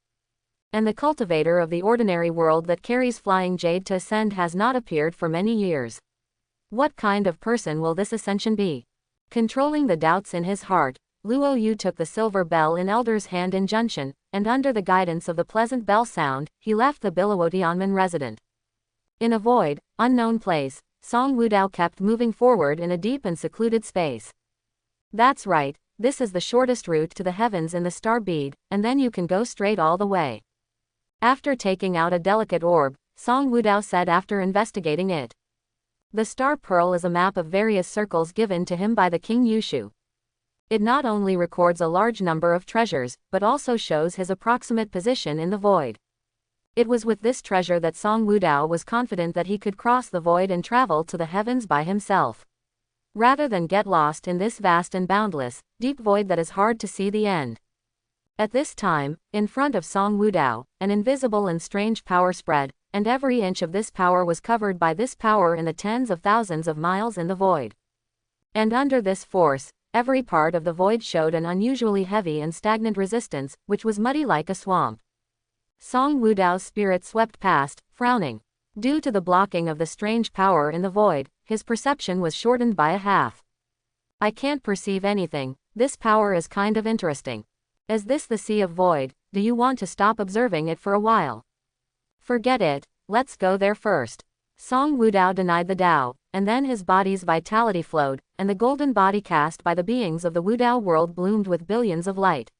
And the cultivator of the ordinary world that carries flying jade to ascend has not appeared for many years. What kind of person will this ascension be? Controlling the doubts in his heart, Luo Yu took the silver bell in Elder's hand in Junshan, and under the guidance of the pleasant bell sound, he left the Biluotianmen resident. In a void, unknown place, Song Wudao kept moving forward in a deep and secluded space. "That's right, this is the shortest route to the heavens in the star bead, and then you can go straight all the way." After taking out a delicate orb, Song Wudao said after investigating it. The star pearl is a map of various circles given to him by the King Yushu. It not only records a large number of treasures, but also shows his approximate position in the void. It was with this treasure that Song Wudao was confident that he could cross the void and travel to the heavens by himself. Rather than get lost in this vast and boundless, deep void that is hard to see the end. At this time, in front of Song Wudao, an invisible and strange power spread, and every inch of this power was covered by this power in the tens of thousands of miles in the void. And under this force, every part of the void showed an unusually heavy and stagnant resistance, which was muddy like a swamp. Song Wudao's spirit swept past, frowning. Due to the blocking of the strange power in the void, his perception was shortened by a half. "I can't perceive anything, this power is kind of interesting. Is this the sea of void? Do you want to stop observing it for a while?" "Forget it, let's go there first." Song Wudao denied the Tao, and then his body's vitality flowed, and the golden body cast by the beings of the Wudao world bloomed with billions of light.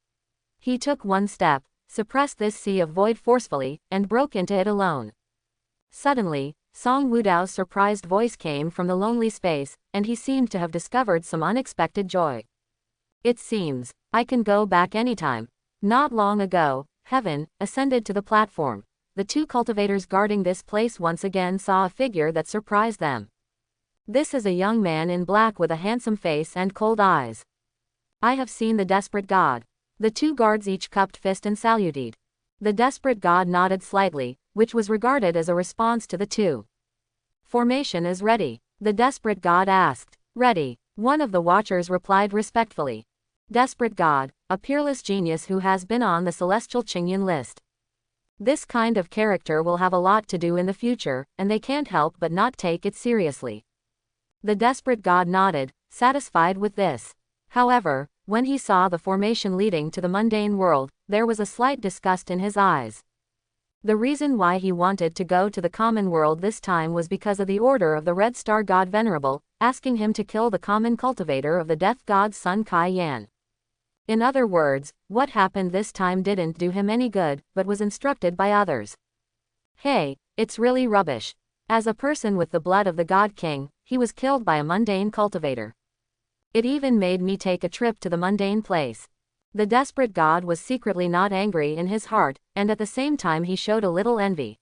He took one step, suppressed this sea of void forcefully, and broke into it alone. Suddenly, Song Wudao's surprised voice came from the lonely space, and he seemed to have discovered some unexpected joy. "It seems, I can go back anytime." Not long ago, Heaven ascended to the platform. The two cultivators guarding this place once again saw a figure that surprised them. This is a young man in black with a handsome face and cold eyes. "I have seen the desperate god." The two guards each cupped fist and saluted. The desperate god nodded slightly, which was regarded as a response to the two. "Formation is ready," the desperate god asked. "Ready," one of the watchers replied respectfully. Desperate god, a peerless genius who has been on the celestial Qingyan list. This kind of character will have a lot to do in the future, and they can't help but not take it seriously. The desperate god nodded, satisfied with this. However, when he saw the formation leading to the mundane world, there was a slight disgust in his eyes. The reason why he wanted to go to the common world this time was because of the order of the Red Star God Venerable, asking him to kill the common cultivator of the death god's son Kai Yan. In other words, what happened this time didn't do him any good, but was instructed by others. Hey, it's really rubbish. As a person with the blood of the God King, he was killed by a mundane cultivator. It even made me take a trip to the mundane place. The desperate god was secretly not angry in his heart, and at the same time he showed a little envy.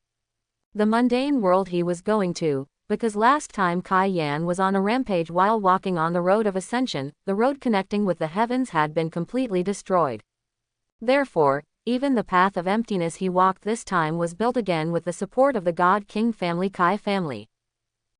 The mundane world he was going to, because last time Kai Yan was on a rampage while walking on the road of ascension, the road connecting with the heavens had been completely destroyed. Therefore, even the path of emptiness he walked this time was built again with the support of the God King family Kai family.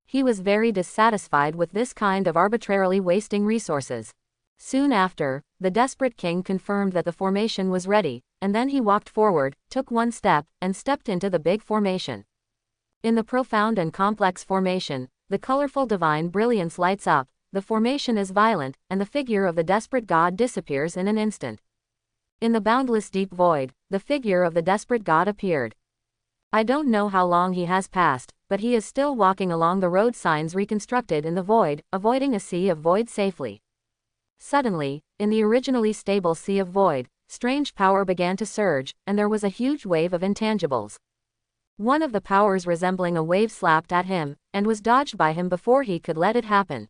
He was very dissatisfied with this kind of arbitrarily wasting resources. Soon after, the desperate king confirmed that the formation was ready, and then he walked forward, took one step, and stepped into the big formation. In the profound and complex formation, the colorful divine brilliance lights up, the formation is violent, and the figure of the desperate god disappears in an instant. In the boundless deep void, the figure of the desperate god appeared. I don't know how long he has passed, but he is still walking along the road signs reconstructed in the void, avoiding a sea of void safely. Suddenly, in the originally stable sea of void, strange power began to surge, and there was a huge wave of intangibles. One of the powers resembling a wave slapped at him, and was dodged by him before he could let it happen.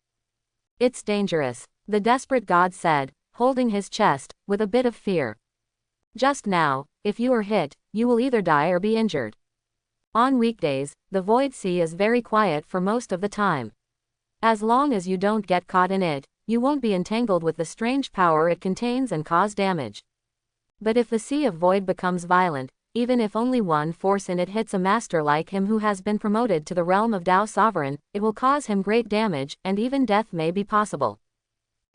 It's dangerous, the desperate god said, holding his chest, with a bit of fear. Just now, if you are hit, you will either die or be injured. On weekdays, the void sea is very quiet for most of the time. As long as you don't get caught in it, you won't be entangled with the strange power it contains and cause damage. But if the sea of void becomes violent, even if only one force in it hits a master like him who has been promoted to the realm of Tao Sovereign, it will cause him great damage, and even death may be possible.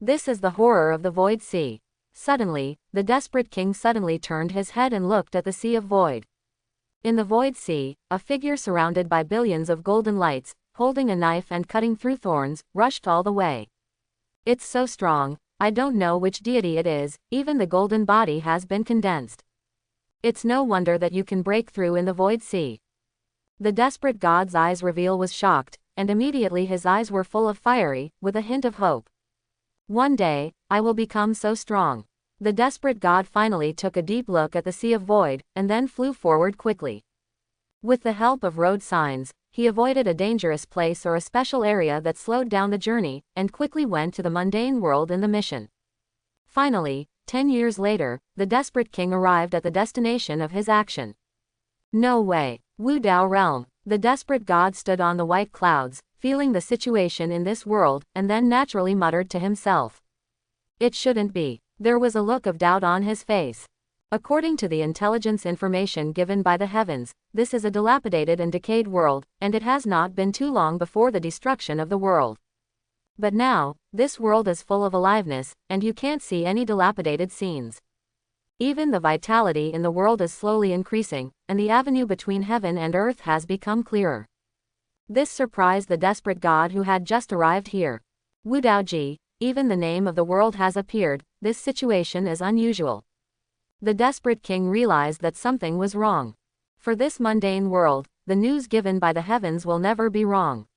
This is the horror of the void sea. Suddenly, the desperate king suddenly turned his head and looked at the sea of void. In the void sea, a figure surrounded by billions of golden lights, holding a knife and cutting through thorns, rushed all the way. It's so strong, I don't know which deity it is, even the golden body has been condensed. It's no wonder that you can break through in the void sea. The desperate god's eyes reveal was shocked, and immediately his eyes were full of fiery, with a hint of hope. One day, I will become so strong. The desperate god finally took a deep look at the sea of void, and then flew forward quickly. With the help of road signs, he avoided a dangerous place or a special area that slowed down the journey, and quickly went to the mundane world in the mission. Finally, 10 years later, the desperate king arrived at the destination of his action. No way. Wu Dao realm. The desperate god stood on the white clouds, feeling the situation in this world, and then naturally muttered to himself. It shouldn't be. There was a look of doubt on his face. According to the intelligence information given by the heavens, this is a dilapidated and decayed world, and it has not been too long before the destruction of the world. But now, this world is full of aliveness, and you can't see any dilapidated scenes. Even the vitality in the world is slowly increasing, and the avenue between heaven and earth has become clearer. This surprised the desperate god who had just arrived here. Wu Daoji, even the name of the world has appeared, this situation is unusual. The desperate king realized that something was wrong. For this mundane world, the news given by the heavens will never be wrong.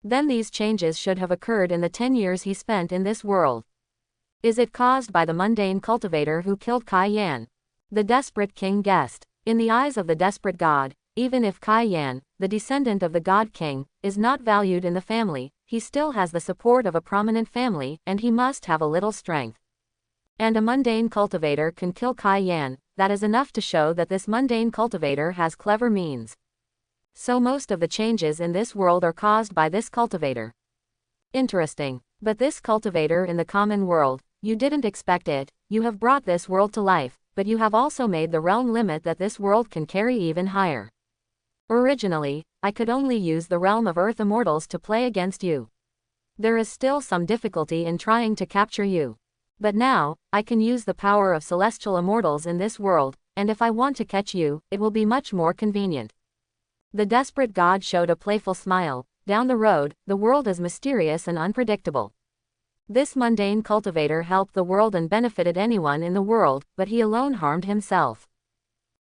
Then these changes should have occurred in the 10 years he spent in this world. Is it caused by the mundane cultivator who killed Kai Yan? The desperate king guessed. In the eyes of the desperate god, even if Kai Yan, the descendant of the god king, is not valued in the family, he still has the support of a prominent family, and he must have a little strength. And a mundane cultivator can kill Kai Yan, that is enough to show that this mundane cultivator has clever means. So most of the changes in this world are caused by this cultivator. Interesting. But this cultivator in the common world, you didn't expect it, you have brought this world to life, but you have also made the realm limit that this world can carry even higher. Originally, I could only use the realm of earth immortals to play against you. There is still some difficulty in trying to capture you. But now, I can use the power of celestial immortals in this world, and if I want to catch you, it will be much more convenient. The desperate god showed a playful smile. Down the road, the world is mysterious and unpredictable. This mundane cultivator helped the world and benefited anyone in the world, but he alone harmed himself.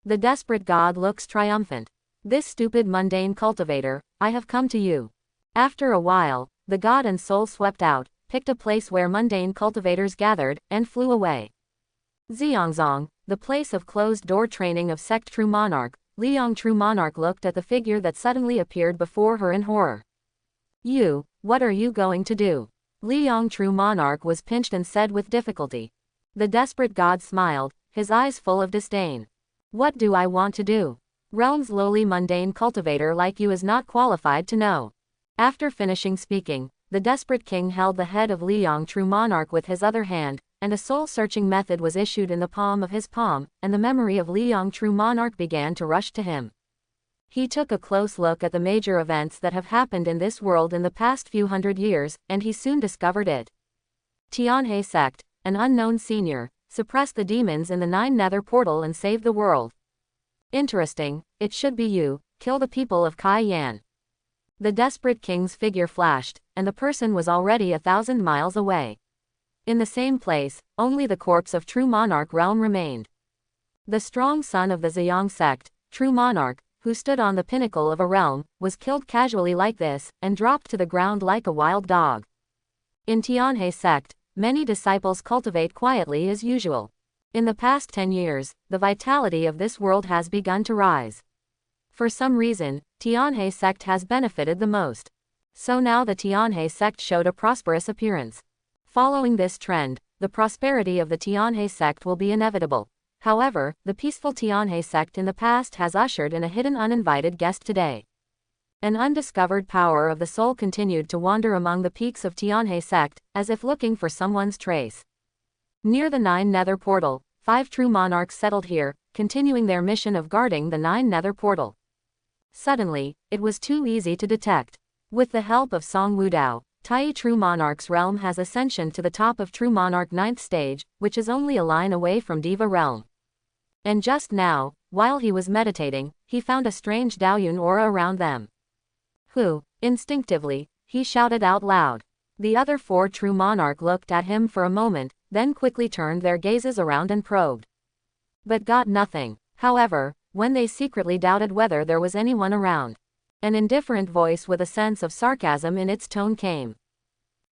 The desperate god looks triumphant. This stupid mundane cultivator, I have come to you. After a while, the god and soul swept out, picked a place where mundane cultivators gathered, and flew away. Xiangzong, the place of closed-door training of sect True Monarch, Liang True Monarch looked at the figure that suddenly appeared before her in horror. You, what are you going to do? Liang True Monarch was pinched and said with difficulty. The desperate god smiled, his eyes full of disdain. What do I want to do? Realm's lowly mundane cultivator like you is not qualified to know. After finishing speaking, the desperate king held the head of Liang True Monarch with his other hand, and a soul-searching method was issued in the palm of his palm, and the memory of Liang True Monarch began to rush to him. He took a close look at the major events that have happened in this world in the past few hundred years, and he soon discovered it. Tianhe sect, an unknown senior, suppressed the demons in the 9 Nether portal and saved the world. Interesting, it should be you, kill the people of Kai Yan. The desperate king's figure flashed, and the person was already 1,000 miles away. In the same place, only the corpse of True Monarch realm remained. The strong son of the Ziyang sect, True Monarch, who stood on the pinnacle of a realm, was killed casually like this, and dropped to the ground like a wild dog. In Tianhe sect, many disciples cultivate quietly as usual. In the past 10 years, the vitality of this world has begun to rise. For some reason, Tianhe sect has benefited the most. So now the Tianhe sect showed a prosperous appearance. Following this trend, the prosperity of the Tianhe sect will be inevitable. However, the peaceful Tianhe sect in the past has ushered in a hidden uninvited guest today. An undiscovered power of the soul continued to wander among the peaks of Tianhe sect, as if looking for someone's trace. Near the 9 Nether portal, 5 true monarchs settled here, continuing their mission of guarding the 9 Nether portal. Suddenly, it was too easy to detect. With the help of Song Wudao, Tai True Monarch's realm has ascension to the top of True Monarch 9th stage, which is only a line away from Diva realm. And just now, while he was meditating, he found a strange Daoyun aura around them. Who? Instinctively, he shouted out loud. The other 4 True Monarch looked at him for a moment, then quickly turned their gazes around and probed. But got nothing. However, when they secretly doubted whether there was anyone around, an indifferent voice with a sense of sarcasm in its tone came.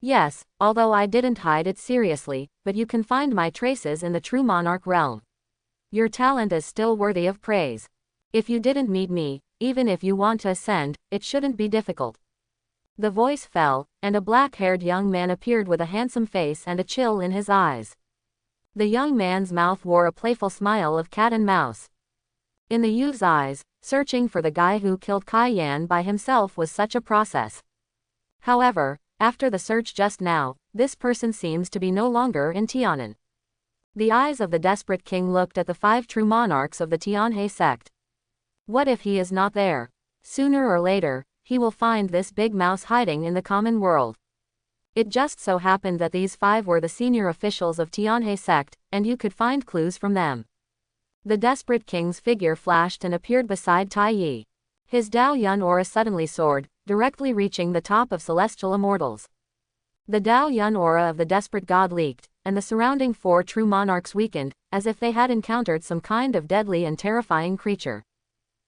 Yes, although I didn't hide it seriously, but you can find my traces in the True Monarch realm. Your talent is still worthy of praise. If you didn't meet me, even if you want to ascend, it shouldn't be difficult. The voice fell, and a black-haired young man appeared with a handsome face and a chill in his eyes. The young man's mouth wore a playful smile of cat and mouse. In the youth's eyes, searching for the guy who killed Kai Yan by himself was such a process. However, after the search just now, this person seems to be no longer in Tianan. The eyes of the desperate king looked at the 5 true monarchs of the Tianhe sect. What if he is not there? Sooner or later, he will find this big mouse hiding in the common world. It just so happened that these 5 were the senior officials of Tianhe sect, and you could find clues from them. The desperate king's figure flashed and appeared beside Tai Yi. His Dao Yun aura suddenly soared, directly reaching the top of celestial immortals. The Dao Yun aura of the desperate god leaked, and the surrounding 4 true monarchs weakened, as if they had encountered some kind of deadly and terrifying creature.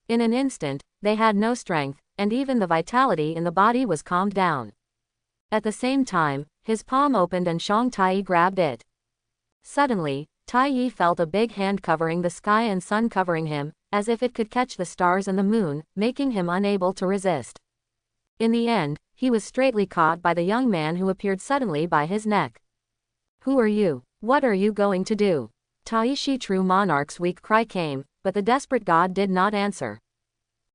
In an instant, they had no strength, and even the vitality in the body was calmed down. At the same time, his palm opened and Shang Tai grabbed it. Suddenly, Tai Yi felt a big hand covering the sky and sun covering him, as if it could catch the stars and the moon, making him unable to resist. In the end, he was straightly caught by the young man who appeared suddenly by his neck. Who are you? What are you going to do? Taishi True Monarch's weak cry came, but the desperate god did not answer.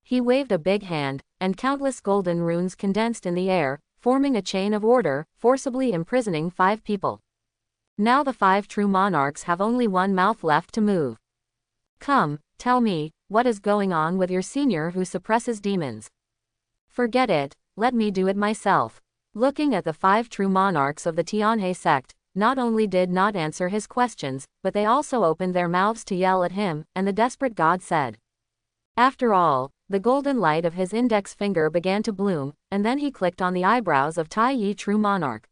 He waved a big hand, and countless golden runes condensed in the air, forming a chain of order, forcibly imprisoning 5 people. Now the 5 true monarchs have only one mouth left to move. Come, tell me, what is going on with your senior who suppresses demons? Forget it, let me do it myself. Looking at the 5 true monarchs of the Tianhe sect, not only did not answer his questions, but they also opened their mouths to yell at him, and the desperate god said. After all, the golden light of his index finger began to bloom, and then he clicked on the eyebrows of Tai Yi True Monarch.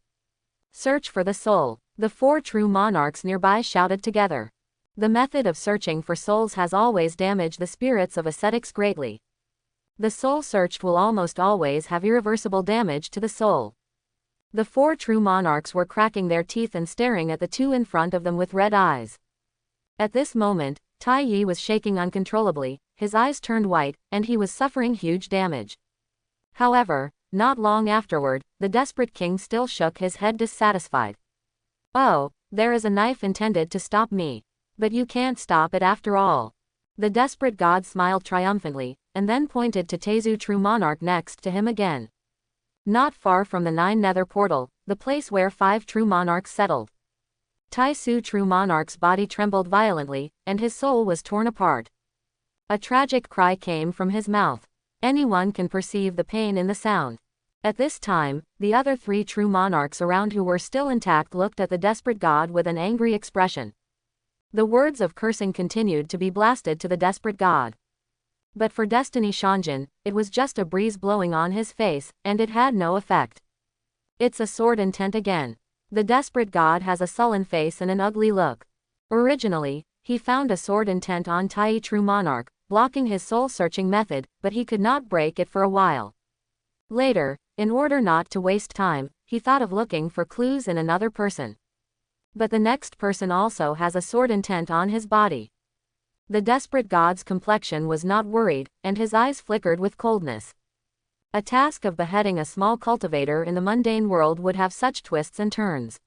Search for the soul. The 4 true monarchs nearby shouted together. The method of searching for souls has always damaged the spirits of ascetics greatly. The soul searched will almost always have irreversible damage to the soul. The 4 true monarchs were cracking their teeth and staring at the 2 in front of them with red eyes. At this moment, Tai Yi was shaking uncontrollably, his eyes turned white, and he was suffering huge damage. However, not long afterward, the desperate king still shook his head dissatisfied. Oh, there is a knife intended to stop me. But you can't stop it after all. The desperate god smiled triumphantly, and then pointed to Tezu True Monarch next to him again. Not far from the 9 Nether portal, the place where 5 true monarchs settled. Tai Su True Monarch's body trembled violently, and his soul was torn apart. A tragic cry came from his mouth. Anyone can perceive the pain in the sound. At this time, the other 3 true monarchs around who were still intact looked at the desperate god with an angry expression. The words of cursing continued to be blasted to the desperate god. But for Destiny Shanjin, it was just a breeze blowing on his face, and it had no effect. It's a sword intent again. The desperate god has a sullen face and an ugly look. Originally, he found a sword intent on Tai True Monarch, blocking his soul-searching method, but he could not break it for a while. Later, in order not to waste time, he thought of looking for clues in another person. But the next person also has a sword intent on his body. The desperate god's complexion was not worried, and his eyes flickered with coldness. A task of beheading a small cultivator in the mundane world would have such twists and turns.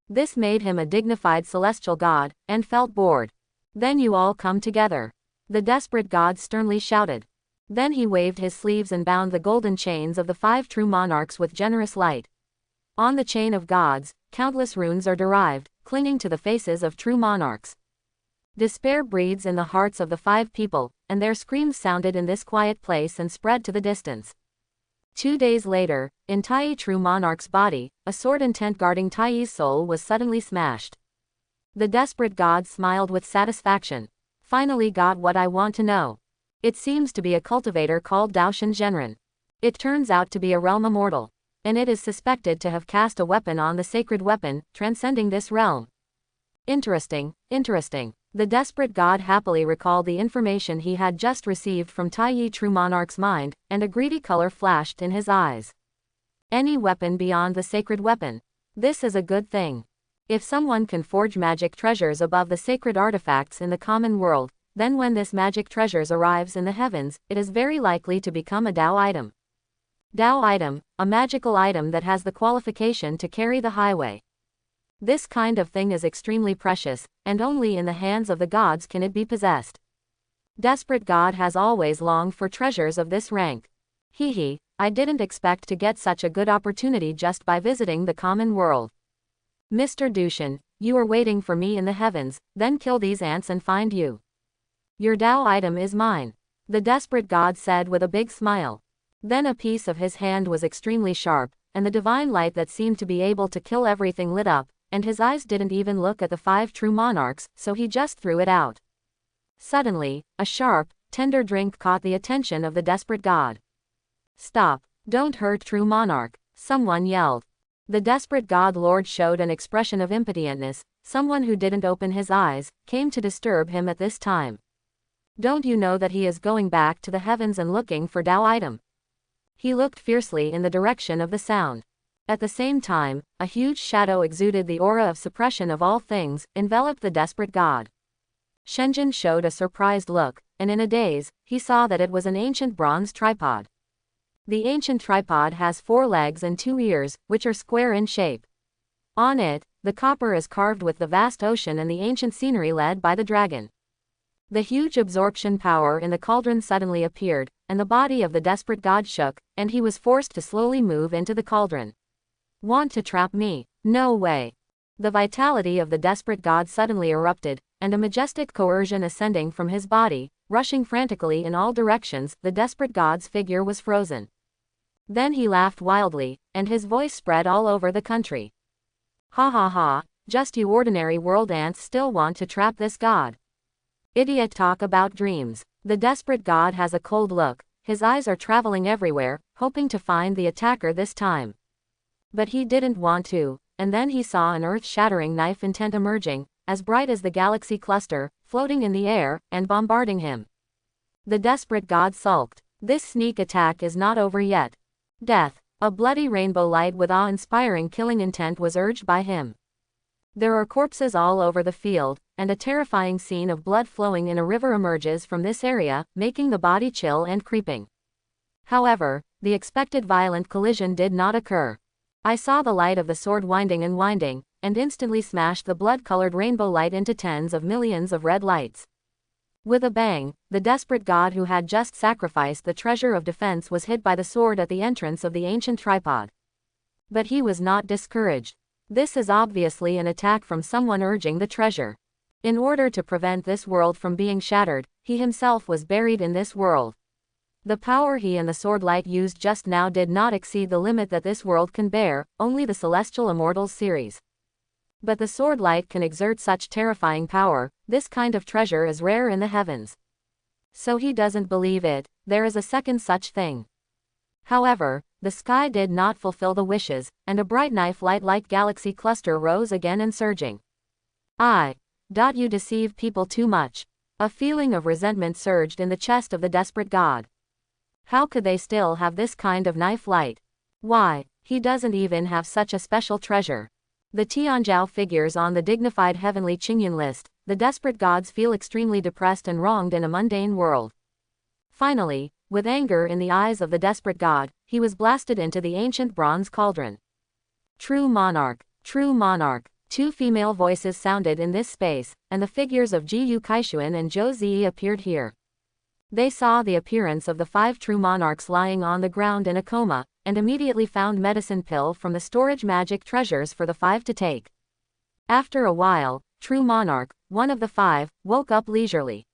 This made him a dignified celestial god, and felt bored. Then you all come together. The desperate god sternly shouted. Then he waved his sleeves and bound the golden chains of the 5 true monarchs with generous light. On the chain of gods, countless runes are derived, clinging to the faces of true monarchs. Despair breeds in the hearts of the 5 people, and their screams sounded in this quiet place and spread to the distance. 2 days later, in Tai True Monarch's body, a sword intent guarding Tai's soul was suddenly smashed. The desperate god smiled with satisfaction. Finally got what I want to know. It seems to be a cultivator called Daoshan Zhenren. It turns out to be a realm immortal, and it is suspected to have cast a weapon on the sacred weapon, transcending this realm. Interesting, interesting. The desperate god happily recalled the information he had just received from Tai True Monarch's mind, and a greedy color flashed in his eyes. Any weapon beyond the sacred weapon. This is a good thing. If someone can forge magic treasures above the sacred artifacts in the common world, then when this magic treasures arrives in the heavens, it is very likely to become a Dao item. Dao item, a magical item that has the qualification to carry the highway. This kind of thing is extremely precious, and only in the hands of the gods can it be possessed. Desperate God has always longed for treasures of this rank. Hee, I didn't expect to get such a good opportunity just by visiting the common world. Mr. Dushan, you are waiting for me in the heavens, then kill these ants and find you. Your Dao item is mine. The desperate god said with a big smile. Then a piece of his hand was extremely sharp, and the divine light that seemed to be able to kill everything lit up, and his eyes didn't even look at the 5 true monarchs, so he just threw it out. Suddenly, a sharp, tender drink caught the attention of the desperate god. Stop, don't hurt true monarch, someone yelled. The desperate god lord showed an expression of impotentness. Someone who didn't open his eyes came to disturb him at this time. Don't you know that he is going back to the heavens and looking for Dao item? He looked fiercely in the direction of the sound. At the same time, a huge shadow exuded the aura of suppression of all things, enveloped the desperate god. Shenjin showed a surprised look, and in a daze, he saw that it was an ancient bronze tripod. The ancient tripod has 4 legs and 2 ears, which are square in shape. On it, the copper is carved with the vast ocean and the ancient scenery led by the dragon. The huge absorption power in the cauldron suddenly appeared, and the body of the desperate god shook, and he was forced to slowly move into the cauldron. Want to trap me? No way. The vitality of the desperate god suddenly erupted, and a majestic coercion ascending from his body, rushing frantically in all directions, the desperate god's figure was frozen. Then he laughed wildly, and his voice spread all over the country. Ha ha ha, just you ordinary world ants still want to trap this god. Idiot, talk about dreams. The desperate god has a cold look, his eyes are traveling everywhere, hoping to find the attacker this time. But he didn't want to, and then he saw an earth-shattering knife intent emerging, as bright as the galaxy cluster, floating in the air, and bombarding him. The desperate god sulked. This sneak attack is not over yet. Death, a bloody rainbow light with awe-inspiring killing intent was urged by him. There are corpses all over the field, and a terrifying scene of blood flowing in a river emerges from this area, making the body chill and creeping. However, the expected violent collision did not occur. I saw the light of the sword winding and instantly smashed the blood-colored rainbow light into tens of millions of red lights. With a bang, the desperate god who had just sacrificed the treasure of defense was hit by the sword at the entrance of the ancient tripod. But he was not discouraged. This is obviously an attack from someone urging the treasure. In order to prevent this world from being shattered, he himself was buried in this world. The power he and the sword light used just now did not exceed the limit that this world can bear, only the Celestial Immortals series. But the sword light can exert such terrifying power, this kind of treasure is rare in the heavens. So he doesn't believe it, there is a second such thing. However, the sky did not fulfill the wishes, and a bright knife light-like galaxy cluster rose again and surging. You deceive people too much. A feeling of resentment surged in the chest of the desperate god. How could they still have this kind of knife light? Why, he doesn't even have such a special treasure. The Tianzhao figures on the dignified heavenly Qingyun list, the desperate gods feel extremely depressed and wronged in a mundane world. Finally, with anger in the eyes of the desperate god, he was blasted into the ancient bronze cauldron. True monarch, true monarch. Two female voices sounded in this space, and the figures of Jiyu Kaixuan and Zhou Ziyi appeared here. They saw the appearance of the 5 true monarchs lying on the ground in a coma, and immediately found medicine pill from the storage magic treasures for the 5 to take. After a while, true monarch, one of the 5, woke up leisurely.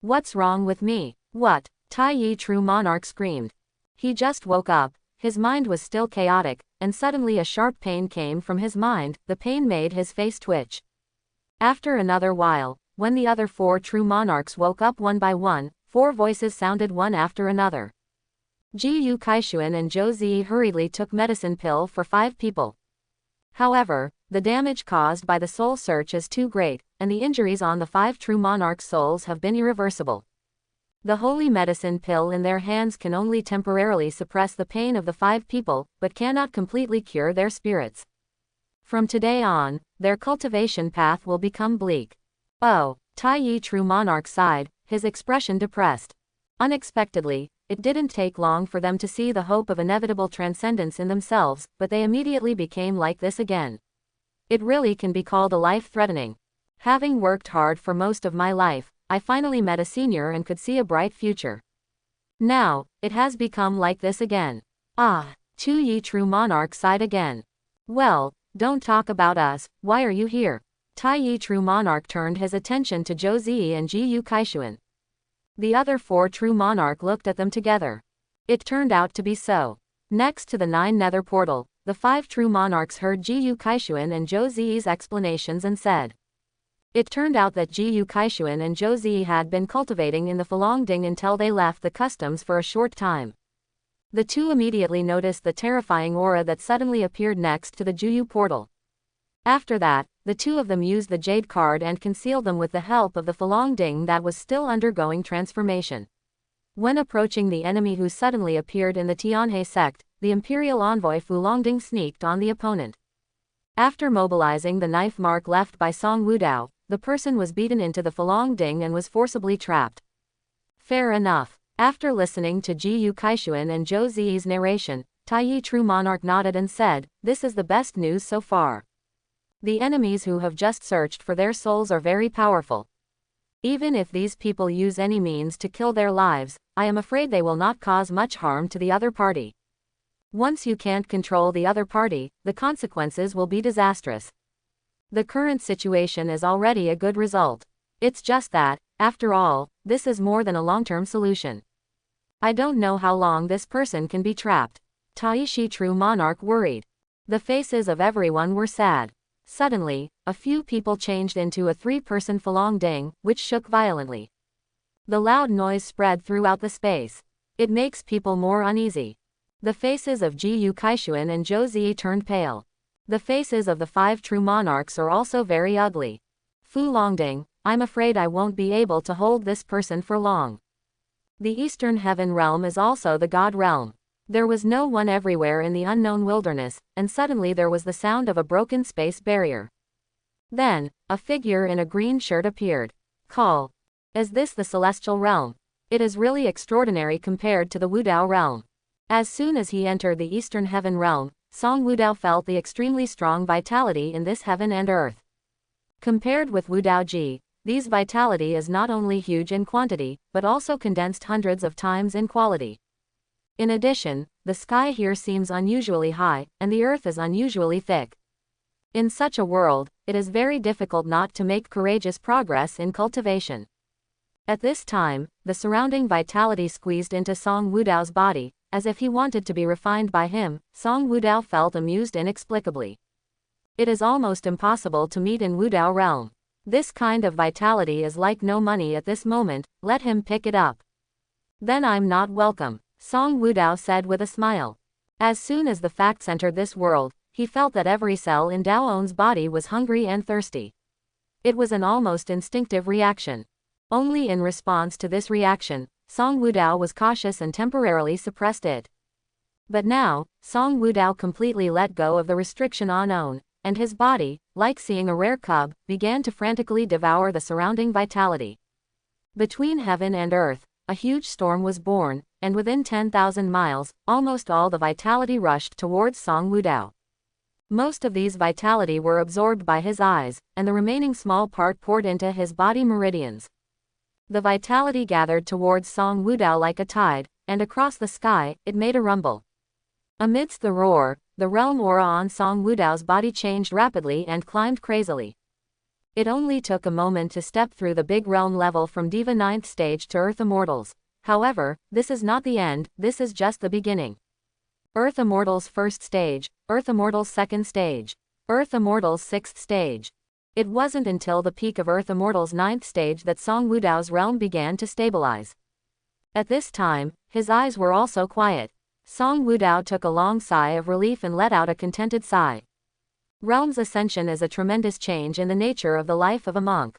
What's wrong with me? What? Tai Yi true monarch screamed. He just woke up, his mind was still chaotic, and suddenly a sharp pain came from his mind, the pain made his face twitch. After another while, when the other 4 true monarchs woke up one by one, 4 voices sounded one after another. Jiyu Kaixuan and Zhou Ziyi hurriedly took medicine pill for 5 people. However, the damage caused by the soul search is too great, and the injuries on the 5 true monarchs' souls have been irreversible. The holy medicine pill in their hands can only temporarily suppress the pain of the 5 people, but cannot completely cure their spirits. From today on, their cultivation path will become bleak. Oh, Tai Yi true monarch sighed, his expression depressed. Unexpectedly, it didn't take long for them to see the hope of inevitable transcendence in themselves, but they immediately became like this again. It really can be called a life-threatening. Having worked hard for most of my life, I finally met a senior and could see a bright future. Now, it has become like this again. Tu Yi true monarch sighed again. Well, don't talk about us, why are you here? Tai Yi true monarch turned his attention to Zhou Ziyi and Jiyu Kaixuan. The other 4 true monarch looked at them together. It turned out to be so. Next to the 9 nether portal, the 5 true monarchs heard Jiyu Kaixuan and Zhou Ziyi's explanations and said. It turned out that Jiyu Kaixuan and Zhou Ziyi had been cultivating in the Falongding until they left the customs for a short time. The 2 immediately noticed the terrifying aura that suddenly appeared next to the Juyu portal. After that, the 2 of them used the jade card and concealed them with the help of the Falongding that was still undergoing transformation. When approaching the enemy who suddenly appeared in the Tianhe sect, the imperial envoy Fulongding sneaked on the opponent. After mobilizing the knife mark left by Song Wudao, the person was beaten into the Falongding and was forcibly trapped. Fair enough. After listening to Jiyu Kaixuan and Zhou Ziyi's narration, Tai Yi true monarch nodded and said, this is the best news so far. The enemies who have just searched for their souls are very powerful. Even if these people use any means to kill their lives, I am afraid they will not cause much harm to the other party. Once you can't control the other party, the consequences will be disastrous. The current situation is already a good result. It's just that, after all, this is more than a long-term solution. I don't know how long this person can be trapped. Taishi true monarch worried. The faces of everyone were sad. Suddenly, a few people changed into a 3-person Falongding, which shook violently. The loud noise spread throughout the space. It makes people more uneasy. The faces of Jiyu Kaixuan and Zhou Ziyi turned pale. The faces of the 5 true monarchs are also very ugly. Fulongding, I'm afraid I won't be able to hold this person for long. The Eastern Heaven realm is also the God realm. There was no one everywhere in the unknown wilderness, and suddenly there was the sound of a broken space barrier. Then, a figure in a green shirt appeared. Call. Is this the celestial realm? It is really extraordinary compared to the Wudao realm. As soon as he entered the Eastern Heaven realm, Song Wudao felt the extremely strong vitality in this heaven and earth. Compared with Wudao Ji, these vitality is not only huge in quantity, but also condensed hundreds of times in quality. In addition, the sky here seems unusually high, and the earth is unusually thick. In such a world, it is very difficult not to make courageous progress in cultivation. At this time, the surrounding vitality squeezed into Song Wudao's body, as if he wanted to be refined by him. Song Wudao felt amused inexplicably. It is almost impossible to meet in Wudao realm. This kind of vitality is like no money at this moment, let him pick it up. Then I'm not welcome, Song Wudao said with a smile. As soon as the facts entered this world, he felt that every cell in Dao's body was hungry and thirsty. It was an almost instinctive reaction. Only in response to this reaction, Song Wudao was cautious and temporarily suppressed it. But now, Song Wudao completely let go of the restriction on own, and his body, like seeing a rare cub, began to frantically devour the surrounding vitality. Between heaven and earth, a huge storm was born, and within 10,000 miles, almost all the vitality rushed towards Song Wudao. Most of these vitality were absorbed by his eyes, and the remaining small part poured into his body meridians. The vitality gathered towards Song Wudao like a tide, and across the sky, it made a rumble. Amidst the roar, the realm aura on Song Wudao's body changed rapidly and climbed crazily. It only took a moment to step through the big realm level from Diva 9th stage to Earth Immortals. However, this is not the end, this is just the beginning. Earth Immortals 1st stage, Earth Immortals 2nd stage, Earth Immortals 6th stage. It wasn't until the peak of Earth Immortals 9th stage that Song Wudao's realm began to stabilize. At this time, his eyes were also quiet. Song Wudao took a long sigh of relief and let out a contented sigh. Realm's ascension is a tremendous change in the nature of the life of a monk.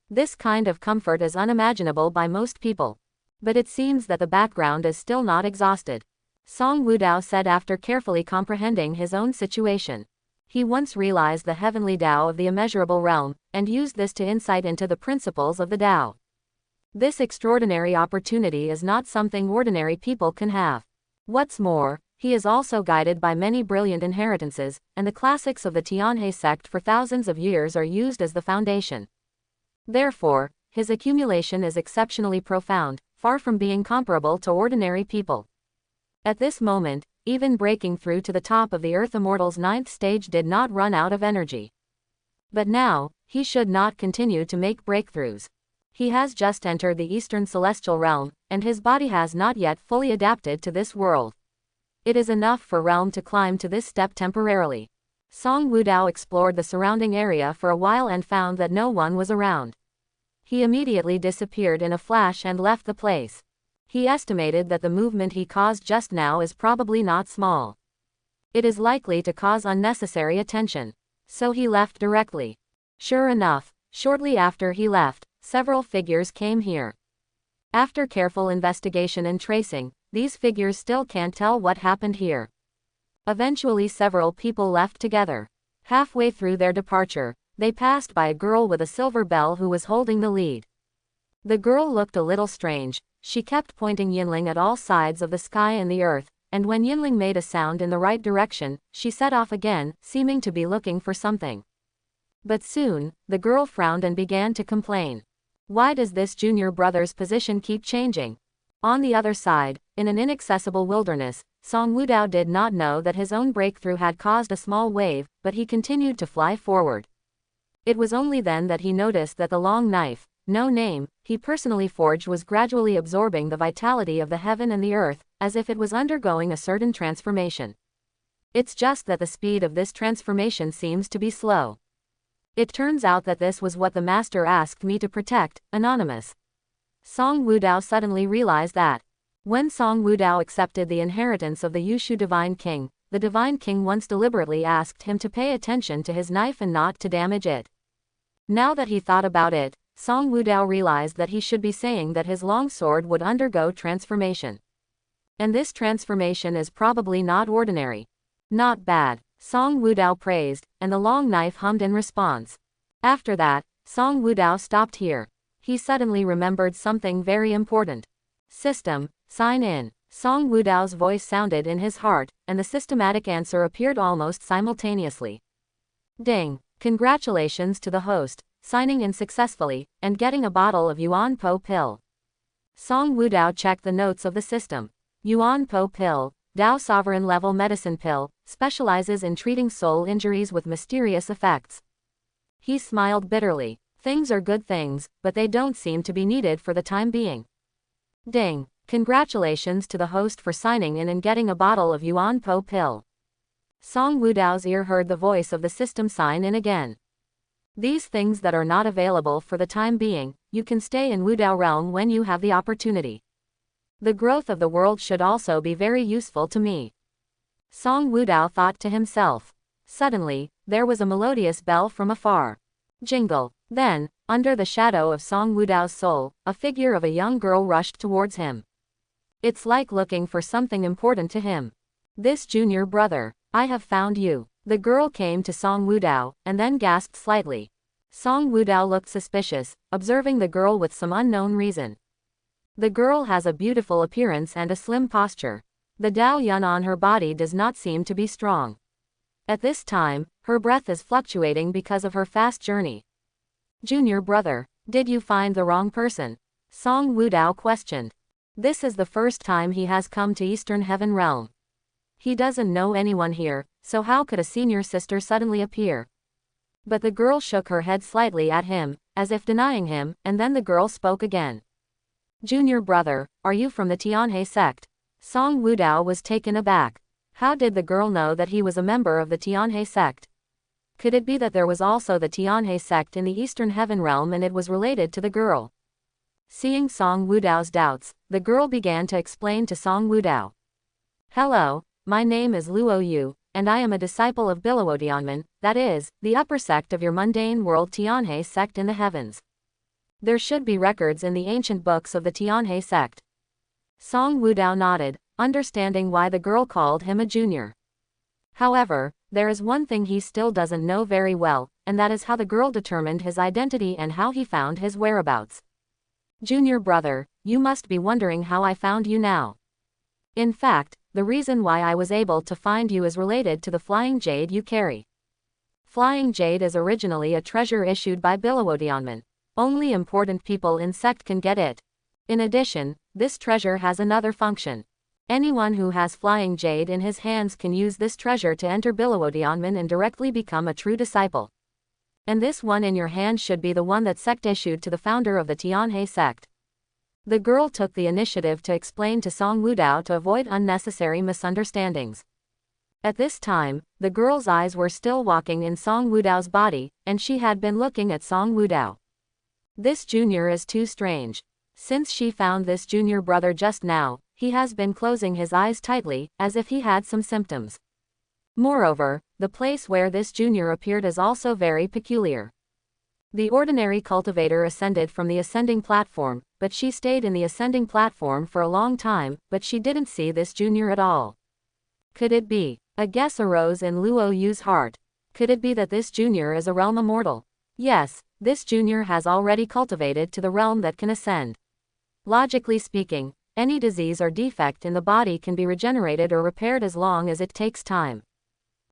This kind of comfort is unimaginable by most people. But it seems that the background is still not exhausted, Song Wudao said after carefully comprehending his own situation. He once realized the heavenly Tao of the immeasurable realm, and used this to insight into the principles of the Tao. This extraordinary opportunity is not something ordinary people can have. What's more, he is also guided by many brilliant inheritances, and the classics of the Tianhe sect for thousands of years are used as the foundation. Therefore, his accumulation is exceptionally profound, far from being comparable to ordinary people. At this moment, even breaking through to the top of the Earth Immortals 9th stage did not run out of energy. But now, he should not continue to make breakthroughs. He has just entered the Eastern Celestial Realm, and his body has not yet fully adapted to this world. It is enough for Realm to climb to this step temporarily. Song Wudao explored the surrounding area for a while and found that no one was around. He immediately disappeared in a flash and left the place. He estimated that the movement he caused just now is probably not small. It is likely to cause unnecessary attention. So he left directly. Sure enough, shortly after he left, several figures came here. After careful investigation and tracing, these figures still can't tell what happened here. Eventually several people left together. Halfway through their departure, they passed by a girl with a silver bell who was holding the lead. The girl looked a little strange. She kept pointing Yinling at all sides of the sky and the earth, and when Yinling made a sound in the right direction, she set off again, seeming to be looking for something. But soon, the girl frowned and began to complain. Why does this junior brother's position keep changing? On the other side, in an inaccessible wilderness, Song Wudao did not know that his own breakthrough had caused a small wave, but he continued to fly forward. It was only then that he noticed that the long knife, no name, he personally forged was gradually absorbing the vitality of the heaven and the earth, as if it was undergoing a certain transformation. It's just that the speed of this transformation seems to be slow. It turns out that this was what the master asked me to protect, Anonymous. Song Wudao suddenly realized that. When Song Wudao accepted the inheritance of the Yushu Divine King, the Divine King once deliberately asked him to pay attention to his knife and not to damage it. Now that he thought about it, Song Wudao realized that he should be saying that his long sword would undergo transformation. And this transformation is probably not ordinary. Not bad, Song Wudao praised, and the long knife hummed in response. After that, Song Wudao stopped here. He suddenly remembered something very important. System, sign in. Song Wudao's voice sounded in his heart, and the systematic answer appeared almost simultaneously. Ding! Congratulations to the host, signing in successfully, and getting a bottle of Yuan Po pill. Song Wudao checked the notes of the system. Yuan Po pill, Dao Sovereign Level Medicine Pill, specializes in treating soul injuries with mysterious effects. He smiled bitterly. Things are good things, but they don't seem to be needed for the time being. Ding. Congratulations to the host for signing in and getting a bottle of Yuan Po pill. Song Wudao's ear heard the voice of the system sign in again. These things that are not available for the time being, you can stay in Wudao realm when you have the opportunity. The growth of the world should also be very useful to me. Song Wudao thought to himself. Suddenly, there was a melodious bell from afar. Jingle. Then, under the shadow of Song Wudao's soul, a figure of a young girl rushed towards him. It's like looking for something important to him. This junior brother. I have found you. The girl came to Song Wudao, and then gasped slightly. Song Wudao looked suspicious, observing the girl with some unknown reason. The girl has a beautiful appearance and a slim posture. The Dao Yun on her body does not seem to be strong. At this time, her breath is fluctuating because of her fast journey. Junior brother, did you find the wrong person? Song Wudao questioned. This is the first time he has come to Eastern Heaven Realm. He doesn't know anyone here, so how could a senior sister suddenly appear? But the girl shook her head slightly at him, as if denying him, and then the girl spoke again. Junior brother, are you from the Tianhe sect? Song Wudao was taken aback. How did the girl know that he was a member of the Tianhe sect? Could it be that there was also the Tianhe sect in the Eastern Heaven Realm and it was related to the girl? Seeing Song Wudao's doubts, the girl began to explain to Song Wudao. Hello, my name is Luo Yu, and I am a disciple of Billuodianmen, that is, the upper sect of your mundane world Tianhe sect in the heavens. There should be records in the ancient books of the Tianhe sect. Song Wudao nodded, understanding why the girl called him a junior. However, there is one thing he still doesn't know very well, and that is how the girl determined his identity and how he found his whereabouts. Junior brother, you must be wondering how I found you now. In fact, the reason why I was able to find you is related to the flying jade you carry. Flying jade is originally a treasure issued by Billuodianmen. Only important people in sect can get it. In addition, this treasure has another function. Anyone who has flying jade in his hands can use this treasure to enter Billuodianmen and directly become a true disciple. And this one in your hand should be the one that sect issued to the founder of the Tianhe sect. The girl took the initiative to explain to Song Wudao to avoid unnecessary misunderstandings. At this time, the girl's eyes were still walking in Song Wudao's body, and she had been looking at Song Wudao. This junior is too strange. Since she found this junior brother just now, he has been closing his eyes tightly, as if he had some symptoms. Moreover, the place where this junior appeared is also very peculiar. The ordinary cultivator ascended from the ascending platform, but she stayed in the ascending platform for a long time, but she didn't see this junior at all. Could it be? A guess arose in Luo Yu's heart. Could it be that this junior is a realm immortal? Yes, this junior has already cultivated to the realm that can ascend. Logically speaking, any disease or defect in the body can be regenerated or repaired as long as it takes time.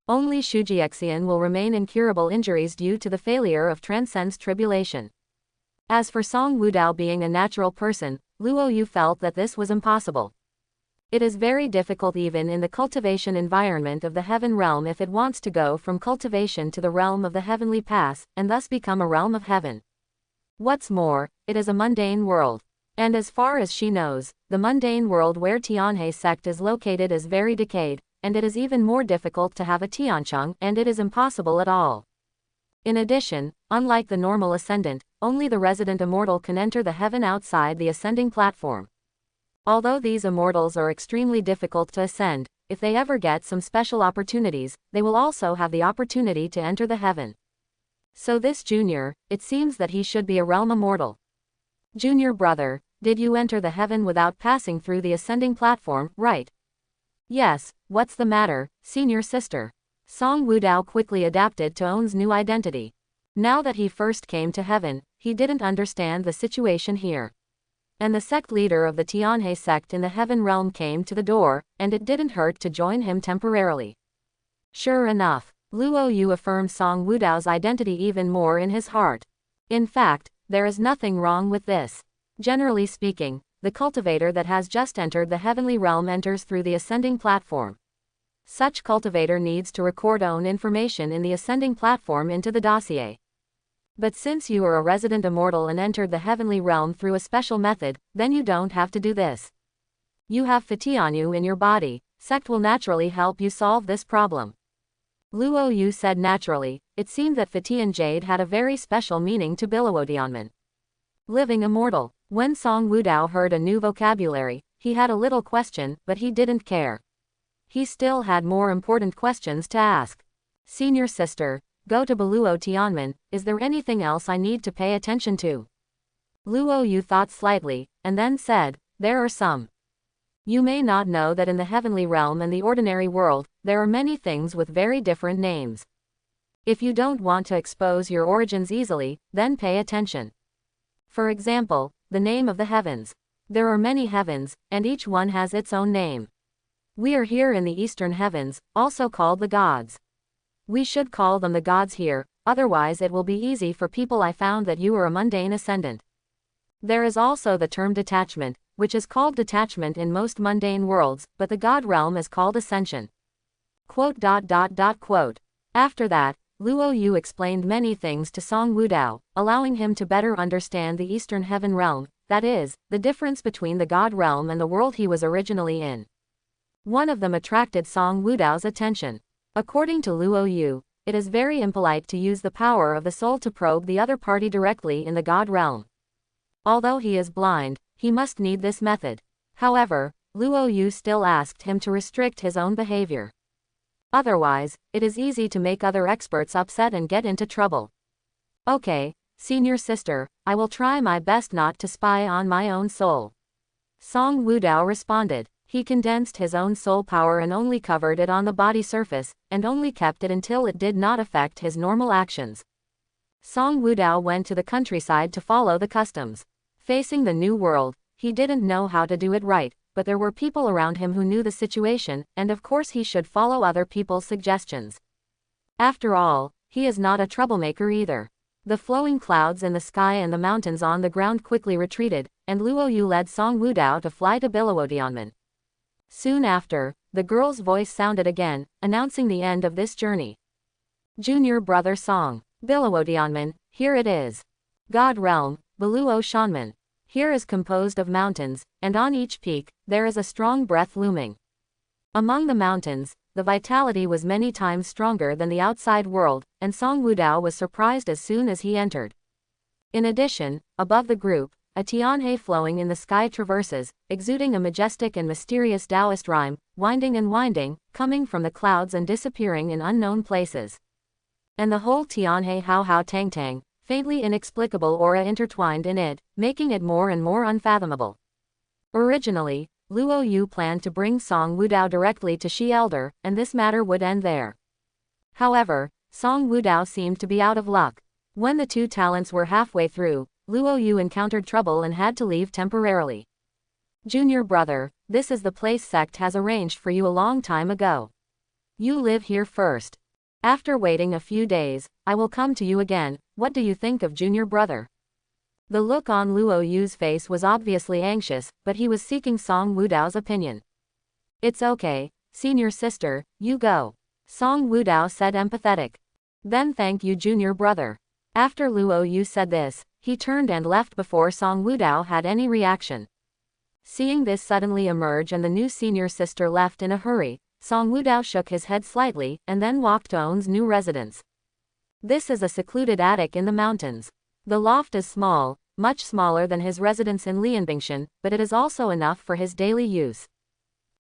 Only Shujiexian will remain incurable injuries due to the failure of transcends tribulation. As for Song Wudao being a natural person, Luo Yu felt that this was impossible. It is very difficult even in the cultivation environment of the heaven realm if it wants to go from cultivation to the realm of the heavenly pass, and thus become a realm of heaven. What's more, it is a mundane world. And as far as she knows, the mundane world where Tianhe sect is located is very decayed, and it is even more difficult to have a Tiancheng, and it is impossible at all. In addition, unlike the normal ascendant, only the resident immortal can enter the heaven outside the ascending platform. Although these immortals are extremely difficult to ascend, if they ever get some special opportunities, they will also have the opportunity to enter the heaven. So this junior, it seems that he should be a realm immortal. Junior brother, did you enter the heaven without passing through the ascending platform, right? Yes, what's the matter, senior sister? Song Wudao quickly adapted to On's new identity. Now that he first came to heaven, he didn't understand the situation here. And the sect leader of the Tianhe sect in the heaven realm came to the door, and it didn't hurt to join him temporarily. Sure enough, Luo Yu affirmed Song Wudao's identity even more in his heart. In fact, there is nothing wrong with this. Generally speaking, the cultivator that has just entered the heavenly realm enters through the ascending platform. Such cultivator needs to record own information in the ascending platform into the dossier. But since you are a resident immortal and entered the heavenly realm through a special method, then you don't have to do this. You have Fati on you in your body. Sect will naturally help you solve this problem. Luo Yu said naturally. It seemed that Fati and Jade had a very special meaning to Bilawodianman. Living immortal. When Song Wudao heard a new vocabulary, he had a little question, but he didn't care. He still had more important questions to ask. Senior sister, go to Beluo Tianmen, is there anything else I need to pay attention to? Luo Yu thought slightly, and then said, there are some. You may not know that in the heavenly realm and the ordinary world, there are many things with very different names. If you don't want to expose your origins easily, then pay attention. For example, the name of the heavens. There are many heavens, and each one has its own name. We are here in the eastern heavens, also called the gods. We should call them the gods here, otherwise it will be easy for people. I found that you are a mundane ascendant. There is also the term detachment, which is called detachment in most mundane worlds, but the god realm is called ascension. Quote. After that, Luo Yu explained many things to Song Wudao, allowing him to better understand the eastern heaven realm, that is, the difference between the god realm and the world he was originally in. One of them attracted Song Wudao's attention. According to Luo Yu, it is very impolite to use the power of the soul to probe the other party directly in the god realm. Although he is blind, he must need this method. However, Luo Yu still asked him to restrict his own behavior. Otherwise, it is easy to make other experts upset and get into trouble. Okay, senior sister, I will try my best not to spy on my own soul. Song Wudao responded. He condensed his own soul power and only covered it on the body surface, and only kept it until it did not affect his normal actions. Song Wudao went to the countryside to follow the customs. Facing the new world, he didn't know how to do it right, but there were people around him who knew the situation, and of course he should follow other people's suggestions. After all, he is not a troublemaker either. The flowing clouds in the sky and the mountains on the ground quickly retreated, and Luo Yu led Song Wudao to fly to Bilawodianmen. Soon after, the girl's voice sounded again, announcing the end of this journey. Junior brother Song. Bilawodianmen, here it is. God realm, Beluo Shanmen. Here is composed of mountains, and on each peak, there is a strong breath looming. Among the mountains, the vitality was many times stronger than the outside world, and Song Wudao was surprised as soon as he entered. In addition, above the group, a Tianhe flowing in the sky traverses, exuding a majestic and mysterious Taoist rhyme, winding and winding, coming from the clouds and disappearing in unknown places. And the whole Tianhe Hao Hao Tang Tang, faintly inexplicable aura intertwined in it, making it more and more unfathomable. Originally, Luo Yu planned to bring Song Wudao directly to Shi Elder, and this matter would end there. However, Song Wudao seemed to be out of luck. When the two talents were halfway through, Luo Yu encountered trouble and had to leave temporarily. Junior brother, this is the place sect has arranged for you a long time ago. You live here first. After waiting a few days, I will come to you again. What do you think of junior brother? The look on Luo Yu's face was obviously anxious, but he was seeking Song Wudao's opinion. It's okay, senior sister, you go. Song Wudao said empathetic. Then thank you junior brother. After Luo Yu said this, he turned and left before Song Wudao had any reaction. Seeing this suddenly emerge and the new senior sister left in a hurry, Song Wudao shook his head slightly and then walked to On's new residence. This is a secluded attic in the mountains. The loft is small, much smaller than his residence in Lianbingshan, but it is also enough for his daily use.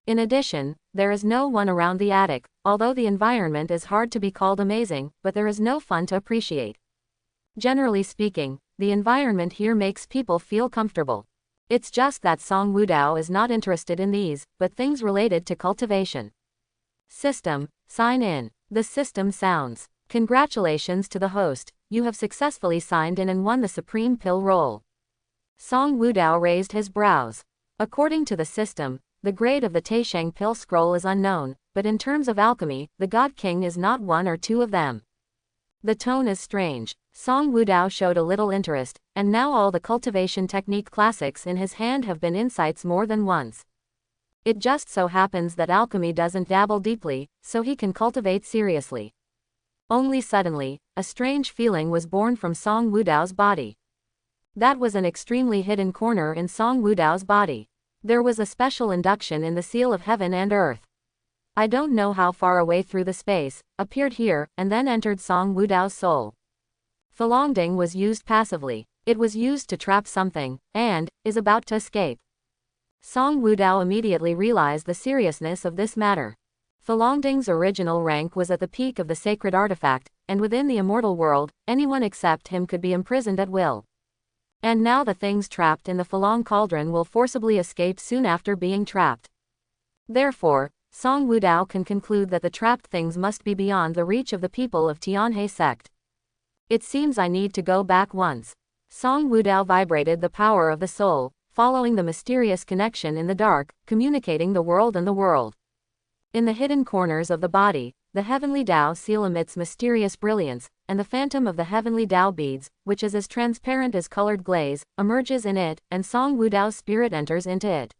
In addition, there is no one around the attic, although the environment is hard to be called amazing, but there is no fun to appreciate. Generally speaking, the environment here makes people feel comfortable. It's just that Song Wudao is not interested in these, but things related to cultivation. System, sign in. The system sounds. Congratulations to the host, you have successfully signed in and won the Supreme Pill role. Song Wudao raised his brows. According to the system, the grade of the Taisheng Pill scroll is unknown, but in terms of alchemy, the God King is not one or two of them. The tone is strange. Song Wudao showed a little interest, and now all the cultivation technique classics in his hand have been insights more than once. It just so happens that alchemy doesn't dabble deeply, so he can cultivate seriously. Only suddenly, a strange feeling was born from Song Wudao's body. That was an extremely hidden corner in Song Wudao's body. There was a special induction in the seal of heaven and earth. I don't know how far away through the space, appeared here, and then entered Song Wudao's soul. Falongding was used passively. It was used to trap something, and is about to escape. Song Wudao immediately realized the seriousness of this matter. Falongding's original rank was at the peak of the sacred artifact, and within the immortal world, anyone except him could be imprisoned at will. And now the things trapped in the Falong cauldron will forcibly escape soon after being trapped. Therefore, Song Wudao can conclude that the trapped things must be beyond the reach of the people of Tianhe sect. It seems I need to go back once. Song Wudao vibrated the power of the soul, following the mysterious connection in the dark, communicating the world and the world. In the hidden corners of the body, the heavenly Tao seal emits mysterious brilliance, and the phantom of the heavenly Tao beads, which is as transparent as colored glaze, emerges in it, and Song Wudao's spirit enters into it.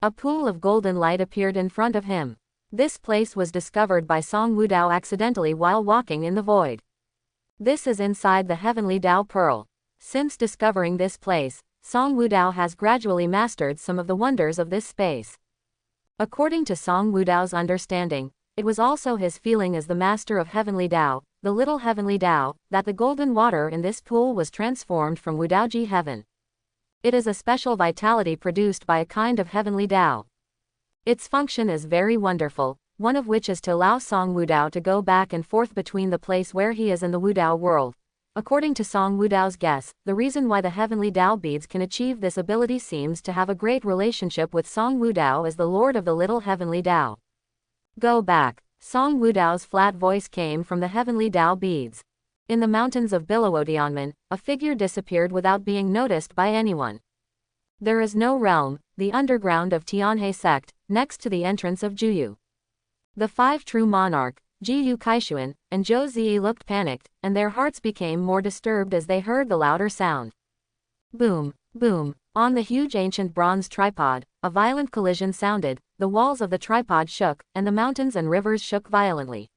A pool of golden light appeared in front of him. This place was discovered by Song Wudao accidentally while walking in the void. This is inside the heavenly Tao pearl. Since discovering this place, Song Wudao has gradually mastered some of the wonders of this space. According to Song Wudao's understanding, it was also his feeling as the master of heavenly Tao, the little heavenly Tao, that the golden water in this pool was transformed from Wudaoji heaven. It is a special vitality produced by a kind of heavenly Tao. Its function is very wonderful, one of which is to allow Song Wudao to go back and forth between the place where he is and the Wudao world. According to Song Wudao's guess, the reason why the heavenly Tao beads can achieve this ability seems to have a great relationship with Song Wudao as the lord of the little heavenly Tao. Go back. Song Wudao's flat voice came from the heavenly Tao beads. In the mountains of Bilawodianmen, a figure disappeared without being noticed by anyone. There is no realm, the underground of Tianhe sect, next to the entrance of Juyu. The five true monarch, Jiyu Kaishuan, and Zhou Ziyi looked panicked, and their hearts became more disturbed as they heard the louder sound. Boom, boom. On the huge ancient bronze tripod, a violent collision sounded, the walls of the tripod shook, and the mountains and rivers shook violently.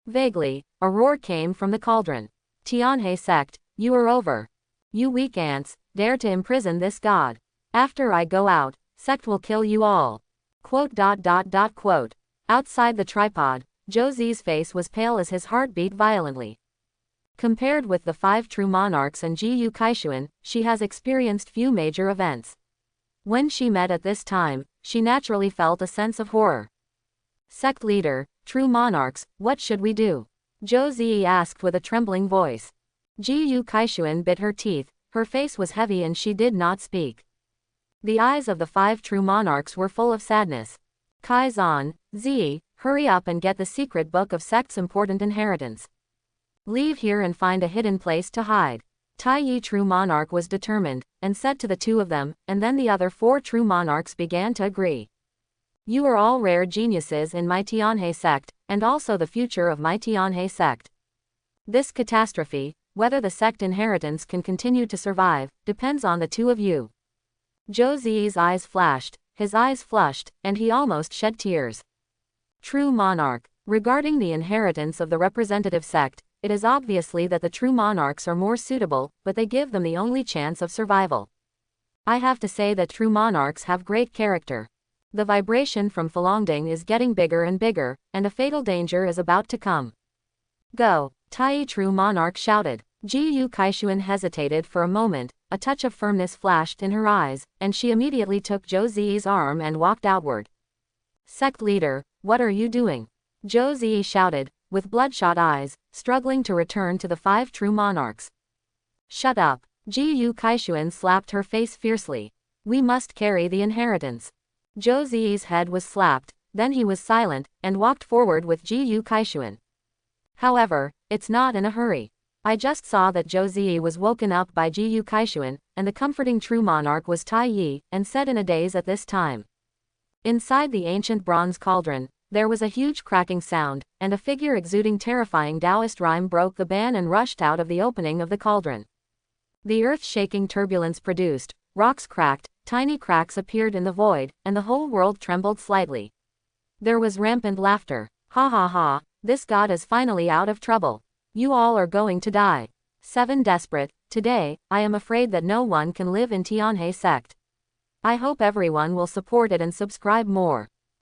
Vaguely, a roar came from the cauldron. Tianhe sect, you are over. You weak ants, dare to imprison this god. After I go out, sect will kill you all. Quote. Outside the tripod, Zhou Zi's face was pale as his heart beat violently. Compared with the five true monarchs and Jiyu Kaishuan, she has experienced few major events. When she met at this time, she naturally felt a sense of horror. Sect leader, true monarchs, what should we do? Zhou Zi asked with a trembling voice. Jiyu Kaishuan bit her teeth, her face was heavy and she did not speak. The eyes of the five true monarchs were full of sadness. Kaizan, Zi, hurry up and get the secret book of sect's important inheritance. Leave here and find a hidden place to hide. Tai Yi true monarch was determined, and said to the two of them, and then the other four true monarchs began to agree. You are all rare geniuses in my Tianhe sect, and also the future of my Tianhe sect. This catastrophe, whether the sect inheritance can continue to survive, depends on the two of you. Zhou Zi's eyes flashed, his eyes flushed, and he almost shed tears. True monarch. Regarding the inheritance of the representative sect, it is obviously that the true monarchs are more suitable, but they give them the only chance of survival. I have to say that true monarchs have great character. The vibration from Falongding is getting bigger and bigger, and a fatal danger is about to come. Go, Tai true monarch shouted. Jiyu Kaishuan hesitated for a moment, a touch of firmness flashed in her eyes, and she immediately took Zhou Zi's arm and walked outward. Sect leader, what are you doing? Zhou Zi shouted, with bloodshot eyes, struggling to return to the five true monarchs. Shut up. Jiyu Kaishuan slapped her face fiercely. We must carry the inheritance. Zhou Zi's head was slapped, then he was silent, and walked forward with Jiyu Kaishuan. However, it's not in a hurry. I just saw that Zhou Zi was woken up by Jiyu Kaishuan, and the comforting true monarch was Tai Yi, and said in a daze at this time. Inside the ancient bronze cauldron, There was a huge cracking sound, and a figure exuding terrifying Taoist rhyme broke the ban and rushed out of the opening of the cauldron. The earth-shaking turbulence produced, rocks cracked, tiny cracks appeared in the void, and the whole world trembled slightly. There was rampant laughter. Ha ha ha, this god is finally out of trouble. You all are going to die. 7 Desperate, today, I am afraid that no one can live in Tianhe sect. I hope everyone will support it and subscribe more.